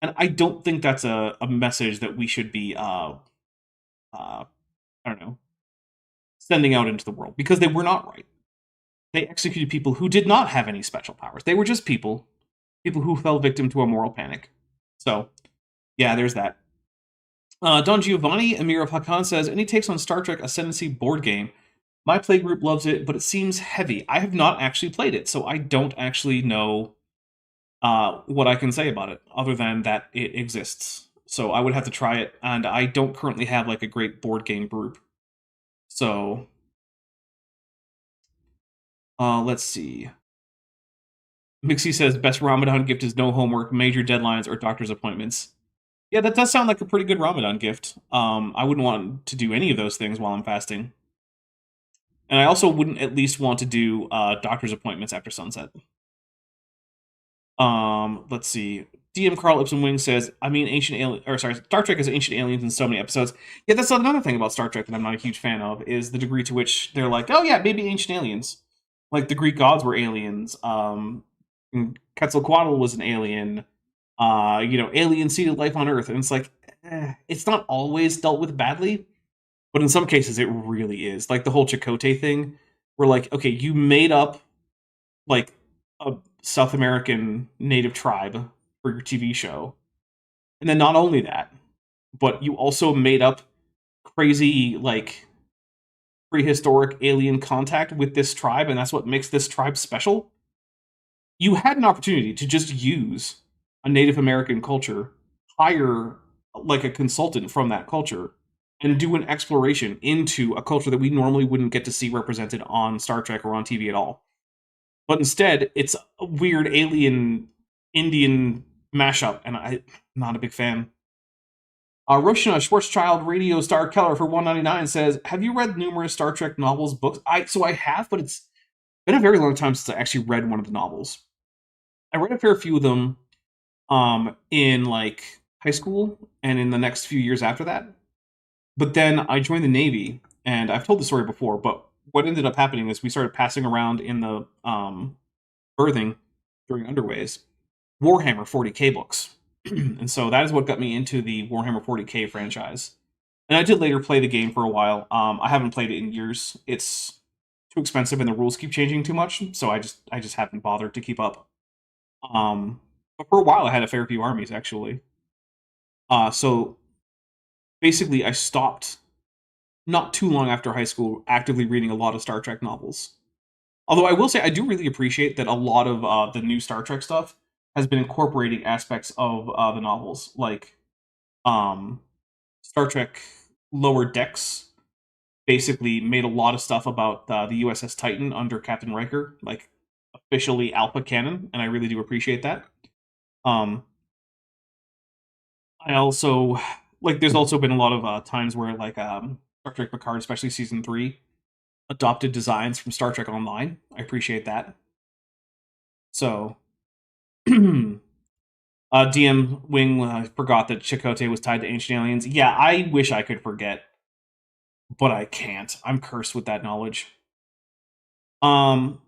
And I don't think that's a message that we should be, I don't know, sending out into the world, because they were not right. They executed people who did not have any special powers. They were just people who fell victim to a moral panic. So, yeah, there's that. Don Giovanni, Amir of Hakan says, any takes on Star Trek Ascendancy board game? My playgroup loves it, but it seems heavy. I have not actually played it, so I don't actually know what I can say about it, other than that it exists. So I would have to try it, and I don't currently have like a great board game group. So, let's see. Mixie says, best Ramadan gift is no homework, major deadlines, or doctor's appointments. Yeah, that does sound like a pretty good Ramadan gift. I wouldn't want to do any of those things while I'm fasting. And I also wouldn't at least want to do doctor's appointments after sunset. Let's see. DM Carl Ipsum Wing says, Star Trek has ancient aliens in so many episodes. Yeah, that's another thing about Star Trek that I'm not a huge fan of, is the degree to which they're like, oh yeah, maybe ancient aliens. Like, the Greek gods were aliens. Quetzalcoatl was an alien. Alien seeded life on Earth. And it's like, it's not always dealt with badly, but in some cases it really is. Like the whole Chakotay thing, where like, okay, you made up like a South American native tribe for your TV show. And then not only that, but you also made up crazy, like, prehistoric alien contact with this tribe, and that's what makes this tribe special. You had an opportunity to just use a Native American culture, hire like a consultant from that culture, and do an exploration into a culture that we normally wouldn't get to see represented on Star Trek or on TV at all. But instead, it's a weird alien Indian mashup, and I'm not a big fan. Roshna Schwarzschild Radio Star Keller for $1.99 says, have you read numerous Star Trek novels, books? I have, but it's been a very long time since I actually read one of the novels. I read a fair few of them in like high school and in the next few years after that. But then I joined the Navy, and I've told the story before, but what ended up happening is we started passing around in the berthing during underways Warhammer 40k books. And so that is what got me into the Warhammer 40k franchise. And I did later play the game for a while. I haven't played it in years. It's too expensive and the rules keep changing too much, so I just haven't bothered to keep up. But for a while I had a fair few armies, actually. So basically I stopped not too long after high school actively reading a lot of Star Trek novels. Although I will say I do really appreciate that a lot of the new Star Trek stuff has been incorporating aspects of the novels, like Star Trek Lower Decks basically made a lot of stuff about the USS Titan under Captain Riker, like officially alpha canon, and I really do appreciate that. I also, like, there's also been a lot of times where, like, Star Trek Picard, especially Season 3, adopted designs from Star Trek Online. I appreciate that. So, DM Wing forgot that Chakotay was tied to ancient aliens. Yeah, I wish I could forget, but I can't. I'm cursed with that knowledge. DM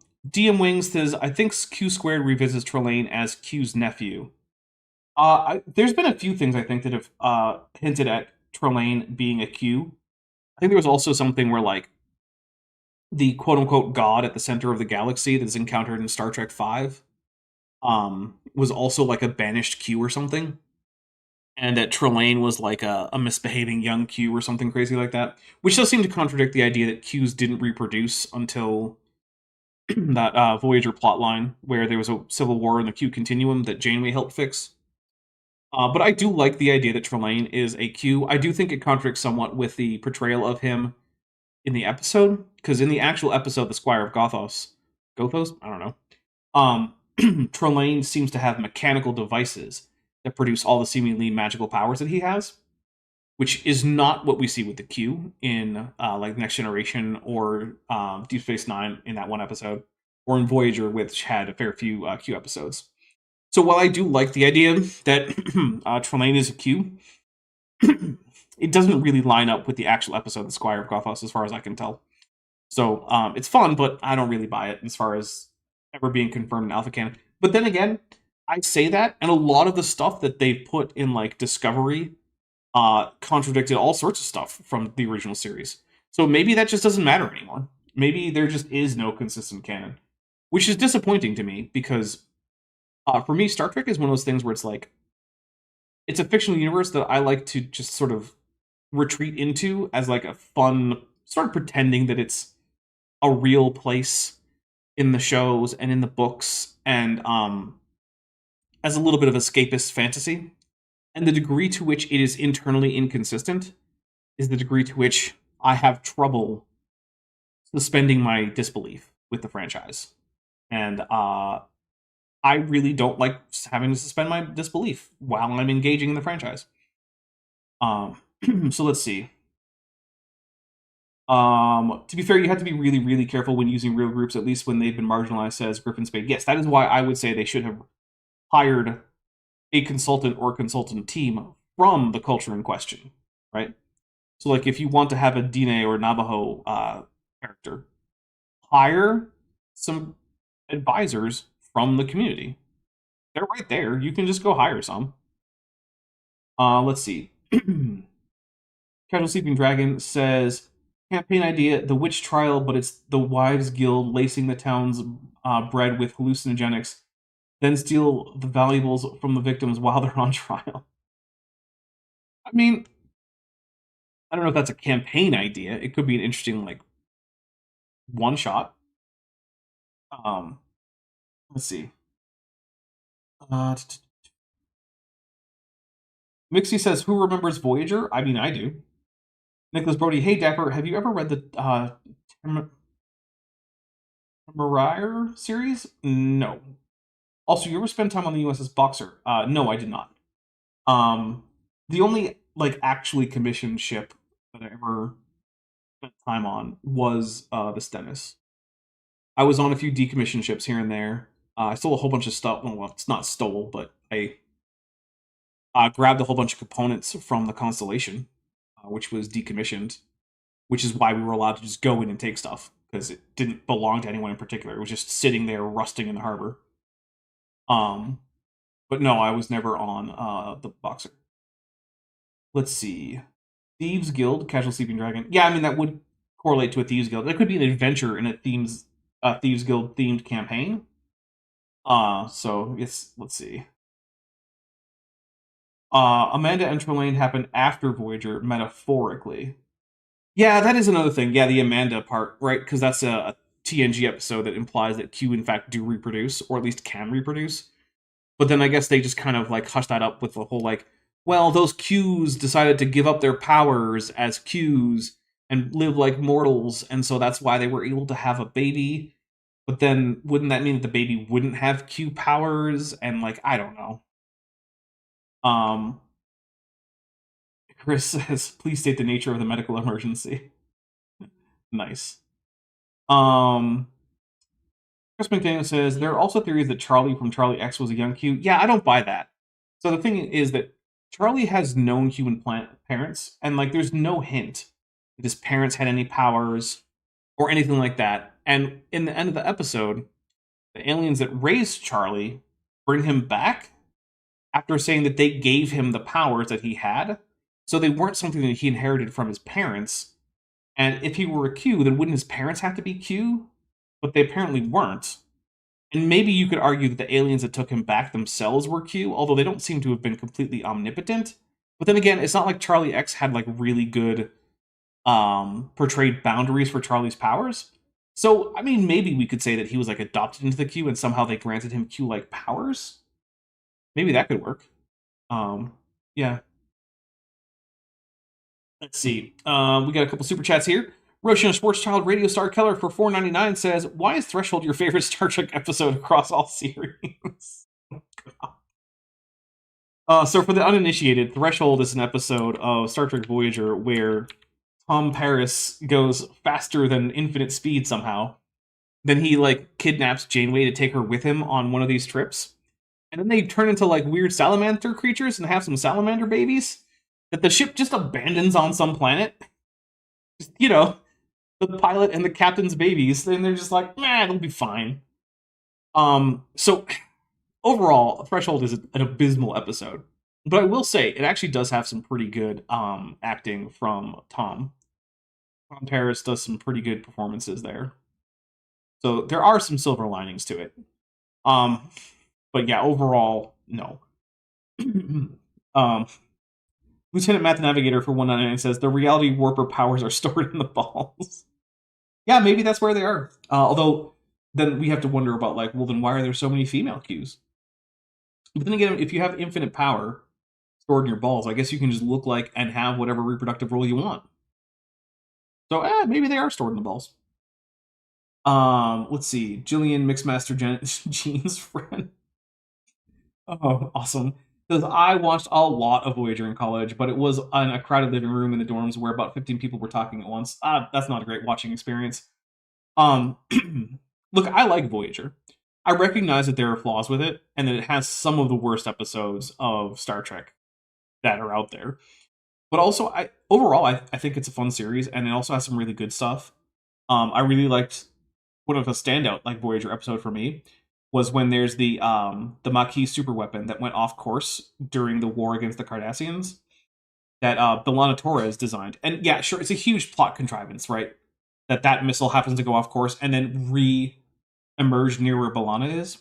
Wing says, I think Q Squared revisits Trelane as Q's nephew. There's been a few things I think that have hinted at Trelane being a Q. I think there was also something where, like, the quote-unquote god at the center of the galaxy that is encountered in Star Trek V was also like a banished Q or something. And that Trelane was like a misbehaving young Q or something crazy like that. Which does seem to contradict the idea that Qs didn't reproduce until that Voyager plotline where there was a civil war in the Q continuum that Janeway helped fix. But I do like the idea that Trelane is a Q. I do think it contradicts somewhat with the portrayal of him in the episode, because in the actual episode, The Squire of Gothos, I don't know. Trelane seems to have mechanical devices that produce all the seemingly magical powers that he has, which is not what we see with the Q in like Next Generation or Deep Space Nine in that one episode, or in Voyager, which had a fair few Q episodes. So while I do like the idea that Trelane is a Q, it doesn't really line up with the actual episode, The Squire of Gothos, as far as I can tell. So it's fun, but I don't really buy it as far as ever being confirmed in Alpha Canon. But then again, I say that, and a lot of the stuff that they've put in like Discovery contradicted all sorts of stuff from the original series. So maybe that just doesn't matter anymore. Maybe there just is no consistent canon, which is disappointing to me because for me, Star Trek is one of those things where it's like, it's a fictional universe that I like to just sort of retreat into as like a fun, sort of pretending that it's a real place in the shows and in the books, and as a little bit of escapist fantasy. And the degree to which it is internally inconsistent is the degree to which I have trouble suspending my disbelief with the franchise. And I really don't like having to suspend my disbelief while I'm engaging in the franchise. So let's see. To be fair, you have to be really, really careful when using real groups, at least when they've been marginalized, says Griffin Spade. Yes, that is why I would say they should have hired a consultant or consultant team from the culture in question, right? So, like, if you want to have a Diné or Navajo character, hire some advisors from the community. They're right there. You can just go hire some. Let's see. Casual Sleeping Dragon says, campaign idea, the witch trial, but it's the wives guild lacing the town's bread with hallucinogenics, then steal the valuables from the victims while they're on trial. I mean, I don't know if that's a campaign idea. It could be an interesting, like, one-shot. Let's see. Mixie says, who remembers Voyager? I mean, I do. Nicholas Brody, hey Dapper, have you ever read the Mariah series? No. Also, you ever spend time on the USS Boxer? No, I did not. The only like actually commissioned ship that I ever spent time on was the Stennis. I was on a few decommissioned ships here and there. I stole a whole bunch of stuff. Well, it's not stole, but I grabbed a whole bunch of components from the Constellation, which was decommissioned, which is why we were allowed to just go in and take stuff, because it didn't belong to anyone in particular. It was just sitting there rusting in the harbor. But no, I was never on the Boxer. Let's see. Thieves Guild, Casual Sleeping Dragon. Yeah, I mean, that would correlate to a Thieves Guild. That could be an adventure in a Thieves Guild themed campaign. So let's see. Amanda and Trelane happened after Voyager, metaphorically. Yeah, that is another thing. Yeah, the Amanda part, right? Because that's a TNG episode that implies that Q, in fact, do reproduce, or at least can reproduce. But then I guess they just kind of, like, hushed that up with the whole, like, well, those Qs decided to give up their powers as Qs and live like mortals, and so that's why they were able to have a baby. But then, wouldn't that mean that the baby wouldn't have Q powers? And, like, I don't know. Chris says, please state the nature of the medical emergency. Nice. Chris McDaniel says, there are also theories that Charlie from Charlie X was a young Q. Yeah, I don't buy that. So the thing is that Charlie has known human parents, and, like, there's no hint that his parents had any powers or anything like that. And in the end of the episode, the aliens that raised Charlie bring him back after saying that they gave him the powers that he had. So they weren't something that he inherited from his parents. And if he were a Q, then wouldn't his parents have to be Q? But they apparently weren't. And maybe you could argue that the aliens that took him back themselves were Q, although they don't seem to have been completely omnipotent. But then again, it's not like Charlie X had, like, really good portrayed boundaries for Charlie's powers. So, I mean, maybe we could say that he was, like, adopted into the Q and somehow they granted him Q-like powers. Maybe that could work. Yeah. Let's see. We got a couple super chats here. Roshan Sports Child Radio Star Keller for $4.99 says, "Why is Threshold your favorite Star Trek episode across all series?" So for the uninitiated, Threshold is an episode of Star Trek Voyager where Tom Paris goes faster than infinite speed somehow. Then he kidnaps Janeway to take her with him on one of these trips. And then they turn into weird salamander creatures and have some salamander babies that the ship just abandons on some planet. Just, the pilot and the captain's babies, and they're just like, man, it'll be fine. So overall, Threshold is an abysmal episode. But I will say, it actually does have some pretty good acting from Tom. Tom Paris does some pretty good performances there. So there are some silver linings to it. But yeah, overall, no. Lieutenant Math Navigator for 199 says, the reality warper powers are stored in the balls. Yeah, maybe that's where they are. Although, then we have to wonder about, well, then why are there so many female Qs? But then again, if you have infinite power stored in your balls, I guess you can just look like and have whatever reproductive role you want. So, maybe they are stored in the balls. Let's see. Jillian Mixmaster Jean's friend. Oh, awesome. Says, I watched a lot of Voyager in college, but it was in a crowded living room in the dorms where about 15 people were talking at once. That's not a great watching experience. Look, I like Voyager. I recognize that there are flaws with it, and that it has some of the worst episodes of Star Trek that are out there. But also, overall, I think it's a fun series, and it also has some really good stuff. I really liked one of a standout Voyager episode for me was when there's the Maquis superweapon that went off course during the war against the Cardassians that B'Elanna Torres designed. And yeah, sure, it's a huge plot contrivance, right? That missile happens to go off course and then re-emerge near where B'Elanna is.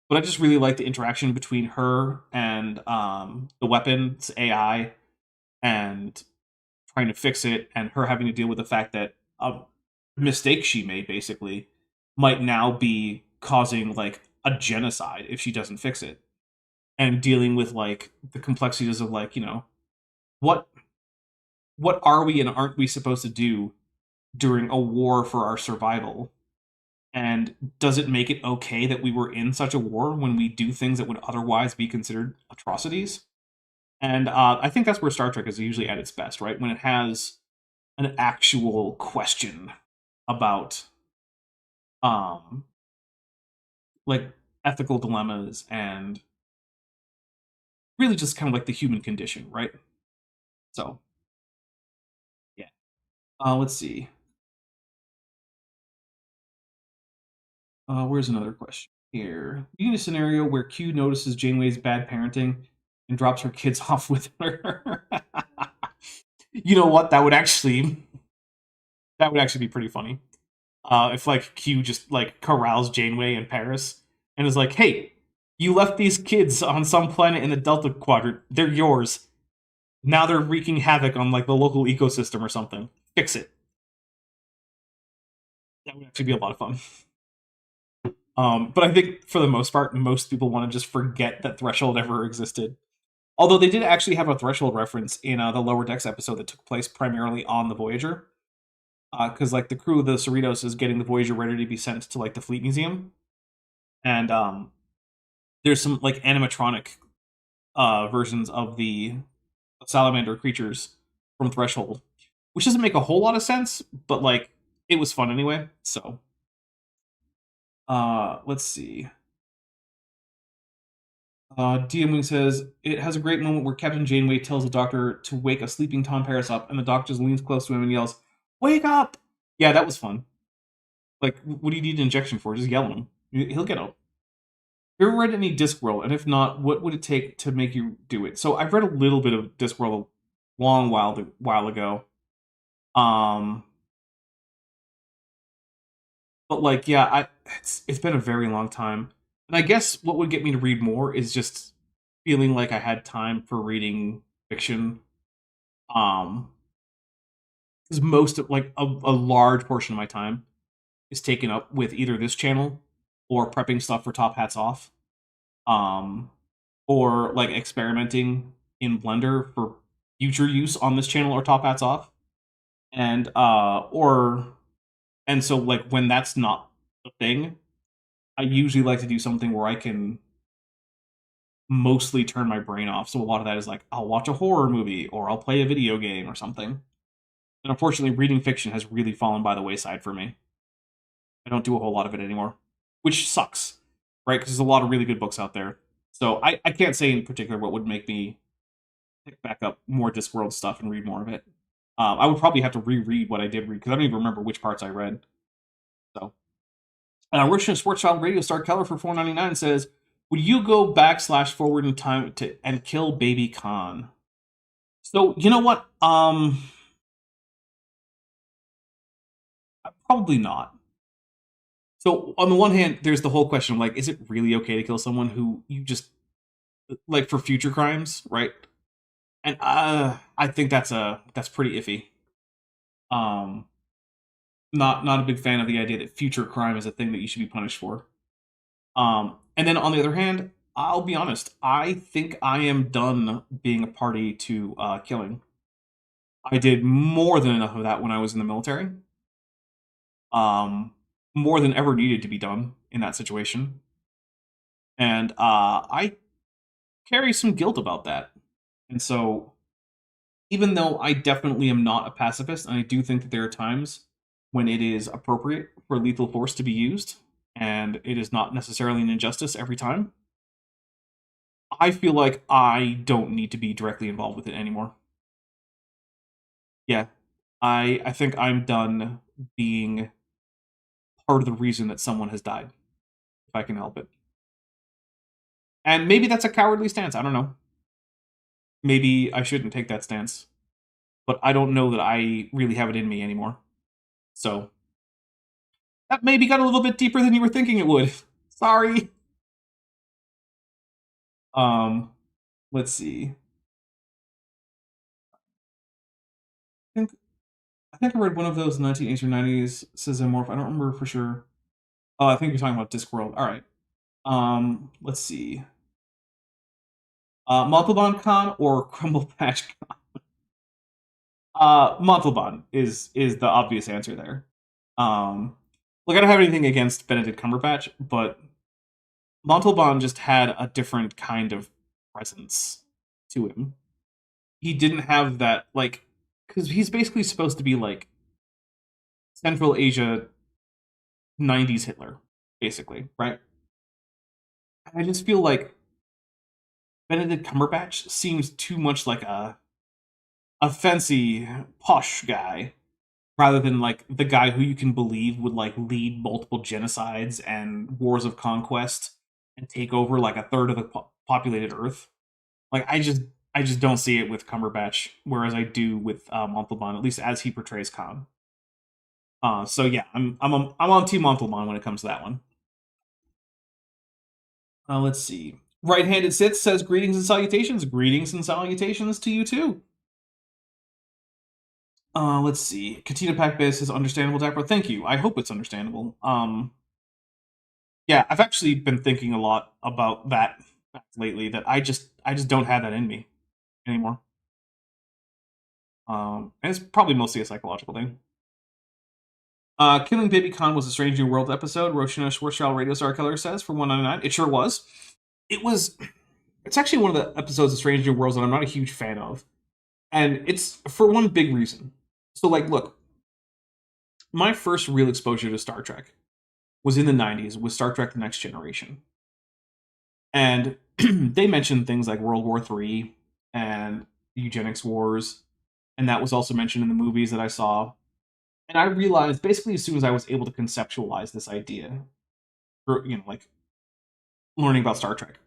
But I just really like the interaction between her and the weapon's AI and trying to fix it, and her having to deal with the fact that a mistake she made, basically, might now be causing a genocide if she doesn't fix it, and dealing with the complexities of what are we and aren't we supposed to do during a war for our survival, and does it make it okay that we were in such a war when we do things that would otherwise be considered atrocities? And I think that's where Star Trek is usually at its best, right? When it has an actual question about ethical dilemmas and really just kind of the human condition, right? So, yeah. Let's see. Where's another question here? You need a scenario where Q notices Janeway's bad parenting and drops her kids off with her. You know what? That would actually be pretty funny. If Q just corrals Janeway in Paris and is like, hey, you left these kids on some planet in the Delta Quadrant. They're yours. Now they're wreaking havoc on the local ecosystem or something. Fix it. That would actually be a lot of fun. But I think for the most part, most people want to just forget that Threshold ever existed. Although they did actually have a Threshold reference in the Lower Decks episode that took place primarily on the Voyager. Because the crew of the Cerritos is getting the Voyager ready to be sent to the Fleet Museum. And there's some animatronic versions of the salamander creatures from Threshold, which doesn't make a whole lot of sense, but it was fun anyway. So let's see. DM Wing says, it has a great moment where Captain Janeway tells the Doctor to wake a sleeping Tom Paris up, and the Doctor just leans close to him and yells, wake up! Yeah, that was fun. What do you need an injection for? Just yell at him. He'll get up. Have you ever read any Discworld? And if not, what would it take to make you do it? So I've read a little bit of Discworld a long while ago. But yeah, it's been a very long time. And I guess what would get me to read more is just feeling like I had time for reading fiction. Because most of a large portion of my time is taken up with either this channel or prepping stuff for Top Hats Off, or experimenting in Blender for future use on this channel or Top Hats Off. And so like when that's not a thing, I usually like to do something where I can mostly turn my brain off. So a lot of that is like I'll watch a horror movie or I'll play a video game or something. And unfortunately, reading fiction has really fallen by the wayside for me. I don't do a whole lot of it anymore, which sucks, right? Because there's a lot of really good books out there. So I can't say in particular what would make me pick back up more Discworld stuff and read more of it. I would probably have to reread what I did read because I don't even remember which parts I read. So, Russian Sports Child Radio Star Keller for $4.99 says, "Would you go back/forward in time and kill Baby Khan?" So you know what? Probably not. So on the one hand, there's the whole question of like, is it really okay to kill someone who you just like for future crimes, right? And I think that's pretty iffy. Not a big fan of the idea that future crime is a thing that you should be punished for. And then on the other hand, I'll be honest, I think I am done being a party to killing. I did more than enough of that when I was in the military. More than ever needed to be done in that situation. And I carry some guilt about that. And so, even though I definitely am not a pacifist, and I do think that there are times when it is appropriate for lethal force to be used, and it is not necessarily an injustice every time, I feel like I don't need to be directly involved with it anymore. Yeah, I think I'm done being part of the reason that someone has died, if I can help it. And maybe that's a cowardly stance, I don't know. Maybe I shouldn't take that stance. But I don't know that I really have it in me anymore. So, that maybe got a little bit deeper than you were thinking it would. Sorry. Let's see. I think I read one of those 1980s or 90s, says Amorph. I don't remember for sure. Oh, I think you're talking about Discworld. Alright. Let's see. Montalban Khan or Crumble Patch Khan? Montalban is the obvious answer there. Look, I don't have anything against Benedict Cumberbatch, but Montalban just had a different kind of presence to him. He didn't have that, like, because he's basically supposed to be like Central Asia 90s Hitler, basically, right? I just feel like Benedict Cumberbatch seems too much like a fancy, posh guy, rather than like the guy who you can believe would like lead multiple genocides and wars of conquest and take over like a third of the populated Earth. Like I just don't see it with Cumberbatch, whereas I do with Montalban, at least as he portrays Khan. So yeah, I'm on Team Montalban when it comes to that one. Let's see. Right-handed Sith says greetings and salutations. Greetings and salutations to you too. Let's see. Katina Packbase says understandable, Dapper. Thank you. I hope it's understandable. Yeah, I've actually been thinking a lot about that lately. That I just don't have that in me anymore. And it's probably mostly a psychological thing. Killing Baby Khan was a Strange New World episode. Roshina Schwarzschild Radio Star Killer says for $1.99. It sure was. It's actually one of the episodes of Strange New Worlds that I'm not a huge fan of. And it's for one big reason. So, like, look, my first real exposure to Star Trek was in the 90s with Star Trek The Next Generation. And they mentioned things like World War III and eugenics wars. And that was also mentioned in the movies that I saw. And I realized basically as soon as I was able to conceptualize this idea, or, you know, like learning about Star Trek,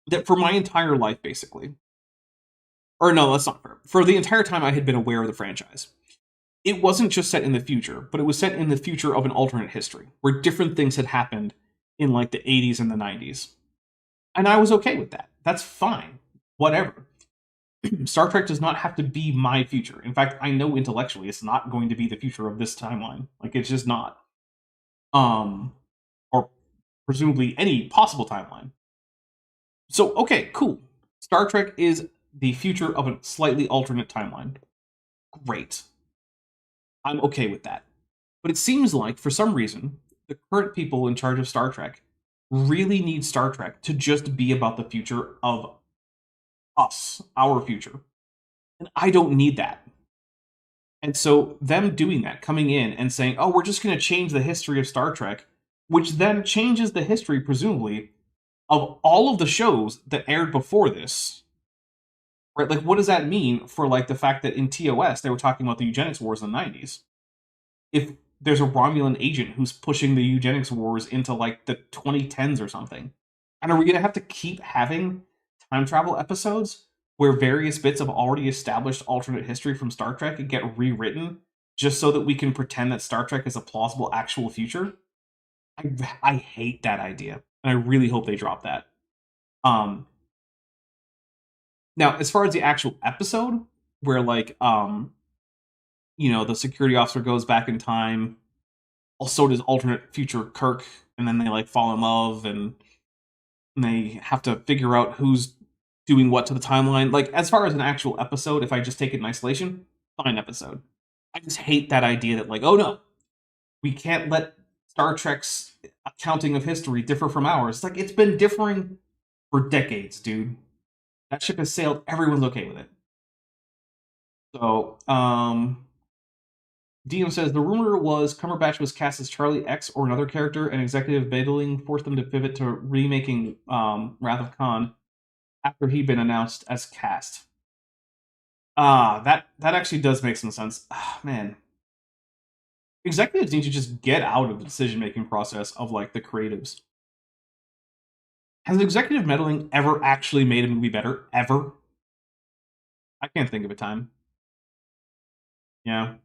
that for my entire life, basically, or no, that's not fair. For the entire time I had been aware of the franchise, it wasn't just set in the future, but it was set in the future of an alternate history, where different things had happened in like the 80s and the 90s. And I was okay with that. That's fine. Whatever. Star Trek does not have to be my future. In fact, I know intellectually it's not going to be the future of this timeline. Like, it's just not. Or presumably any possible timeline. So, okay, cool. Star Trek is the future of a slightly alternate timeline. Great. I'm okay with that. But it seems like, for some reason, the current people in charge of Star Trek really need Star Trek to just be about the future of us, our future. And I don't need that. And so them doing that, coming in and saying, oh, we're just going to change the history of Star Trek, which then changes the history, presumably, of all of the shows that aired before this. Right? Like, what does that mean for, like, the fact that in TOS, they were talking about the eugenics wars in the 90s? If there's a Romulan agent who's pushing the eugenics wars into, like, the 2010s or something. And are we going to have to keep having time travel episodes where various bits of already established alternate history from Star Trek get rewritten just so that we can pretend that Star Trek is a plausible actual future? I hate that idea, and I really hope they drop that. Now, as far as the actual episode, where, like, you know, the security officer goes back in time, also does alternate future Kirk, and then they, like, fall in love, and they have to figure out who's doing what to the timeline. Like, as far as an actual episode, if I just take it in isolation, fine episode. I just hate that idea that, like, oh no, we can't let Star Trek's accounting of history differ from ours. It's like, it's been differing for decades, dude. That ship has sailed, everyone's okay with it. So, DM says, the rumor was Cumberbatch was cast as Charlie X or another character, and executive battling forced them to pivot to remaking Wrath of Khan after he'd been announced as cast. That actually does make some sense. Man. Executives need to just get out of the decision-making process of, like, the creatives. Has executive meddling ever actually made a movie better? Ever? I can't think of a time. Yeah.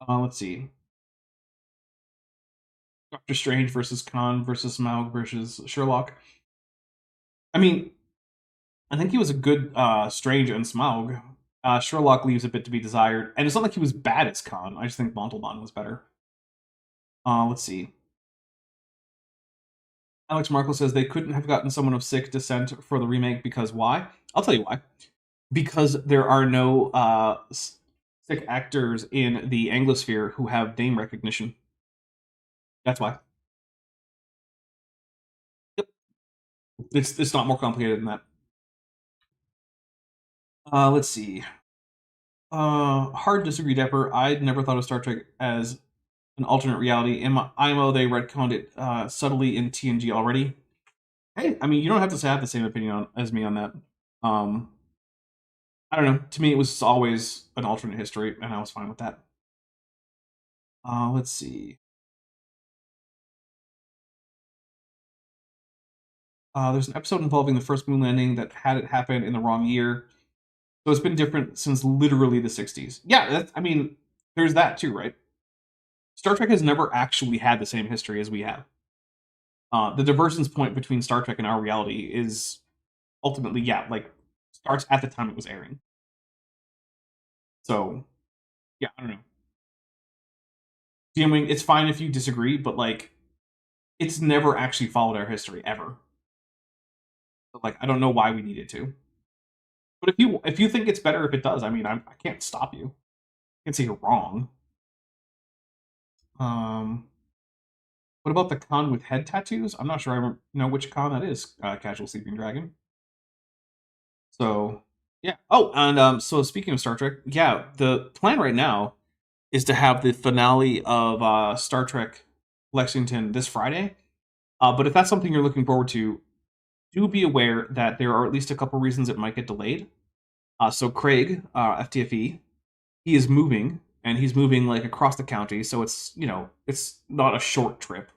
Let's see. Doctor Strange versus Khan versus Smaug versus Sherlock. I mean, I think he was a good Strange and Smaug. Sherlock leaves a bit to be desired, and it's not like he was bad as Khan. I just think Montalban was better. Let's see. Alex Markle says they couldn't have gotten someone of Sikh descent for the remake because why? I'll tell you why. Because there are no Sikh actors in the Anglosphere who have name recognition. That's why. Yep. It's not more complicated than that. Let's see. Hard disagree, Depper. I'd never thought of Star Trek as an alternate reality. In IMO, they retconned it subtly in TNG already. Hey, I mean, you don't have to have the same opinion as me on that. I don't know. To me, it was always an alternate history, and I was fine with that. Let's see. There's an episode involving the first moon landing that had it happen in the wrong year. So it's been different since literally the 60s. Yeah, I mean, there's that too, right? Star Trek has never actually had the same history as we have. The divergence point between Star Trek and our reality is ultimately, yeah, like, starts at the time it was airing. So, yeah, I don't know. DMing, it's fine if you disagree, but, like, it's never actually followed our history, ever. So, like, I don't know why we needed to. But if you think it's better if it does, I mean, I can't stop you. I can't say you're wrong. What about the Khan with head tattoos? I'm not sure I know which Khan that is, Casual Sleeping Dragon. So, yeah. Oh, and so speaking of Star Trek, yeah, the plan right now is to have the finale of Star Trek Lexington this Friday. But if that's something you're looking forward to, do be aware that there are at least a couple reasons it might get delayed. So Craig, FTFE, he is moving, and he's moving, like, across the county, so it's, you know, it's not a short trip.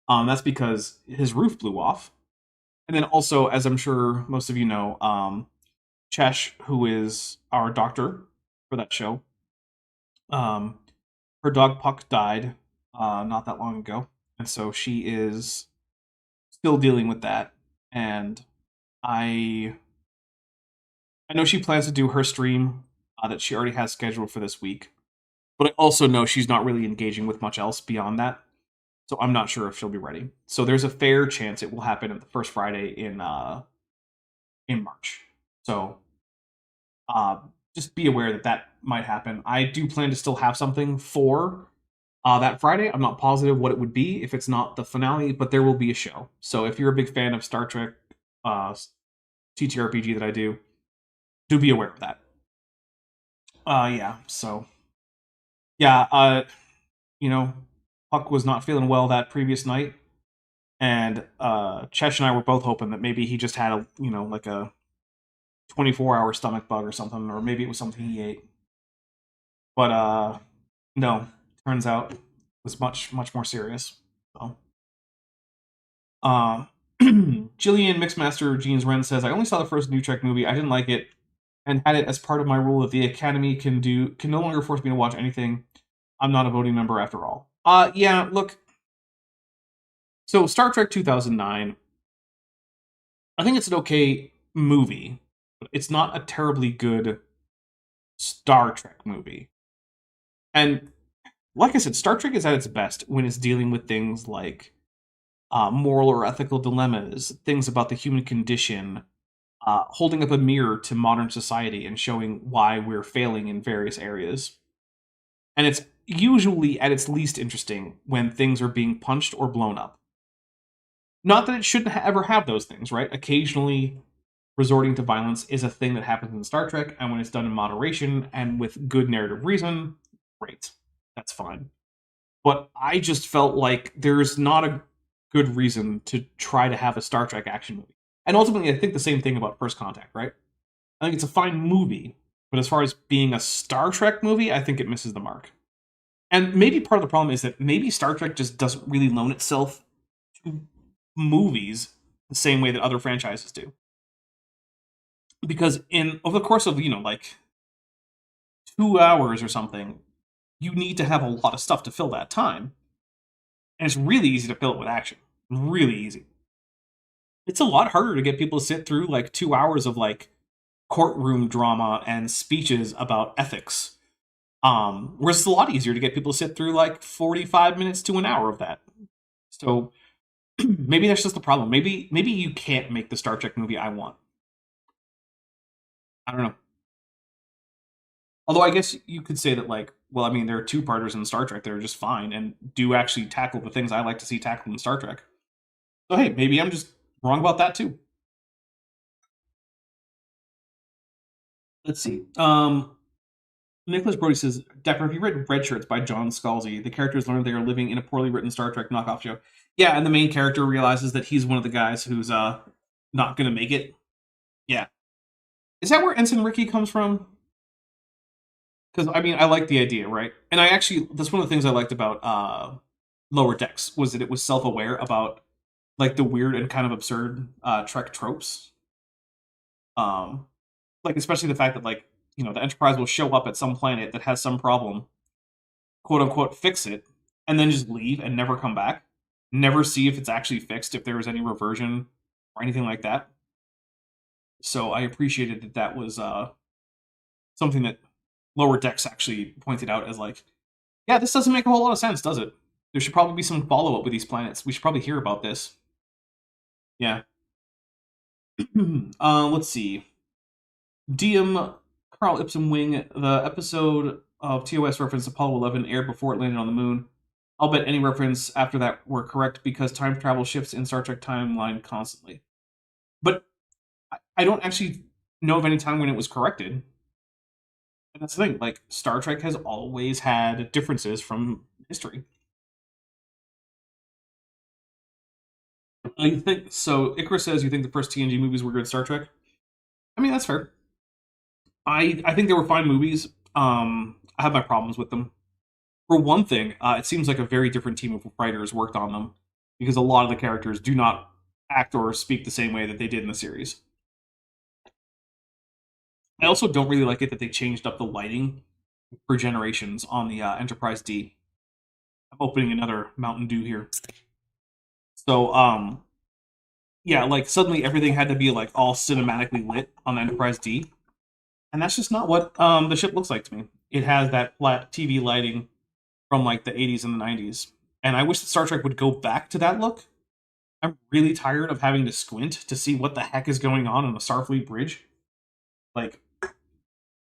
That's because his roof blew off. And then also, as I'm sure most of you know, Chesh, who is our doctor for that show, her dog Puck died not that long ago, and so she is still dealing with that. And I know she plans to do her stream that she already has scheduled for this week, but I also know she's not really engaging with much else beyond that. So I'm not sure if she'll be ready. So there's a fair chance it will happen at the first Friday in March. So just be aware that that might happen. I do plan to still have something for that Friday. I'm not positive what it would be if it's not the finale, but there will be a show. So if you're a big fan of Star Trek TTRPG that I do be aware of that. Yeah, so yeah, you know, Puck was not feeling well that previous night, and Chesh and I were both hoping that maybe he just had a, you know, like a 24-hour stomach bug or something, or maybe it was something he ate. But no, turns out it was much more serious. So, Jillian Mixmaster Jeans Wren says, I only saw the first New Trek movie. I didn't like it, and had it as part of my rule that the Academy can no longer force me to watch anything. I'm not a voting member after all. Yeah, look. So Star Trek 2009, I think it's an okay movie, but it's not a terribly good Star Trek movie. And like I said, Star Trek is at its best when it's dealing with things like moral or ethical dilemmas, things about the human condition, holding up a mirror to modern society and showing why we're failing in various areas. And it's usually at its least interesting when things are being punched or blown up. Not that it shouldn't ever have those things, right? Occasionally, resorting to violence is a thing that happens in Star Trek, and when it's done in moderation and with good narrative reason, great. That's fine. But I just felt like there's not a good reason to try to have a Star Trek action movie. And ultimately, I think the same thing about First Contact, right? I think it's a fine movie, but as far as being a Star Trek movie, I think it misses the mark. And maybe part of the problem is that maybe Star Trek just doesn't really loan itself to movies the same way that other franchises do. Because over the course of, like 2 hours or something, you need to have a lot of stuff to fill that time. And it's really easy to fill it with action. Really easy. It's a lot harder to get people to sit through like 2 hours of like courtroom drama and speeches about ethics. Whereas it's a lot easier to get people to sit through like 45 minutes to an hour of that. So maybe that's just the problem. Maybe you can't make the Star Trek movie I want. I don't know. Although I guess you could say that, like, well, I mean, there are two-parters in Star Trek that are just fine and do actually tackle the things I like to see tackled in Star Trek. So hey, maybe I'm just wrong about that too. Let's see. Nicholas Brody says, Decker, have you read Red Shirts by John Scalzi? The characters learn they are living in a poorly written Star Trek knockoff show. Yeah, and the main character realizes that he's one of the guys who's not going to make it. Yeah. Is that where Ensign Ricky comes from? Because, I mean, I like the idea, right? And that's one of the things I liked about Lower Decks, was that it was self-aware about, like, the weird and kind of absurd Trek tropes. Like, especially the fact that, like, the Enterprise will show up at some planet that has some problem, quote-unquote, fix it, and then just leave and never come back. Never see if it's actually fixed, if there was any reversion or anything like that. So I appreciated that was something that Lower Decks actually pointed out as like, yeah, this doesn't make a whole lot of sense, does it? There should probably be some follow-up with these planets. We should probably hear about this. Yeah. Let's see. DM Carl Ipsum Wing, the episode of TOS referenced Apollo 11 aired before it landed on the moon. I'll bet any reference after that were correct because time travel shifts in Star Trek timeline constantly. But I don't actually know of any time when it was corrected. And that's the thing, like, Star Trek has always had differences from history. I think so. Icarus says you think the first TNG movies were good Star Trek? I mean, that's fair. I think they were fine movies. I have my problems with them. For one thing, it seems like a very different team of writers worked on them because a lot of the characters do not act or speak the same way that they did in the series. I also don't really like it that they changed up the lighting for generations on the Enterprise D. I'm opening another Mountain Dew here. So, yeah, like suddenly everything had to be like all cinematically lit on the Enterprise D. And that's just not what the ship looks like to me. It has that flat TV lighting from like the 80s and the 90s. And I wish that Star Trek would go back to that look. I'm really tired of having to squint to see what the heck is going on a Starfleet bridge. Like,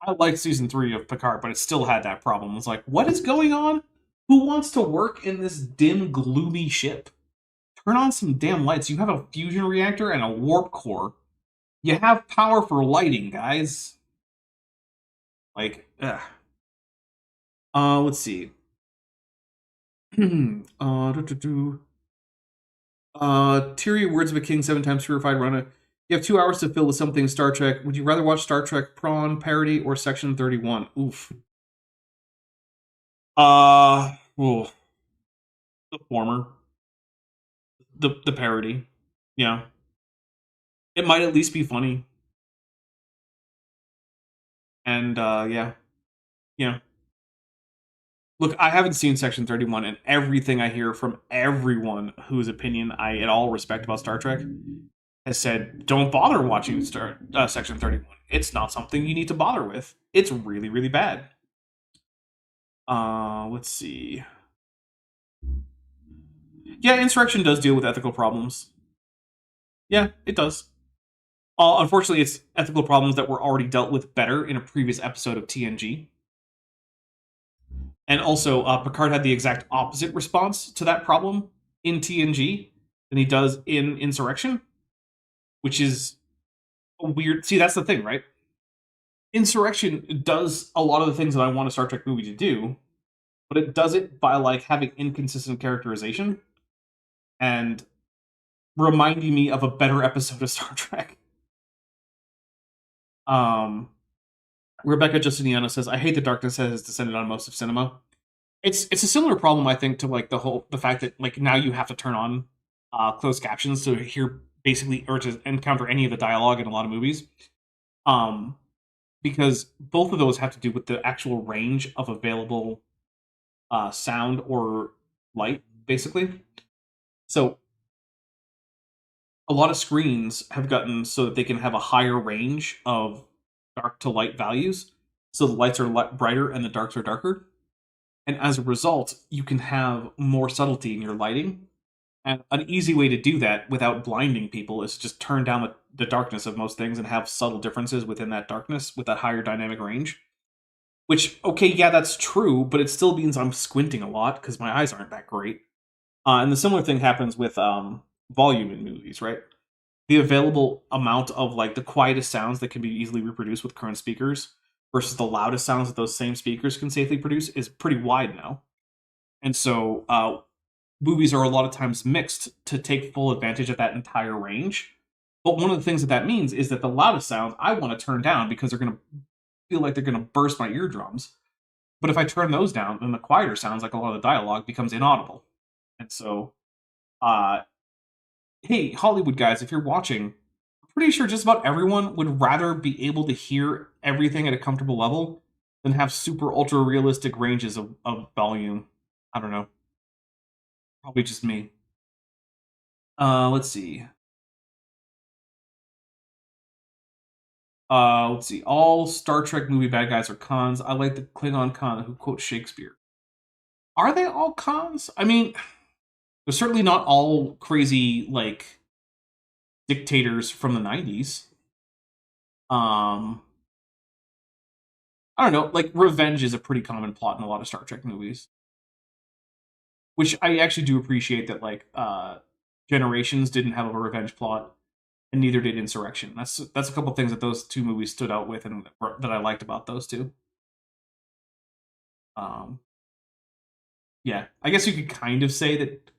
I liked season 3 of Picard, but it still had that problem. It's like, what is going on? Who wants to work in this dim, gloomy ship? Turn on some damn lights. You have a fusion reactor and a warp core. You have power for lighting, guys. Like, ugh. Let's see. Tyrion Words of a King 7 times purified Rana. You have 2 hours to fill with something Star Trek. Would you rather watch Star Trek Prawn parody or Section 31? Oof. Well, the former. The parody. Yeah. It might at least be funny. And, yeah. Yeah. Look, I haven't seen Section 31, and everything I hear from everyone whose opinion I at all respect about Star Trek has said, don't bother watching Section 31. It's not something you need to bother with. It's really, really bad. Let's see. Yeah, Insurrection does deal with ethical problems. Yeah, it does. Unfortunately, it's ethical problems that were already dealt with better in a previous episode of TNG. And also, Picard had the exact opposite response to that problem in TNG than he does in Insurrection, which is a weird... See, that's the thing, right? Insurrection does a lot of the things that I want a Star Trek movie to do, but it does it by, like, having inconsistent characterization and reminding me of a better episode of Star Trek. Rebecca Justiniana says, I hate the darkness that has descended on most of cinema. It's a similar problem, I think, to like the fact that like now you have to turn on closed captions to hear basically or to encounter any of the dialogue in a lot of movies. Because both of those have to do with the actual range of available sound or light, basically. So a lot of screens have gotten so that they can have a higher range of dark to light values. So the lights are brighter and the darks are darker. And as a result, you can have more subtlety in your lighting. And an easy way to do that without blinding people is to just turn down the darkness of most things and have subtle differences within that darkness with that higher dynamic range. Which, okay, yeah, that's true, but it still means I'm squinting a lot because my eyes aren't that great. And the similar thing happens with volume in movies, right? The available amount of like the quietest sounds that can be easily reproduced with current speakers versus the loudest sounds that those same speakers can safely produce is pretty wide now. And so movies are a lot of times mixed to take full advantage of that entire range. But one of the things that means is that the loudest sounds I want to turn down because they're going to feel like they're going to burst my eardrums. But if I turn those down, then the quieter sounds, like a lot of the dialogue, becomes inaudible. And so, hey, Hollywood guys, if you're watching, I'm pretty sure just about everyone would rather be able to hear everything at a comfortable level than have super ultra realistic ranges of volume. I don't know. Probably just me. Let's see. Let's see. All Star Trek movie bad guys are cons. I like the Klingon con who quotes Shakespeare. Are they all cons? I mean, they're certainly not all crazy, like, dictators from the 90s. I don't know. Like, revenge is a pretty common plot in a lot of Star Trek movies. Which I actually do appreciate that, like, Generations didn't have a revenge plot, and neither did Insurrection. That's a couple things that those two movies stood out with and that I liked about those two. Yeah, I guess you could kind of say that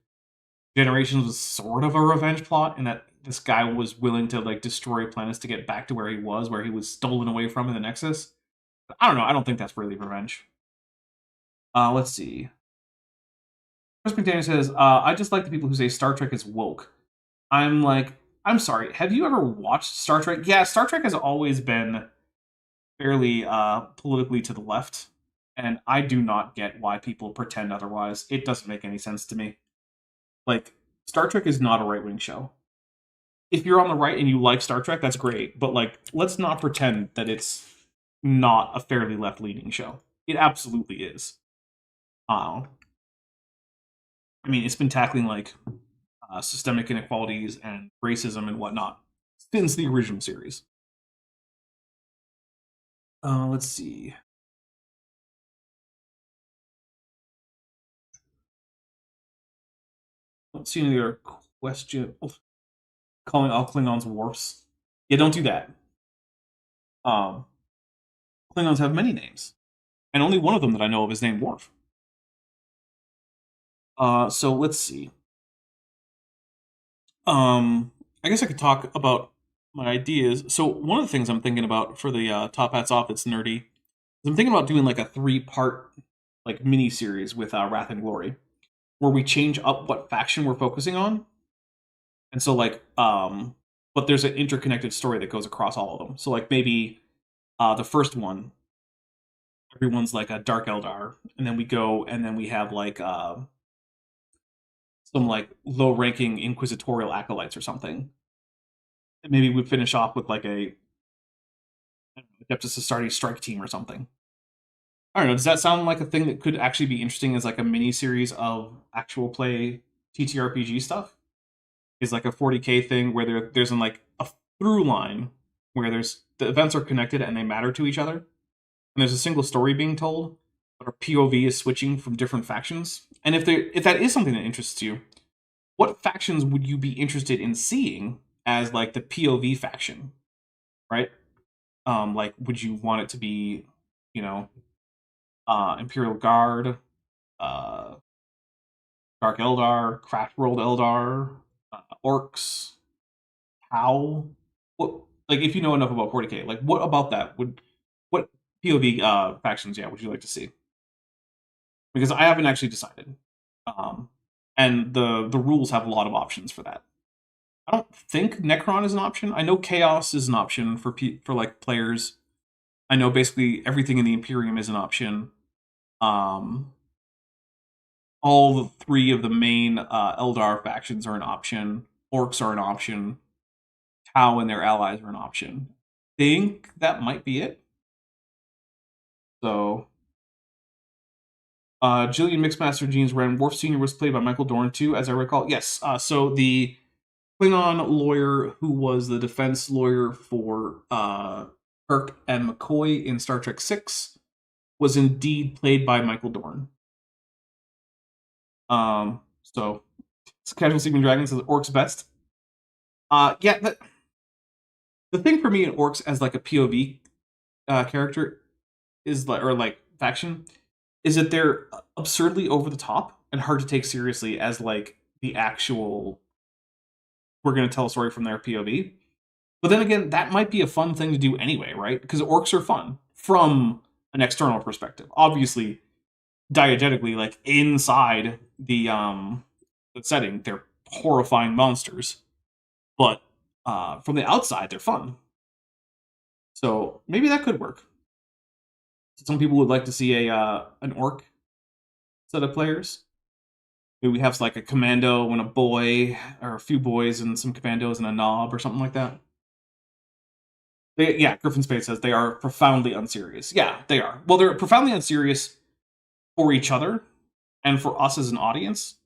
Generations was sort of a revenge plot, and that this guy was willing to like destroy planets to get back to where he was stolen away from in the Nexus. But I don't know. I don't think that's really revenge. Let's see. Chris McDaniel says, I just like the people who say Star Trek is woke. I'm like, I'm sorry, have you ever watched Star Trek? Yeah, Star Trek has always been fairly politically to the left, and I do not get why people pretend otherwise. It doesn't make any sense to me. Like, Star Trek is not a right-wing show. If you're on the right and you like Star Trek, that's great, but like, let's not pretend that it's not a fairly left-leaning show. It absolutely is. I mean, it's been tackling like systemic inequalities and racism and whatnot since the original series. Let's see. Don't see any other question. Calling all Klingons dwarfs. Yeah, don't do that. Klingons have many names, and only one of them that I know of is named Worf. So let's see. I guess I could talk about my ideas. So one of the things I'm thinking about for the Top Hats Off that's nerdy is I'm thinking about doing like a 3-part like mini series with Wrath and Glory, where we change up what faction we're focusing on, and so like but there's an interconnected story that goes across all of them. So like maybe the first one, everyone's like a Dark Eldar, and then we go and then we have like some like low-ranking inquisitorial acolytes or something. And maybe we finish off with like a Adeptus Astartes strike team or something. I don't know. Does that sound like a thing that could actually be interesting as like a mini series of actual play TTRPG stuff? Is like a 40k thing where there's like a through line where there's the events are connected and they matter to each other, and there's a single story being told, but our POV is switching from different factions. And if that is something that interests you, what factions would you be interested in seeing as like the POV faction, right? Like, would you want it to be, you know, Imperial Guard, Dark Eldar, Craftworld Eldar, Orcs, How? What, like, if you know enough about 40k, like, what about that what POV factions, would you like to see? Because I haven't actually decided, and the rules have a lot of options for that. I don't think Necron is an option. I know Chaos is an option for like players. I know basically everything in the Imperium is an option. All 3 of the main Eldar factions are an option. Orcs are an option. Tau and their allies are an option. Think that might be it. So, Jillian Mixmaster Jeans ran. Worf Sr. was played by Michael Dorn too, as I recall. Yes. So the Klingon lawyer who was the defense lawyer for Kirk and McCoy in Star Trek VI was indeed played by Michael Dorn. So Casual Sleeping Dragon says Orcs best. The thing for me in Orcs as like a POV character is like, or like faction, is that they're absurdly over the top and hard to take seriously as like the actual, we're going to tell a story from their POV. But then again, that might be a fun thing to do anyway, right? Because orcs are fun from an external perspective. Obviously, diegetically, like inside the setting, they're horrifying monsters. But from the outside, they're fun. So maybe that could work. Some people would like to see an orc set of players. Maybe we have like a commando and a boy, or a few boys and some commandos and a knob or something like that. Griffin Spade says they are profoundly unserious. Yeah, they are. Well, they're profoundly unserious for each other and for us as an audience,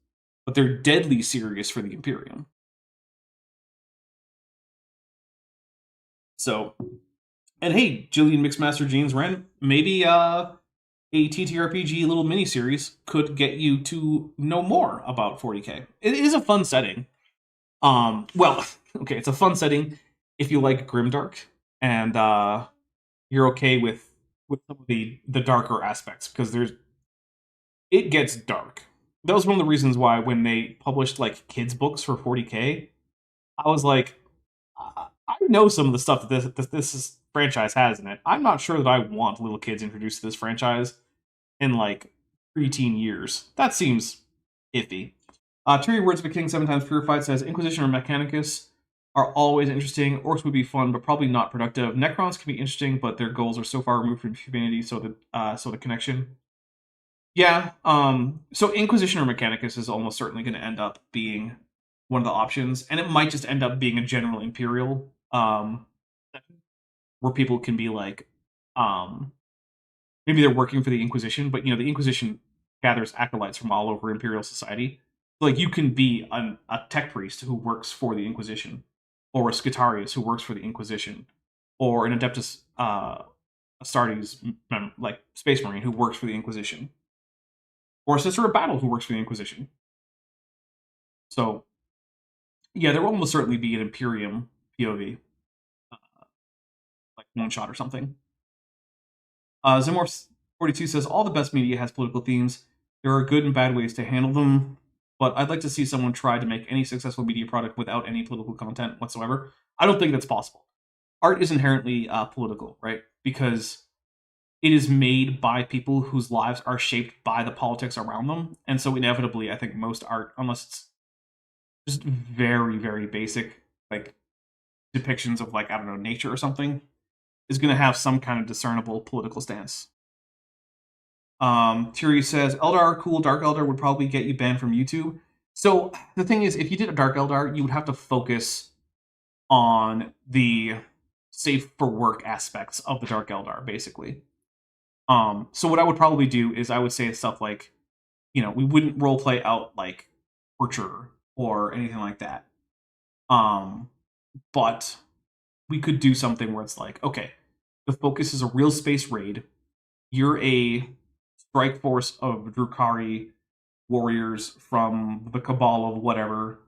but they're deadly serious for the Imperium. So, and hey, Jillian Mixmaster Jeans ran. Maybe a TTRPG little miniseries could get you to know more about 40k. It is a fun setting. Well, okay, it's a fun setting if you like grimdark and you're okay with some of the darker aspects, because it gets dark. That was one of the reasons why when they published like kids books for 40k, I was like, I know some of the stuff that this franchise has in it. I'm not sure that I want little kids introduced to this franchise in like preteen years. That seems iffy. Terry Words of a King 7 times Purified says Inquisition or Mechanicus are always interesting. Orcs would be fun, but probably not productive. Necrons can be interesting, but their goals are so far removed from humanity, so the connection. Yeah. So Inquisition or Mechanicus is almost certainly going to end up being one of the options, and it might just end up being a general Imperial where people can be like, maybe they're working for the Inquisition, but the Inquisition gathers acolytes from all over Imperial society. So, like, you can be a tech priest who works for the Inquisition, or a Scutarius who works for the Inquisition, or an Adeptus Astartes, like Space Marine, who works for the Inquisition, or a Sister of Battle who works for the Inquisition. So, yeah, there will almost certainly be an Imperium POV, like one shot or something. Zimor42 says all the best media has political themes. There are good and bad ways to handle them, but I'd like to see someone try to make any successful media product without any political content whatsoever. I don't think that's possible. Art is inherently political, right? Because it is made by people whose lives are shaped by the politics around them. And so inevitably, I think most art, unless it's just very, very basic, like depictions of, like, I don't know, nature or something, is going to have some kind of discernible political stance. Tiri says, Eldar, cool, Dark Eldar would probably get you banned from YouTube. So the thing is, if you did a Dark Eldar, you would have to focus on the safe for work aspects of the Dark Eldar, basically. So what I would probably do is I would say stuff like, we wouldn't roleplay out like torture or anything like that. But we could do something where it's like, okay, the focus is a real space raid. You're a strike force of Drukhari warriors from the Cabal of whatever,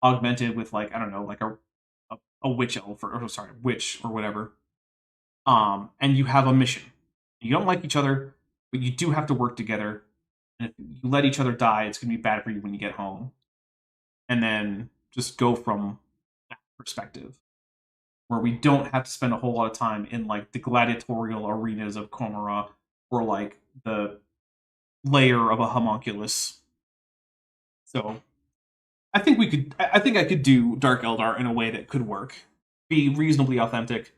augmented with, like, I don't know, like a witch elf witch or whatever. And you have a mission. You don't like each other, but you do have to work together. And if you let each other die, it's going to be bad for you when you get home. And then just go from that perspective, where we don't have to spend a whole lot of time in, like, the gladiatorial arenas of Komara, or, like, the lair of a homunculus. So I think I could do Dark Eldar in a way that could work. Be reasonably authentic,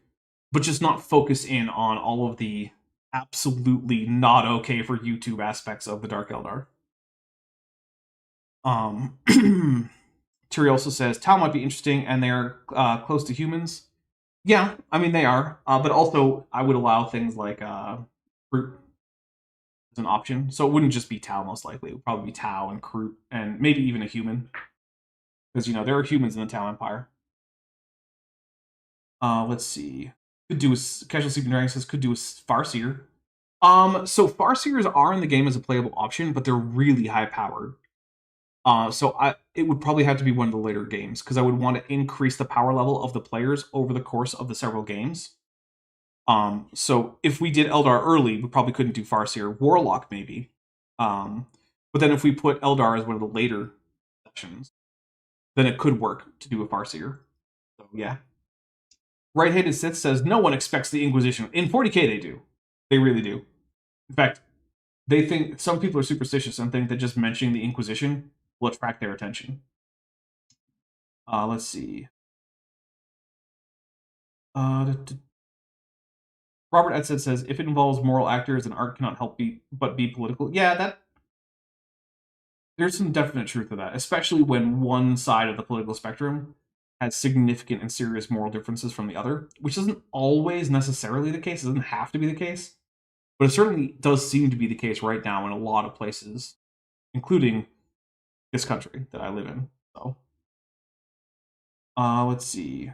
but just not focus in on all of the absolutely not okay for YouTube aspects of the Dark Eldar. Tiri also says, Tau might be interesting, and they're close to humans. Yeah, I mean, they are. But also, I would allow things like Kroot as an option. So it wouldn't just be Tau, most likely. It would probably be Tau and Kroot, and maybe even a human. Because, there are humans in the Tau Empire. Let's see. Could do a Casual Sleeping Dragon says could do a Farseer. So Farseers are in the game as a playable option, but they're really high powered. So it would probably have to be one of the later games, because I would want to increase the power level of the players over the course of the several games. So if we did Eldar early, we probably couldn't do Farseer. Warlock maybe. But then if we put Eldar as one of the later sections, then it could work to do a Farseer. So yeah. Right-Handed Sith says, no one expects the Inquisition. In 40k they do. They really do. In fact, they think, some people are superstitious and think that just mentioning the Inquisition will attract their attention. Let's see. Robert Edsett says, if it involves moral actors, then art cannot help but be political. Yeah, there's some definite truth to that, especially when one side of the political spectrum has significant and serious moral differences from the other, which isn't always necessarily the case. It doesn't have to be the case, but it certainly does seem to be the case right now in a lot of places, including this country that I live in. So, let's see.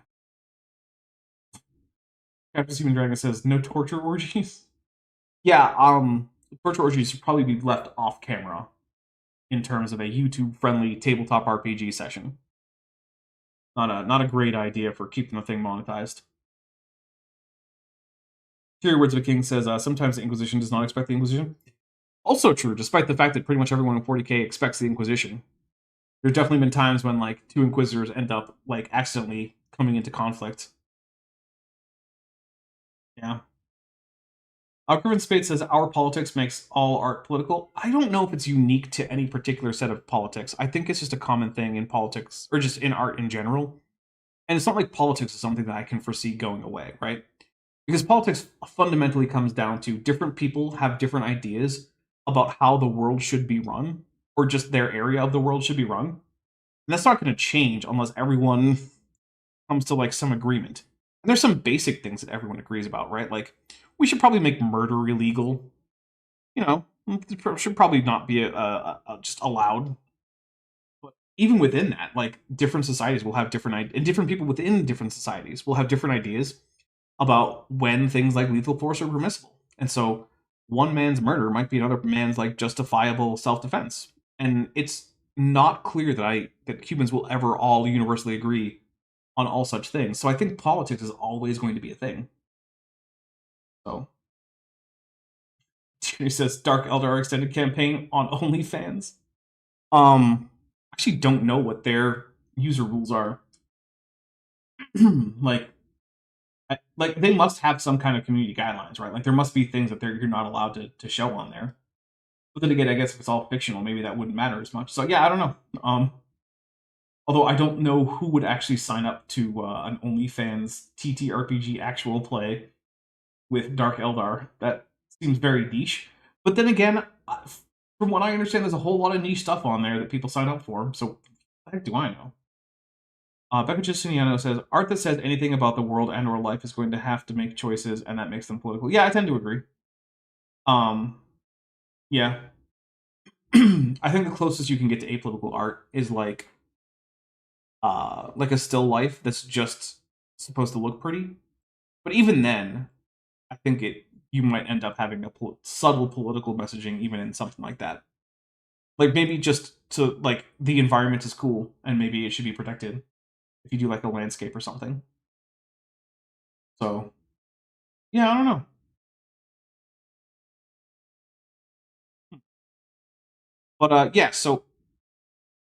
Captain Steven Dragon says, no torture orgies? Yeah, torture orgies should probably be left off camera in terms of a YouTube-friendly tabletop RPG session. Not a great idea for keeping the thing monetized. Fury Words of a King says, sometimes the Inquisition does not expect the Inquisition. Also true, despite the fact that pretty much everyone in 40k expects the Inquisition. There's definitely been times when, like, two Inquisitors end up, like, accidentally coming into conflict. Yeah. Alkerman Spade says, our politics makes all art political. I don't know if it's unique to any particular set of politics. I think it's just a common thing in politics, or just in art in general. And it's not like politics is something that I can foresee going away, right? Because politics fundamentally comes down to different people have different ideas about how the world should be run, or just their area of the world should be run. And that's not going to change unless everyone comes to, like, some agreement. And there's some basic things that everyone agrees about, right? Like, we should probably make murder illegal. It should probably not be just allowed. But even within that, like, different societies will have different and different people within different societies will have different ideas. about when things like lethal force are permissible. And so one man's murder might be another man's like justifiable self-defense. And it's not clear that humans will ever all universally agree on all such things. So I think politics is always going to be a thing. So he says Dark Eldar extended campaign on OnlyFans. Actually don't know what their user rules are. like they must have some kind of community guidelines, right? Like there must be things that you're not allowed to show on there. But then again, I guess if it's all fictional, maybe that wouldn't matter as much. So yeah, I don't know. Although I don't know who would actually sign up to an OnlyFans TTRPG actual play with Dark Eldar. That seems very niche. But then again, from what I understand, there's a whole lot of niche stuff on there that people sign up for. So what the heck do I know? Becca Justiniano says, art that says anything about the world and or life is going to have to make choices, and that makes them political. Yeah, I tend to agree. Yeah. I think the closest you can get to apolitical art is like a still life that's just supposed to look pretty. But even then, I think you might end up having a subtle political messaging even in something like that. Like maybe just to like the environment is cool and maybe it should be protected if you do like a landscape or something. So yeah, I don't know. But yeah, so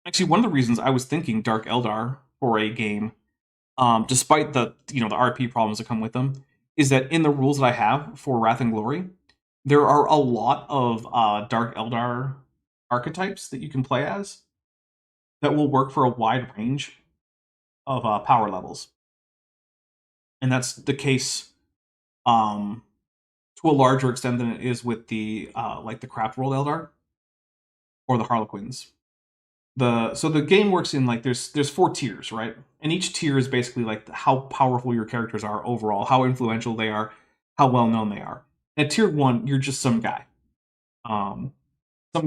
actually one of the reasons I was thinking Dark Eldar for a game, despite the the RP problems that come with them, is that in the rules that I have for Wrath and Glory, there are a lot of Dark Eldar archetypes that you can play as that will work for a wide range of power levels. And that's the case to a larger extent than it is with the like the Craft World Eldar or the Harlequins. So the game works in like there's 4 tiers, right? And each tier is basically like how powerful your characters are overall, how influential they are, how well known they are. At tier 1, you're just some guy. Some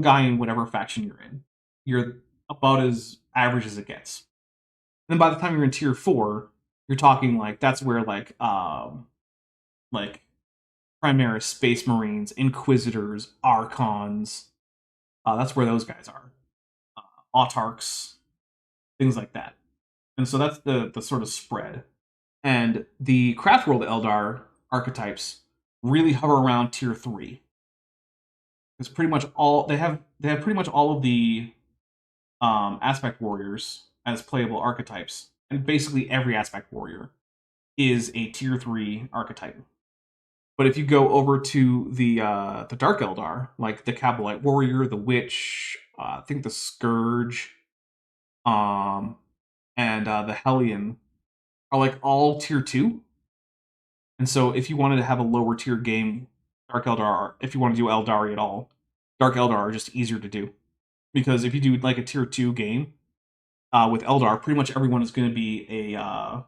guy in whatever faction you're in. You're about as average as it gets. And then by the time you're in tier 4, you're talking like that's where like Primaris, Space Marines, Inquisitors, Archons, that's where those guys are. Autarchs, things like that. And so that's the sort of spread. And the Craft World Eldar archetypes really hover around tier 3. Because pretty much all they have pretty much all of the aspect warriors as playable archetypes. And basically every aspect warrior is a tier 3 archetype. But if you go over to the Dark Eldar, like the Cabalite Warrior, the Witch, I think the Scourge, and the Hellion are like all tier 2. And so if you wanted to have a lower tier game, Dark Eldar, if you want to do Eldari at all, Dark Eldar are just easier to do. Because if you do like a tier 2 game with Eldar, pretty much everyone is going to be a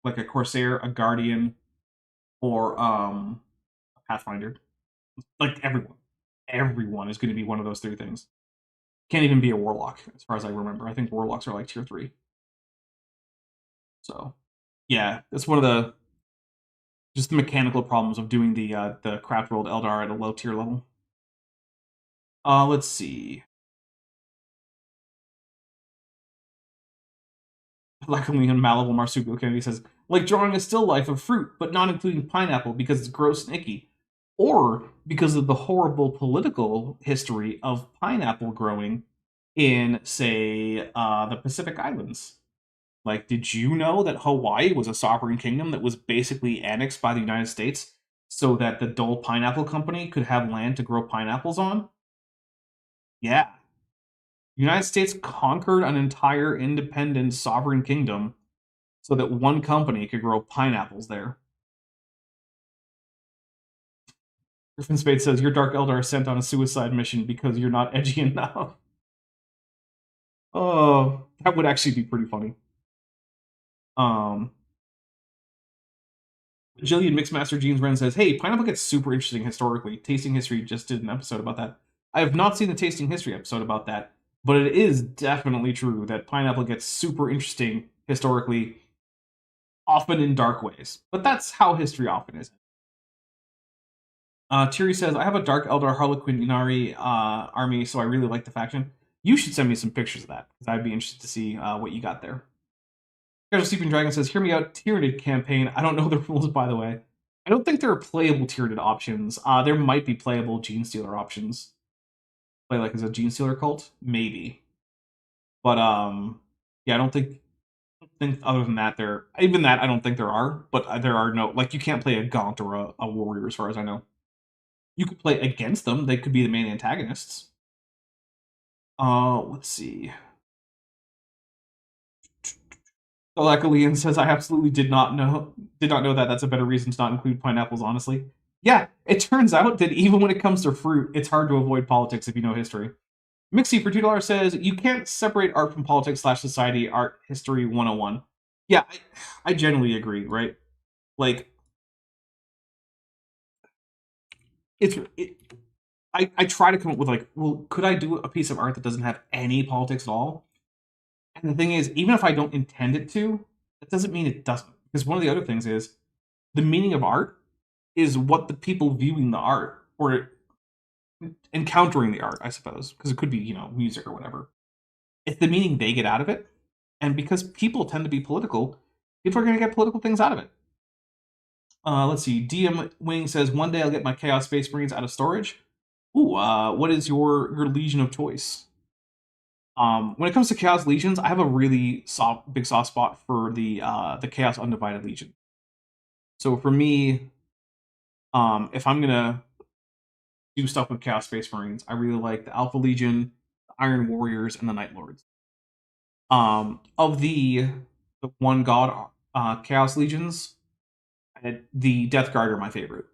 like a Corsair, a Guardian, or a Pathfinder. Like everyone is going to be one of those 3 things. Can't even be a Warlock, as far as I remember. I think Warlocks are like tier 3. So, yeah, that's one of the mechanical problems of doing the Craft World Eldar at a low tier level. Let's see. Luckily, in Malibu, Marsupial Kennedy says, like drawing a still life of fruit, but not including pineapple because it's gross and icky. Or because of the horrible political history of pineapple growing in, say, the Pacific Islands. Like, did you know that Hawaii was a sovereign kingdom that was basically annexed by the United States so that the Dole Pineapple Company could have land to grow pineapples on? Yeah. The United States conquered an entire independent sovereign kingdom so that one company could grow pineapples there. Griffin Spade says, your Dark Eldar is sent on a suicide mission because you're not edgy enough. Oh, that would actually be pretty funny. Jillian Mixmaster Jeans Ren says, hey, pineapple gets super interesting historically. Tasting History just did an episode about that. I have not seen the Tasting History episode about that, but it is definitely true that pineapple gets super interesting historically. often in dark ways. But that's how history often is. Tiri says, I have a Dark Eldar Harlequin Inari army, so I really like the faction. You should send me some pictures of that, because I'd be interested to see what you got there. Casual Sleeping Dragon says, hear me out, Tyranid campaign. I don't know the rules, by the way. I don't think there are playable Tyranid options. There might be playable Genestealer options. Play like as a Genestealer cult? Maybe. But, yeah, I don't think other than that there... Even that, I don't think there are, but there are no... Like, you can't play a Gaunt or a Warrior, as far as I know. You could play against them. They could be the main antagonists. Let's see. So like Lyin says, I absolutely did not know that. That's a better reason to not include pineapples, honestly. Yeah, it turns out that even when it comes to fruit, it's hard to avoid politics if you know history. Mixie for $2 says, you can't separate art from politics / society, art history 101. Yeah, I generally agree, right? Like, I try to come up with like, well, could I do a piece of art that doesn't have any politics at all? And the thing is, even if I don't intend it to, that doesn't mean it doesn't. Because one of the other things is, the meaning of art is what the people viewing the art, or encountering the art, I suppose, because it could be, you know, music or whatever. It's the meaning they get out of it. And because people tend to be political, people are going to get political things out of it. Let's see. DM Wing says, one day I'll get my Chaos Space Marines out of storage. Ooh, what is your Legion of choice? When it comes to Chaos Legions, I have a really big soft spot for the Chaos Undivided Legion. So for me, if I'm gonna do stuff with Chaos Space Marines, I really like the Alpha Legion, the Iron Warriors, and the Night Lords. Of the One God Chaos Legions, the Death Guard are my favorite.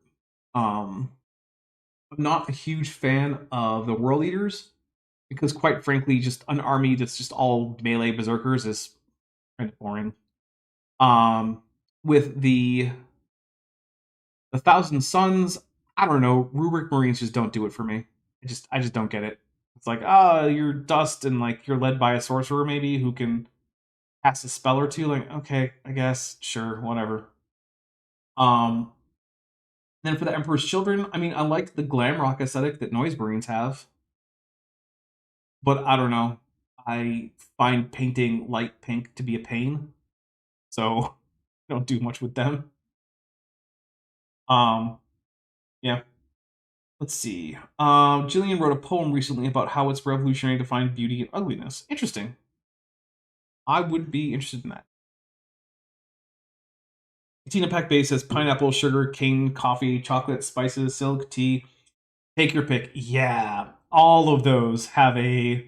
I'm not a huge fan of the World Eaters, because quite frankly, just an army that's just all melee berserkers is kind of boring. With the Thousand Suns, I don't know, Rubric Marines just don't do it for me. I just don't get it. It's like, you're dust and like you're led by a sorcerer maybe who can cast a spell or two. Like, okay, I guess, sure, whatever. Then for the Emperor's Children, I mean, I like the glam rock aesthetic that Noise Marines have. But I don't know. I find painting light pink to be a pain. So I don't do much with them. Yeah. Let's see. Jillian wrote a poem recently about how it's revolutionary to find beauty in ugliness. Interesting. I would be interested in that. Tina Pack Bay says pineapple, sugar, cane, coffee, chocolate, spices, silk, tea. Take your pick. Yeah. All of those have a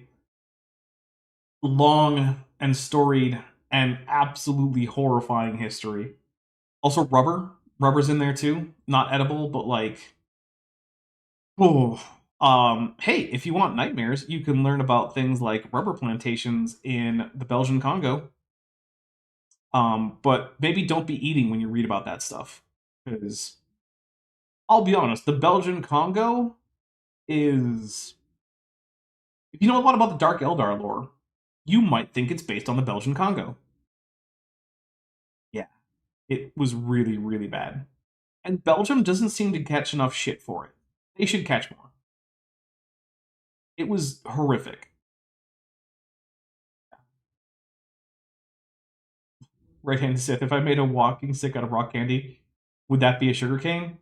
long and storied and absolutely horrifying history. Also, rubber. Rubber's in there too. Not edible, but like, oh. Hey, if you want nightmares, you can learn about things like rubber plantations in the Belgian Congo. But maybe don't be eating when you read about that stuff, because I'll be honest, the Belgian Congo is... If you know a lot about the Dark Eldar lore, you might think it's based on the Belgian Congo. Yeah, it was really, really bad. And Belgium doesn't seem to catch enough shit for it. They should catch more. It was horrific. Right-hand Sith, if I made a walking stick out of rock candy, would that be a sugarcane?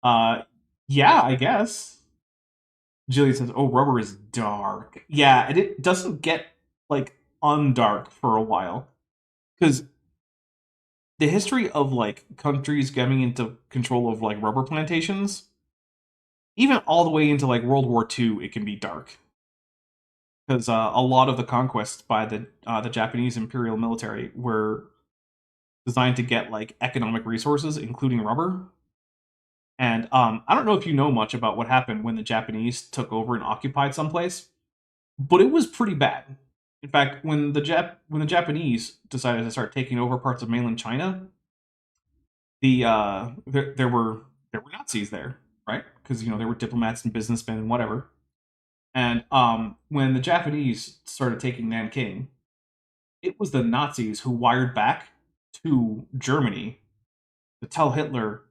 Yeah, I guess. Jillian says, oh, rubber is dark. Yeah, and it doesn't get, like, undark for a while. Because the history of, like, countries getting into control of, like, rubber plantations, even all the way into, like, World War II, it can be dark. Because a lot of the conquests by the Japanese imperial military were designed to get, like, economic resources, including rubber. And I don't know if you know much about what happened when the Japanese took over and occupied someplace, but it was pretty bad. In fact, when the Japanese decided to start taking over parts of mainland China, there were Nazis there, right? Because there were diplomats and businessmen and whatever. And when the Japanese started taking Nanking, it was the Nazis who wired back to Germany to tell Hitler,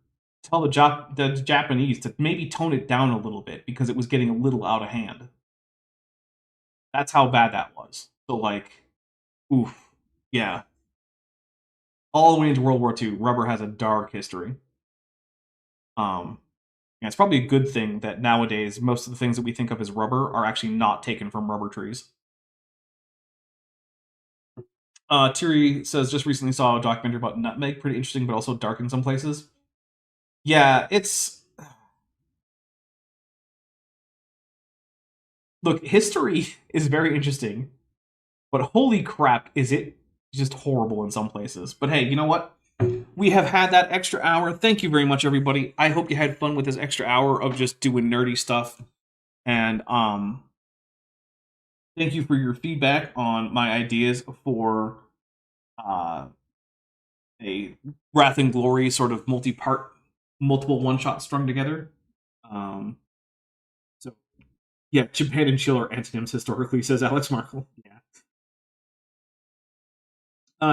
tell the Japanese to maybe tone it down a little bit because it was getting a little out of hand. That's how bad that was. So, like, oof, yeah. All the way into World War II, rubber has a dark history. Yeah, it's probably a good thing that nowadays most of the things that we think of as rubber are actually not taken from rubber trees. Thierry says, just recently saw a documentary about nutmeg, pretty interesting, but also dark in some places. Yeah, it's... Look, history is very interesting, but holy crap, is it just horrible in some places. But hey, you know what? We have had that extra hour. Thank you very much, everybody. I hope you had fun with this extra hour of just doing nerdy stuff. And thank you for your feedback on my ideas for a Wrath and Glory sort of multiple one-shot strung together. So, yeah, Japan and Chill are antonyms historically, says Alex Markle. Yeah.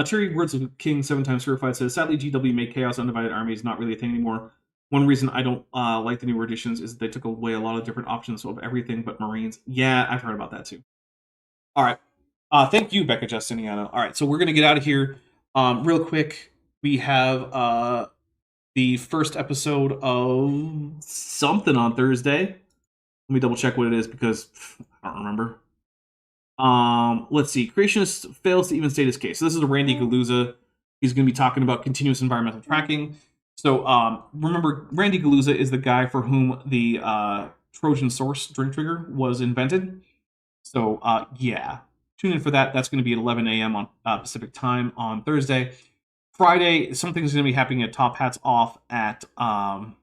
Terry Words of King 7 times certified says, sadly, GW made Chaos Undivided Army is not really a thing anymore. One reason I don't like the newer editions is that they took away a lot of different options of everything but Marines. Yeah, I've heard about that too. All right. Thank you, Becca Justiniano. All right, so we're going to get out of here real quick. We have the first episode of something on Thursday. Let me double check what it is because I don't remember. Let's see. Creationist fails to even state his case. So this is Randy Galuza. He's going to be talking about continuous environmental tracking. So remember, Randy Galuza is the guy for whom the Trojan Source drink trigger was invented. So yeah, tune in for that. That's going to be at 11 a.m. on Pacific time on Thursday. Friday, something's going to be happening at Top Hats Off at 5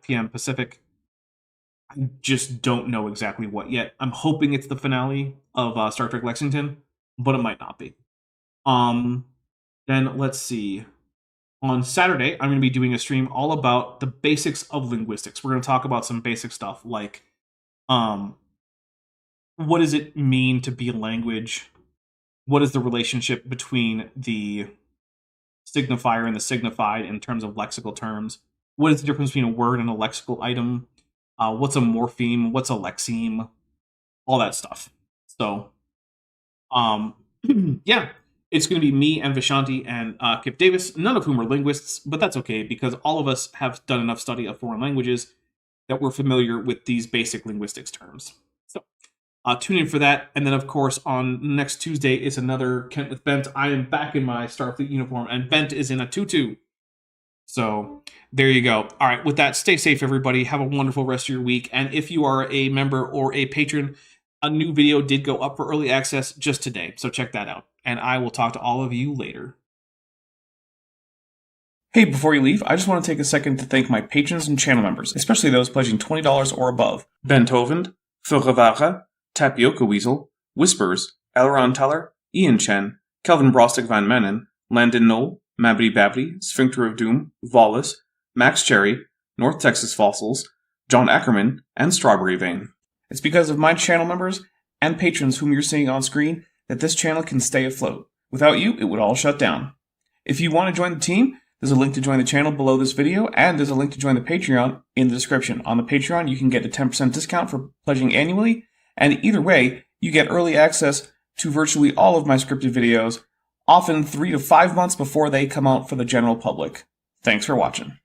p.m. Pacific. I just don't know exactly what yet. I'm hoping it's the finale of Star Trek Lexington, but it might not be. Then let's see. On Saturday, I'm going to be doing a stream all about the basics of linguistics. We're going to talk about some basic stuff like what does it mean to be a language? What is the relationship between the signifier and the signified in terms of lexical terms? What is the difference between a word and a lexical item? What's a morpheme? What's a lexeme? All that stuff. So, yeah, it's going to be me and Vishanti and Kip Davis, none of whom are linguists, but that's okay because all of us have done enough study of foreign languages that we're familiar with these basic linguistics terms. So, tune in for that. And then, of course, on next Tuesday is another Kent with Bent. I am back in my Starfleet uniform, and Bent is in a tutu. So there you go. All right, with that, stay safe, everybody. Have a wonderful rest of your week. And if you are a member or a patron, a new video did go up for early access just today. So check that out. And I will talk to all of you later. Hey, before you leave, I just want to take a second to thank my patrons and channel members, especially those pledging $20 or above. Ben Tovend, Furrevara, Tapioca Weasel, Whispers, Elron Teller, Ian Chen, Kelvin Brostic Van Mennen, Landon Knoll, Mabry Babby, Sphincter of Doom, Wallace, Max Cherry, North Texas Fossils, John Ackerman, and Strawberry Vein. It's because of my channel members and patrons whom you're seeing on screen that this channel can stay afloat. Without you, it would all shut down. If you want to join the team, there's a link to join the channel below this video, and there's a link to join the Patreon in the description. On the Patreon, you can get a 10% discount for pledging annually, and either way, you get early access to virtually all of my scripted videos, often 3 to 5 months before they come out for the general public. Thanks for watching.